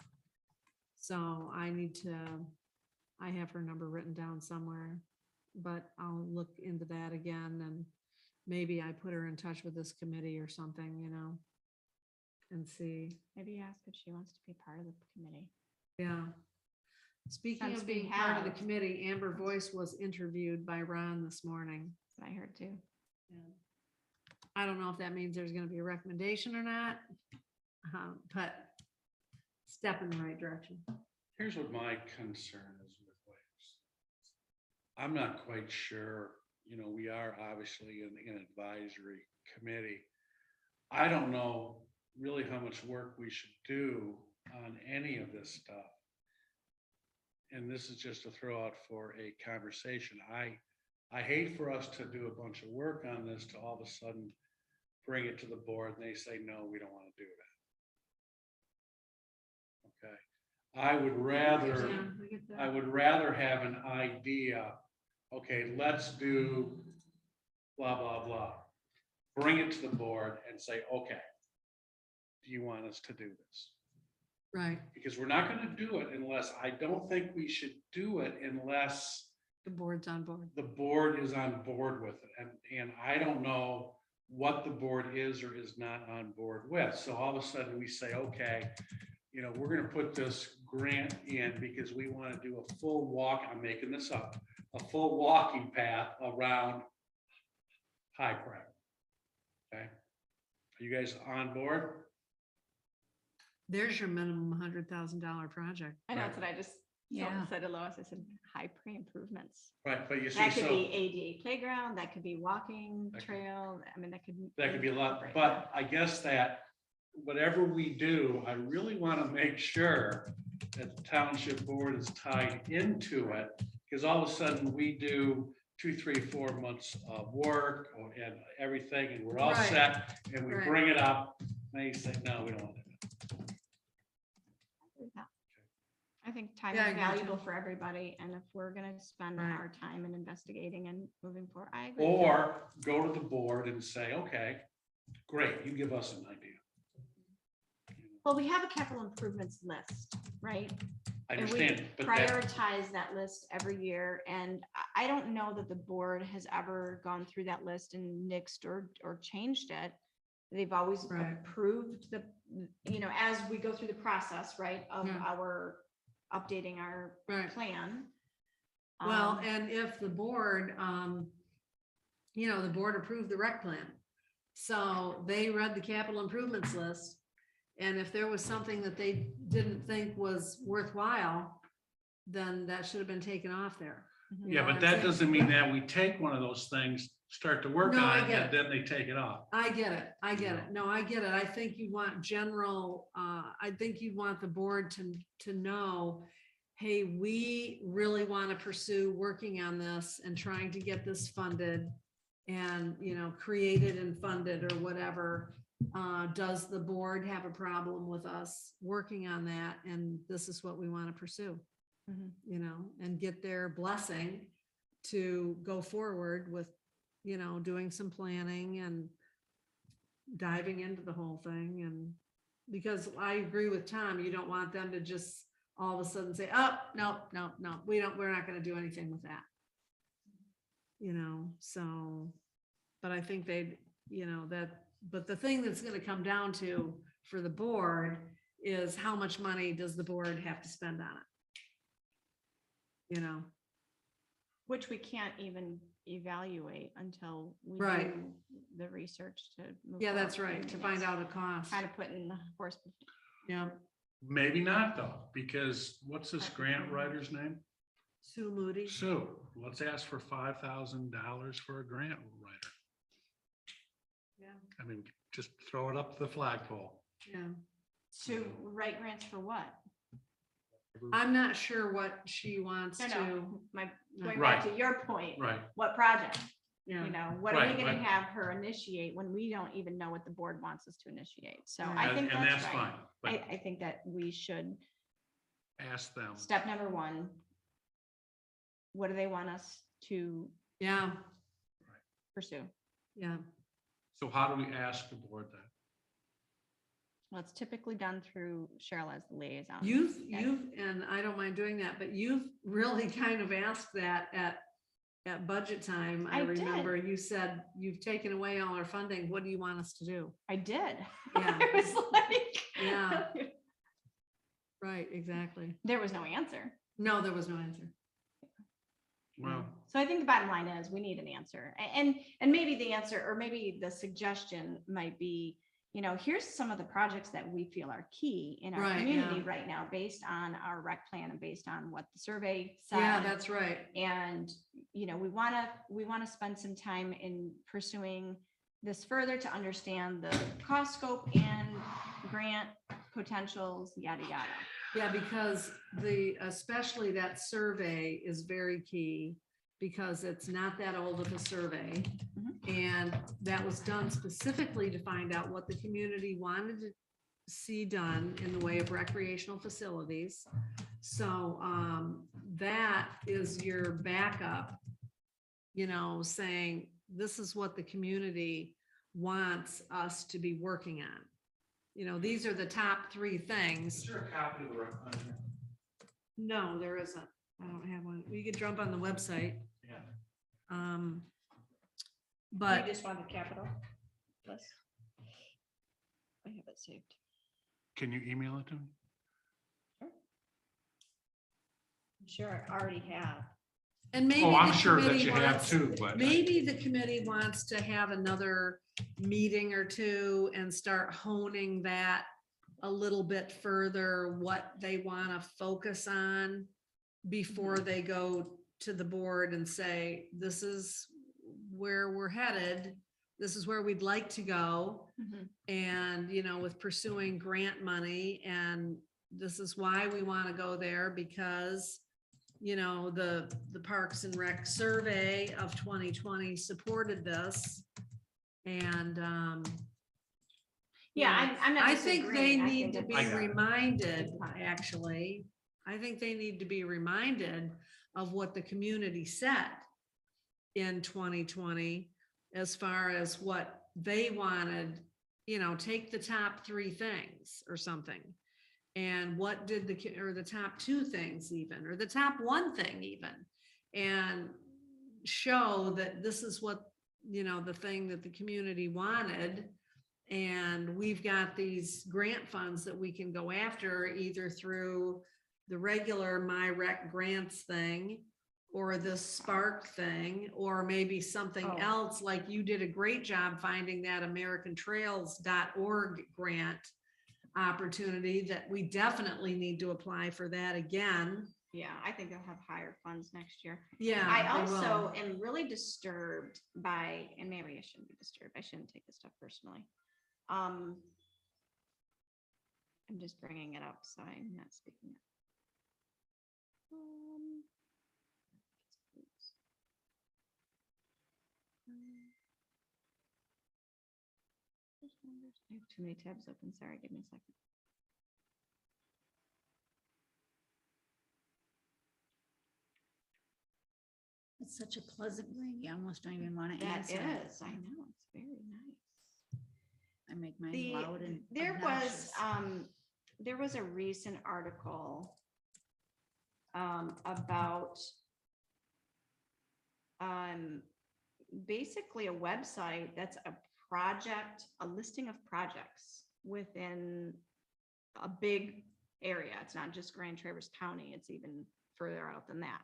S4: So I have her number written down somewhere, but I'll look into that again, and maybe I put her in touch with this committee or something, you know, and see.
S5: Maybe ask if she wants to be part of the committee.
S4: Yeah. Speaking
S5: Since
S4: of
S5: we
S4: being part of the
S5: have-
S4: committee, Amber Voice was interviewed by Ron this morning.
S5: I heard too.
S4: I don't know if that means there's gonna be a recommendation or not, but step in the right direction.
S2: Here's what my concern is with waves. I'm not quite sure, you know, we are obviously in an advisory committee. I don't know really how much work we should do on any of this stuff. And this is just a throw out for a conversation. I hate for us to do a bunch of work on this to all of a sudden bring it to the board and they say, no, we don't want to do that. Okay. I would rather have an idea. Okay, let's do blah, blah, blah. Bring it to the board and say, okay, do you want us to do this?
S4: Right.
S2: Because we're not going to do it unless, I don't think we should do it unless
S4: The board's on board.
S2: the board is on board with it. And I don't know what the board is or is not on board with. So all of a sudden we say, okay, you know, we're going to put this grant in because we want to do a full walk. I'm making this up, a full walking path around High Prac. Okay. Are you guys on board?
S4: There's your minimum $100,000 project.
S5: I know, that's what I just
S1: Yeah.
S5: said to Lois. I said, high pre-improvements.
S2: Right, but you see,
S5: That could
S2: so
S5: be ADA playground, that could be walking
S2: That could-
S5: trail. I mean, that could.
S2: that could be a lot,
S5: Right.
S2: but I guess that whatever we do, I really want to make sure that the township board is tied into it. Because all of a sudden we do 2, 3, 4 months of work and everything, and we're all
S4: Right.
S2: set, and we
S4: Right.
S2: bring it up, and they say, no, we don't want to do that.
S5: I think time
S4: Yeah, I
S5: is
S4: agree too.
S5: valuable for everybody, and if we're gonna spend
S4: Right.
S5: our time in investigating and moving forward, I agree. with that.
S2: Or go to the board and say, okay, great, you give us an idea.
S5: Well, we have a capital improvements list, right?
S2: I
S5: And we
S2: understand, but that,
S5: prioritize that list every year, and I don't know that the board has ever gone through that list and nixed or changed it. They've always
S4: Right.
S5: approved the, you know, as we go through the process, right, of
S4: Yeah.
S5: our updating our
S4: Right.
S5: plan.
S4: Well,
S5: Um,
S4: and if the board, you know, the board approved the rec plan. So they read the capital improvements list. And if there was something that they didn't think was worthwhile, then that should have been taken off there. You
S2: yeah,
S4: know
S2: but
S4: what I'm
S2: that
S4: saying?
S2: doesn't mean that we take one of those things, start to work
S4: No, I
S2: on it,
S4: get
S2: and
S4: it.
S2: then they take it off.
S4: I get it. I get it. No, I get it. I think you want general, I think you want the board to know, hey, we really want to pursue working on this and trying to get this funded and, you know, created and funded or whatever. Does the board have a problem with us working on that? And this is what we want to pursue,
S5: Mhm.
S4: you know, and get their blessing to go forward with, you know, doing some planning and diving into the whole thing. And because I agree with Tom, you don't want them to just all of a sudden say, oh, no, we're not going to do anything with that. You know, so, but I think they, you know, but the thing that's going to come down to for the board is how much money does the board have to spend on it? You know?
S5: Which we can't even evaluate until we
S4: Right.
S5: do the research to. move
S4: Yeah, that's
S5: forward.
S4: right,
S5: I
S4: to
S5: mean,
S4: find
S5: it's
S4: out a cost.
S5: Kind of putting the horse.
S4: Yeah.
S2: Maybe not though, because what's this grant writer's name?
S4: Sue Moody.
S2: Sue, let's ask for $5,000 for a grant writer.
S4: Yeah.
S2: I mean, just throw it up to the flagpole.
S4: Yeah.
S5: To write grants for what?
S4: I'm not sure what she wants
S5: No,
S4: to.
S5: no, my, going
S2: Right.
S5: back to your point,
S2: Right,
S5: what project?
S4: Yeah.
S5: You know, what are we
S2: Right,
S5: gonna
S2: right.
S5: have her initiate when we don't even know what the board wants us to initiate? So
S4: Right.
S5: I think
S2: and
S5: that's
S2: that's
S5: right.
S2: fine, but
S5: I think that we should,
S2: ask them.
S5: step number one, what do they want us to
S4: Yeah,
S5: pursue?
S4: yeah.
S2: So how do we ask the board that?
S5: Well, it's typically done through Cheryl as the liaison.
S4: You've,
S5: Okay.
S4: and I don't mind doing that, but you've really kind of asked that at budget time. I
S5: I did.
S4: remember you said you've taken away all our funding. What do you want us to do?
S5: I did.
S4: Yeah.
S5: I was like.
S4: Yeah. Right, exactly.
S5: There was no answer.
S4: No, there was no answer.
S2: Well,
S5: So I think the bottom line is we need an answer. And maybe the answer, or maybe the suggestion might be, you know, here's some of the projects that we feel are key in our
S4: Right,
S5: community
S4: yeah.
S5: right now, based on our rec plan and based on what the survey said.
S4: Yeah, that's right.
S5: And, you know, we want to spend some time in pursuing this further to understand the cost scope and grant potentials, yada, yada.
S4: Yeah, because especially that survey is very key because it's not that old of a survey. And that was done specifically to find out what the community wanted to see done in the way of recreational facilities. So that is your backup, you know, saying this is what the community wants us to be working on. You know, these are the top 3 things.
S2: is there a copy of the rec plan here?
S4: No, there isn't. I don't have one. We could jump on the website.
S2: Yeah.
S4: But
S5: You just want the capital list? I have it saved.
S2: Can you email it to me?
S5: I'm sure I already have.
S4: and maybe
S2: Oh, I'm
S4: the
S2: sure that
S4: committee
S2: you have
S4: wants-
S2: too, but.
S4: Maybe the committee wants to have another meeting or two and start honing that a little bit further, what they want to focus on before they go to the board and say, this is where we're headed. This is where we'd like to go. And, you know, with pursuing grant money, and this is why we want to go there because, you know, the Parks and Rec survey of 2020 supported this. And,
S5: Yeah, I'm not.
S4: I think they
S5: disagreeing. I
S4: need
S5: think
S4: to be
S5: it's-
S4: reminded, actually, I think they need to be reminded of what the community said in 2020 as far as what they wanted, you know, take the top 3 things or something. And what did or the top 2 things even, or the top 1 thing even, and show that this is what, you know, the thing that the community wanted. And we've got these grant funds that we can go after either through the regular My Rec grants thing or the Spark thing, or maybe something
S5: Oh.
S4: else, like you did a great job finding that americantrails.org grant opportunity that we definitely need to apply for that again.
S5: Yeah, I think they'll have higher funds next year.
S4: Yeah.
S5: I
S4: they
S5: also
S4: will.
S5: am really disturbed by, and maybe I shouldn't be disturbed, I shouldn't take this stuff personally. I'm just bringing it up, so I'm not speaking it. I have too many tabs open, sorry, give me a second.
S1: It's such a pleasant ring. You almost don't even want to
S5: That
S1: answer.
S5: is, I know, it's very nice.
S1: I make mine
S5: The,
S1: loud and
S5: there was a recent article about basically a website that's a project, a listing of projects within a big area. It's not just Grand Traverse County, it's even further out than that.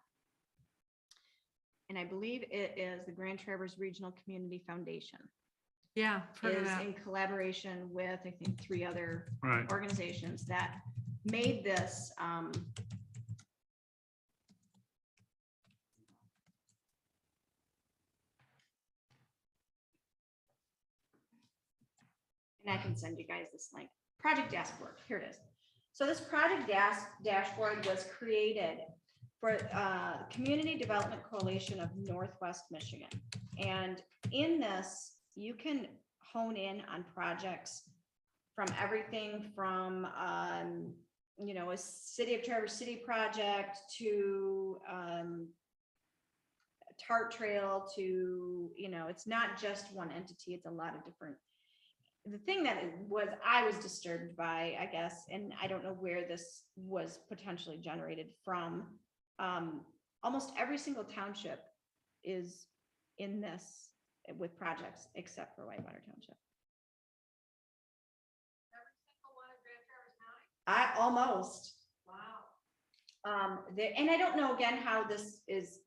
S5: And I believe it is the Grand Traverse Regional Community Foundation.
S4: Yeah. heard of
S5: Is
S4: that.
S5: in collaboration with, I think, 3 other
S2: Right.
S5: organizations that made this and I can send you guys this link, project dashboard, here it is. So this project dashboard was created for Community Development Coalition of Northwest Michigan. And in this, you can hone in on projects from everything from, you know, a City of Traverse City project to TART Trail to, you know, it's not just one entity, it's a lot of different. The thing that I was disturbed by, I guess, and I don't know where this was potentially generated from, almost every single township is in this with projects except for Whitewater Township. I almost. Wow. And I don't know again how this is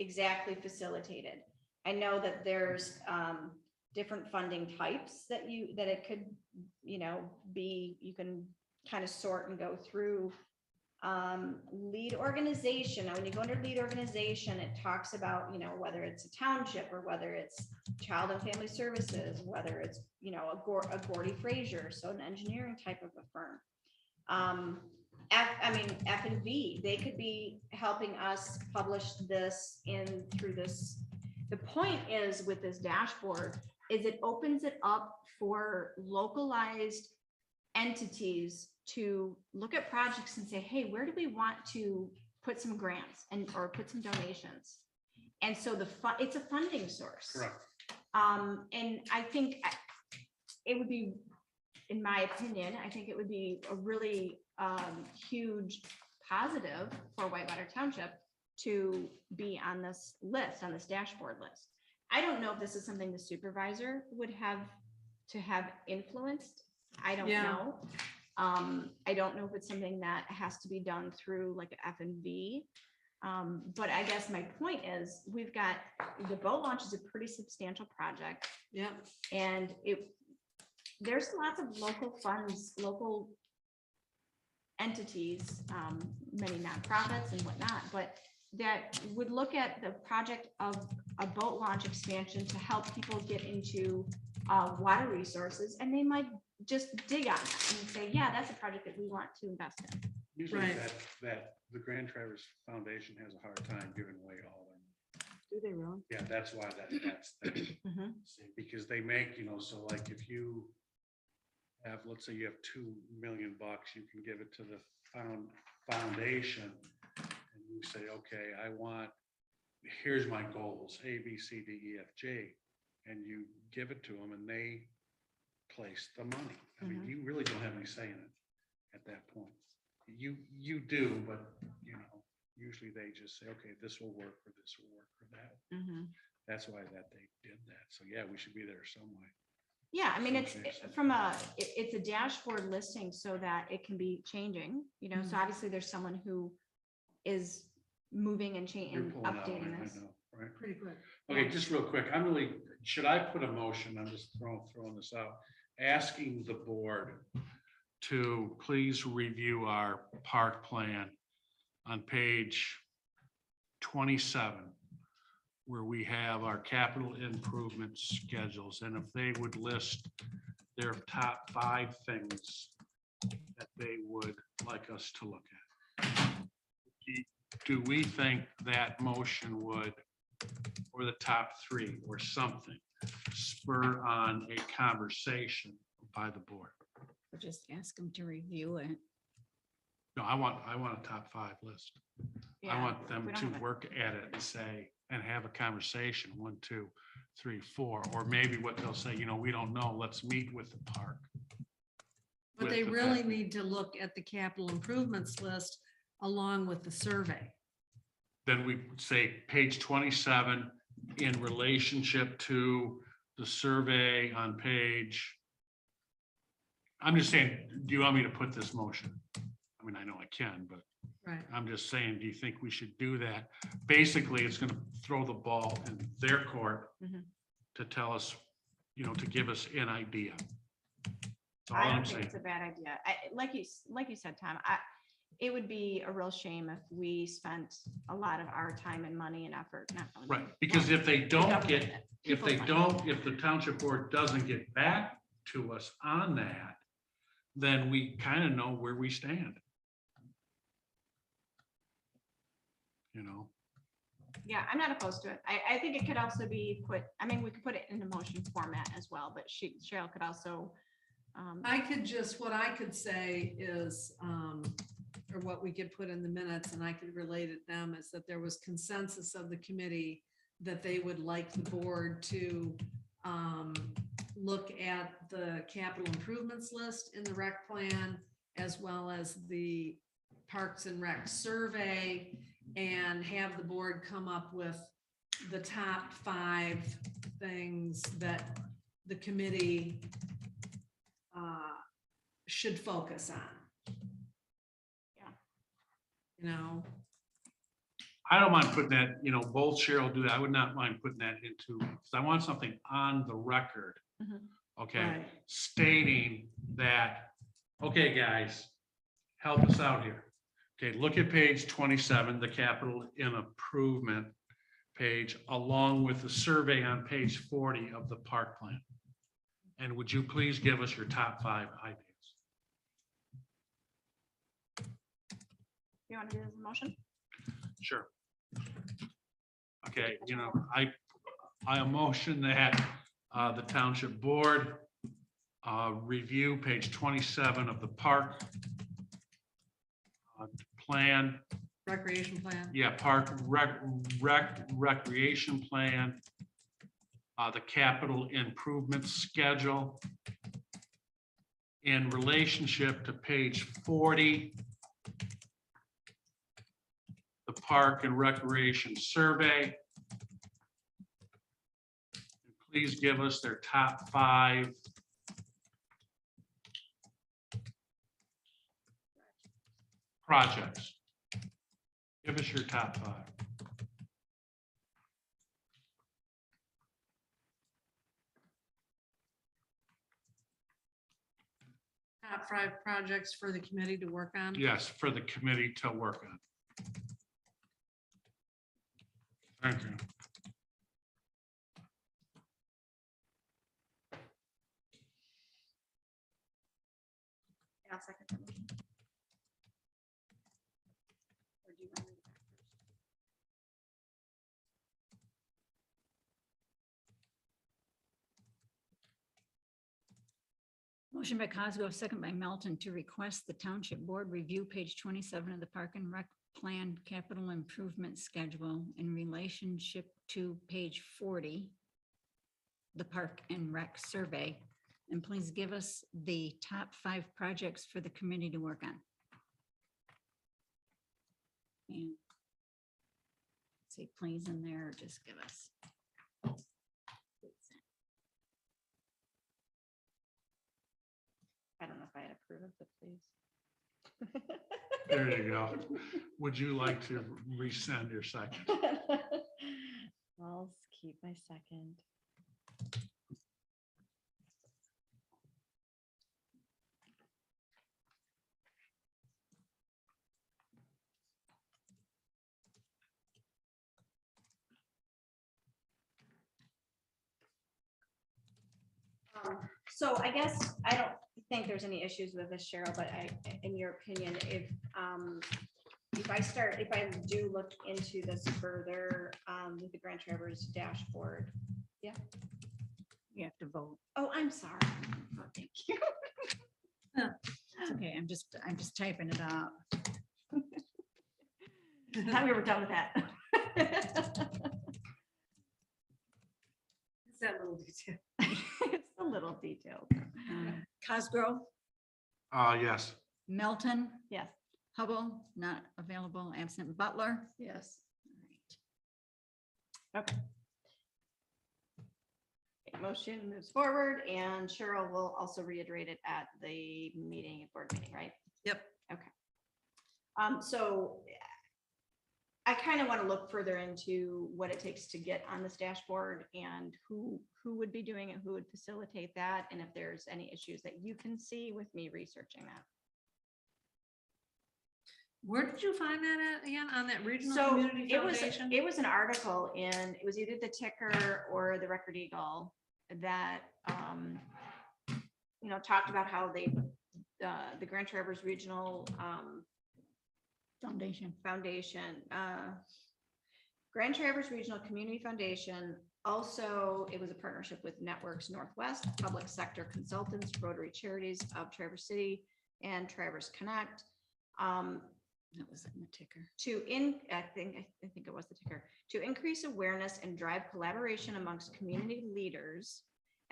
S5: exactly facilitated. I know that there's different funding types that it could, you know, be, you can kind of sort and go through. Lead organization. Now, when you go under lead organization, it talks about, you know, whether it's a township or whether it's child and family services, whether it's, you know, a Gordy Fraser, so an engineering type of a firm. F and V, they could be helping us publish this through this. The point is with this dashboard is it opens it up for localized entities to look at projects and say, hey, where do we want to put some grants or put some donations? And so it's a funding source.
S2: Correct.
S5: And I think it would be, in my opinion, I think it would be a really huge positive for Whitewater Township to be on this list, on this dashboard list. I don't know if this is something the supervisor would have to have influenced. I don't know. I don't know if it's something that has to be done through like an F&V. But I guess my point is we've got the boat launch is a pretty substantial project.
S4: Yeah.
S5: And there's lots of local funds, local entities, many nonprofits and whatnot, but that would look at the project of a boat launch expansion to help people get into water resources, and they might just dig on it and say, yeah, that's a project that we want to invest in.
S2: Usually
S4: Right.
S2: that the Grand Traverse Foundation has a hard time giving away all their money.
S5: Do they really?
S2: Yeah, that's why that's there.
S5: Mhm.
S2: Because they make, you know, so like if you have, let's say you have $2 million, you can give it to the foundation and you say, okay, here's my goals, A, B, C, D, E, F, G, and you give it to them and they place the money. I mean, you really don't have any say in it at that point. You do, but you know, usually they just say, okay, this will work or this will work or that. That's why that they did that. So yeah, we should be there some way.
S5: Yeah, I mean, it's a dashboard listing so that it can be changing, you know, so obviously there's someone who is moving and changing,
S2: You're
S5: and
S2: pulling out
S5: updating
S2: one, I
S5: this.
S2: know, right?
S4: Pretty quick.
S2: Okay, just real quick, should I put a motion, I'm just throwing this out, asking the board to please review our park plan on page 27, where we have our capital improvement schedules, and if they would list their top 5 things that they would like us to look at. Do we think that motion would, or the top 3 or something, spur on a conversation by the board?
S1: Or just ask them to review it.
S2: No, I want a top 5 list. I
S5: Yeah,
S2: want them
S5: we don't
S2: to
S5: have a-
S2: work at it and say, and have a conversation, 1, 2, 3, 4, or maybe what they'll say, you know, we don't know, let's meet with the park.
S4: But
S2: with
S4: they
S2: the
S4: really
S2: park.
S4: need to look at the capital improvements list along with the survey.
S2: Then we say page 27 in relationship to the survey on page. I'm just saying, do you want me to put this motion? I mean, I know I can, but
S4: Right.
S2: I'm just saying, do you think we should do that? Basically, it's going to throw the ball in their court to tell us, you know, to give us an idea. That's all
S5: I
S2: I'm
S5: don't think
S2: saying.
S5: it's a bad idea. Like you said, Tom, it would be a real shame if we spent a lot of our time and money and effort. Not really
S2: Right, because if they don't
S5: Without
S2: get, if
S5: people's
S2: they
S5: money.
S2: don't, if the township board doesn't get back to us on that, then we kind of know where we stand. You know,
S5: Yeah, I'm not opposed to it. I think it could also be put, I mean, we could put it in a motion format as well, but Cheryl could also.
S4: What I could say is, or what we could put in the minutes, and I could relate it them, is that there was consensus of the committee that they would like the board to look at the capital improvements list in the rec plan, as well as the Parks and Rec survey, and have the board come up with the top 5 things that the committee should focus on.
S5: Yeah.
S4: You know,
S2: I don't mind putting that, you know, both Cheryl do that. I would not mind putting that into, because I want something on the record.
S5: Mhm.
S2: Okay,
S4: Right.
S2: stating that, okay, guys, help us out here. Okay, look at page 27, the capital improvement page, along with the survey on page 40 of the park plan. And would you please give us your top 5 ideas?
S5: You want to do this in motion?
S2: Sure. Okay, you know, I motion that the township board review page 27 of the park plan.
S4: recreation plan.
S2: Yeah, park recreation plan. The capital improvement schedule. In relationship to page 40. The park and recreation survey. Please give us their top 5 projects. Give us your top 5.
S4: Top 5 projects for the committee to work on.
S2: Yes, for the committee to work on. Thank you.
S5: Yeah, I'll second that motion. Or do you want me to read it back first?
S1: Motion by Cosgrove, second by Melton, to request the township board review page 27 of the Park and Rec Plan Capital Improvement Schedule in relationship to page 40, the Park and Rec Survey, and please give us the top 5 projects for the committee to work on. And say please in there, or just give us.
S5: I don't know if I'd approve of the please.
S2: There you go. Would you like to resend your second?
S5: I'll keep my second. So I guess I don't think there's any issues with this, Cheryl, but in your opinion, if I do look into this further, with the Grand Traverse dashboard. Yeah.
S1: You have to vote.
S5: Oh, I'm sorry. Oh, thank you.
S1: It's okay. I'm just typing it up.
S5: I thought we were done with that.
S4: It's that little detail.
S5: It's a little detailed.
S1: Cosgrove,
S2: Yes.
S1: Melton,
S5: Yes.
S1: Hubble, not available, absent Butler.
S5: Yes.
S1: All right.
S5: Okay. Motion moves forward, and Cheryl will also reiterate it at the board meeting, right?
S4: Yep.
S5: So I kind of want to look further into what it takes to get on this dashboard and who would be doing it, who would facilitate that, and if there's any issues that you can see with me researching that.
S4: Where did you find that at again? On that regional
S5: So
S4: community
S5: it was,
S4: foundation?
S5: it was an article in, it was either the Ticker or the Record Eagle that talked about how the Grand Traverse Regional,
S1: Foundation.
S5: Foundation, Grand Traverse Regional Community Foundation. Also, it was a partnership with Networks Northwest, Public Sector Consultants, Rotary Charities of Traverse City, and Traverse Connect.
S1: That was in the ticker.
S5: I think it was the ticker, to increase awareness and drive collaboration amongst community leaders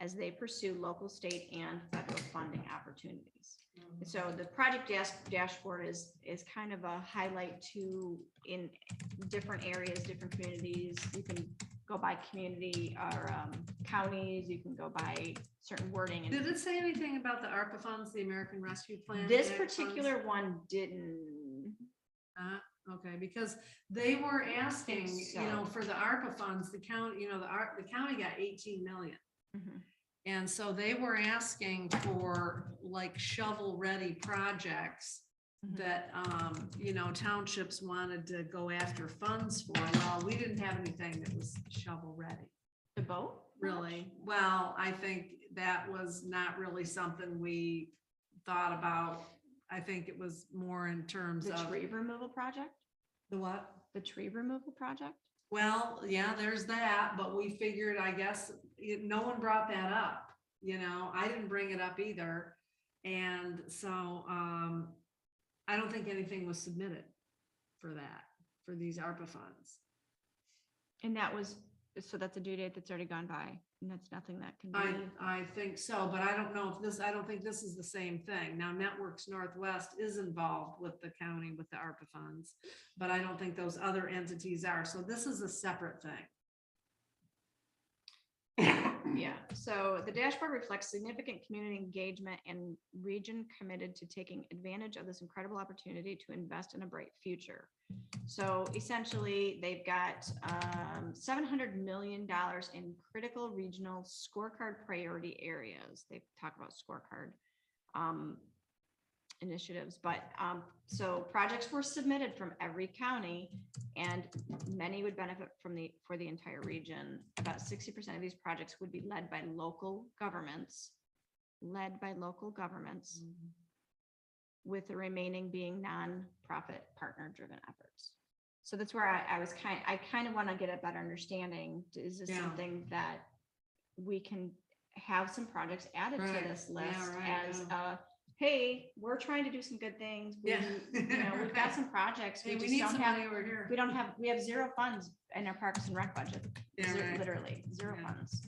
S5: as they pursue local, state, and federal funding opportunities. So the project dashboard is kind of a highlight to in different areas, different communities. You can go by community or counties, you can go by certain wording.
S4: Did
S5: And
S4: it say anything about the ARPA funds, the American Rescue Plan?
S5: this
S4: Act
S5: particular
S4: funds?
S5: one didn't.
S4: Okay, because they were asking,
S5: so.
S4: for the ARPA funds, the county, the county got 18 million.
S5: Mhm.
S4: And so they were asking for like shovel-ready projects
S5: Mhm.
S4: that, townships wanted to go after funds for. Well, we didn't have anything that was shovel-ready,
S5: The boat?
S4: really. Well, I think that was not really something we thought about. I think it was more in terms
S5: The
S4: of
S5: tree removal project?
S4: the what?
S5: The tree removal project?
S4: Well, yeah, there's that, but we figured, I guess, no one brought that up, I didn't bring it up either. And so, I don't think anything was submitted for that, for these ARPA funds.
S5: And so that's a due date that's already gone by, and that's nothing that can be.
S4: I think so, but I don't know if I don't think this is the same thing. Now, Networks Northwest is involved with the county with the ARPA funds, but I don't think those other entities are. So this is a separate thing.
S5: Yeah, so the dashboard reflects significant community engagement and region committed to taking advantage of this incredible opportunity to invest in a bright future. So essentially, they've got $700 million in critical regional scorecard priority areas. They talk about scorecard initiatives, but so projects were submitted from every county, and many would benefit for the entire region. About 60% of these projects would be led by local governments, with the remaining being nonprofit partner-driven efforts. So that's where I kind of want to get a better understanding. Is this something that we can have some projects added to this list as hey, we're trying to do some good things. We've got some projects.
S4: Hey, we
S5: just
S4: need
S5: don't
S4: some
S5: have,
S4: money over here.
S5: we have zero funds in our Parks and Rec budget. Literally zero
S4: Yeah.
S5: funds.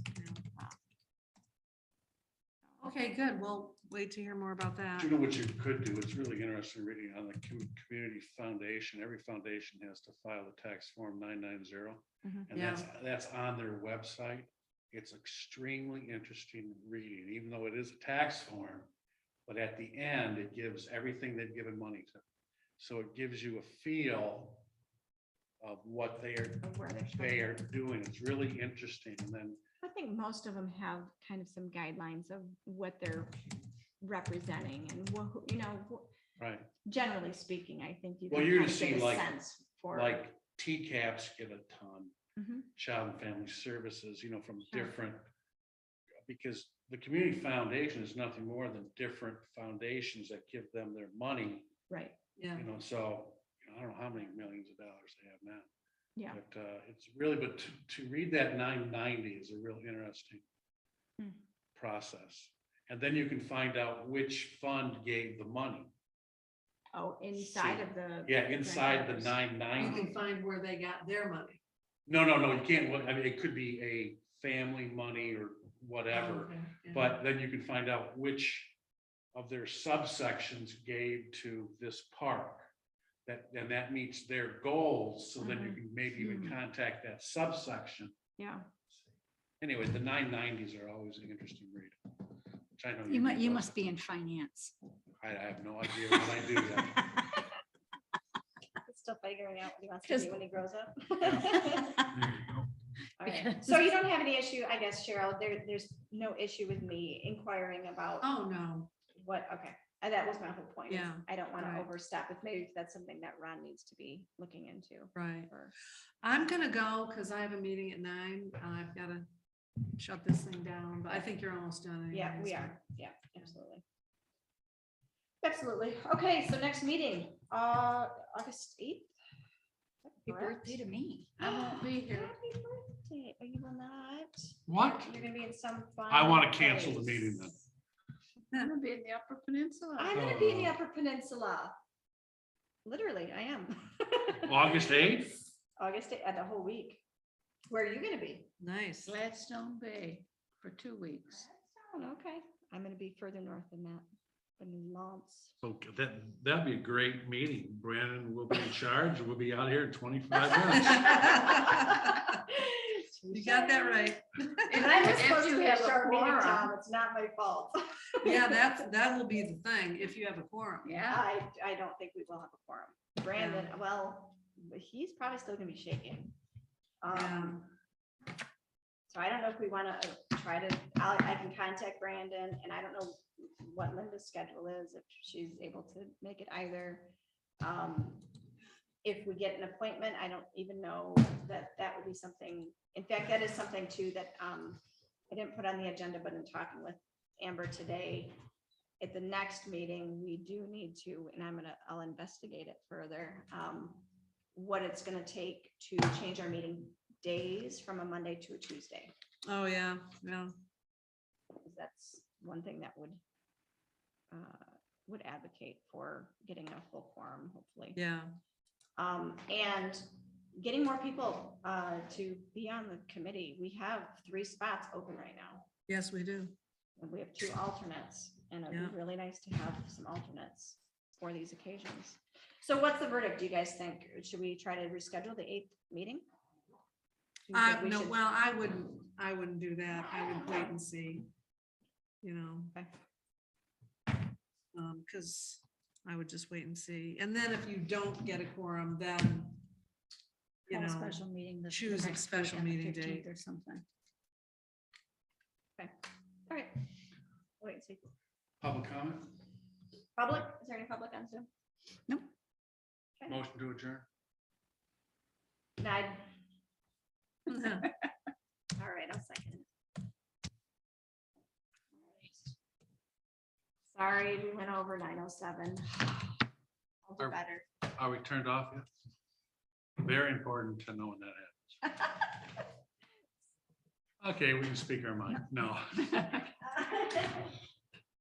S4: Okay, good. We'll wait to hear more about that.
S2: You know what you could do? It's really interesting reading on the community foundation. Every foundation has to file a tax form 990.
S5: Mhm.
S2: And
S4: Yeah.
S2: that's on their website. It's extremely interesting reading, even though it is a tax form. But at the end, it gives everything they've given money to. So it gives you a feel of what they are doing. It's really interesting. And then
S5: I think most of them have kind of some guidelines of what they're representing and
S2: right,
S5: generally speaking, I think you
S2: Well,
S5: can
S2: you're
S5: kind
S2: to
S5: of get
S2: see
S5: a
S2: like-
S5: sense for.
S2: like TCAPs get a ton.
S5: Mhm.
S2: Child and Family Services, from
S5: Sure.
S2: different, because the community foundation is nothing more than different foundations that give them their money,
S5: Right,
S4: Yeah.
S2: so I don't know how many millions of dollars they have now.
S5: yeah.
S2: But it's really, but to read that 990 is a real interesting
S5: Hmm.
S2: process. And then you can find out which fund gave the money.
S5: Oh, inside of the.
S2: Yeah, inside the
S5: grant writers.
S4: You
S2: 990.
S4: can find where they got their money.
S2: No, you can't look. I mean, it could be a family money or whatever.
S4: Okay, yeah.
S2: But then you can find out which of their subsections gave to this park. And that meets their goals, so then you can maybe even contact that subsection.
S5: Yeah,
S2: Anyway, the 990s are always an interesting read. Which I know
S1: You
S2: know.
S1: must be in finance.
S2: I have no idea what I do yet.
S5: still figuring out what he wants to
S1: Because-
S5: do when he grows up.
S2: There you go.
S5: All right.
S1: Because-
S5: So you don't have any issue, I guess, Cheryl, there's no issue with me inquiring about
S4: Oh, no.
S5: what, okay. That was my whole point. is
S4: Yeah,
S5: I don't want
S4: right.
S5: to overstep. If maybe that's something that Ron needs to be looking into.
S4: Right.
S5: or-
S4: I'm gonna go because I have a meeting at 9. I've got to shut this thing down, but I think you're almost done.
S5: Yeah,
S4: anyways,
S5: we
S4: but-
S5: are. Yeah, absolutely. Absolutely. Okay, so next meeting, August 8th.
S1: Happy birthday to me.
S3: I won't be here.
S5: Happy birthday. Oh, you will not.
S2: What?
S5: You're gonna be in some fun.
S2: I want to cancel the
S5: place.
S2: meeting then.
S3: I'm gonna be in the Upper Peninsula.
S5: I'm gonna be in the Upper Peninsula. Literally, I am.
S2: August 8th?
S5: August, the whole week. Where are you gonna be?
S4: Nice.
S3: Gladstone Bay for 2 weeks.
S5: Oh, okay. I'm gonna be further north than that, than Lance.
S2: So that'd be a great meeting. Brandon will be in charge. We'll be out here in 25 minutes.
S4: You got that right.
S5: And I was
S3: If
S5: supposed
S3: you
S5: to
S3: have
S5: have
S3: a
S5: short meeting,
S3: quorum.
S5: Tom. It's not my fault.
S4: Yeah, that will be the thing, if you have a quorum.
S3: Yeah,
S5: I don't think we will have a quorum. Brandon, well, he's probably still gonna be shaking. So I don't know if we wanna try to, I can contact Brandon, and I don't know what Linda's schedule is, if she's able to make it either. If we get an appointment, I don't even know that would be something, in fact, that is something too that I didn't put on the agenda, but in talking with Amber today, at the next meeting, we do need to, and I'll investigate it further, what it's gonna take to change our meeting days from a Monday to a Tuesday.
S4: Oh, yeah, yeah.
S5: Because that's one thing that would advocate for getting a full quorum, hopefully.
S4: Yeah.
S5: And getting more people to be on the committee. We have 3 spots open right now.
S4: Yes, we do.
S5: And we have 2 alternates, and it'd
S4: Yeah.
S5: be really nice to have some alternates for these occasions. So what's the verdict, do you guys think? Should we try to reschedule the 8th meeting? Do you think we
S4: No,
S5: should-
S4: well, I wouldn't do that. I would wait and see. You know.
S5: Okay.
S4: Cause I would just wait and see. And then if you don't get a quorum, then, you
S1: Have a
S4: know,
S1: special meeting. the
S4: choose a
S1: next week
S4: special
S1: on the
S4: meeting
S1: 15th
S4: date.
S1: Or something.
S5: Okay, all right. Wait and see.
S2: Public comment?
S5: Public, is there any public on Zoom?
S1: Nope.
S5: Okay.
S2: Motion to adjourn?
S5: Nod. All right, I'll second. Sorry, we went over 9:07. I'll do
S2: Are-
S5: better.
S2: Are we turned off yet? Very important to know when that happens. Okay, we can speak our mind. No.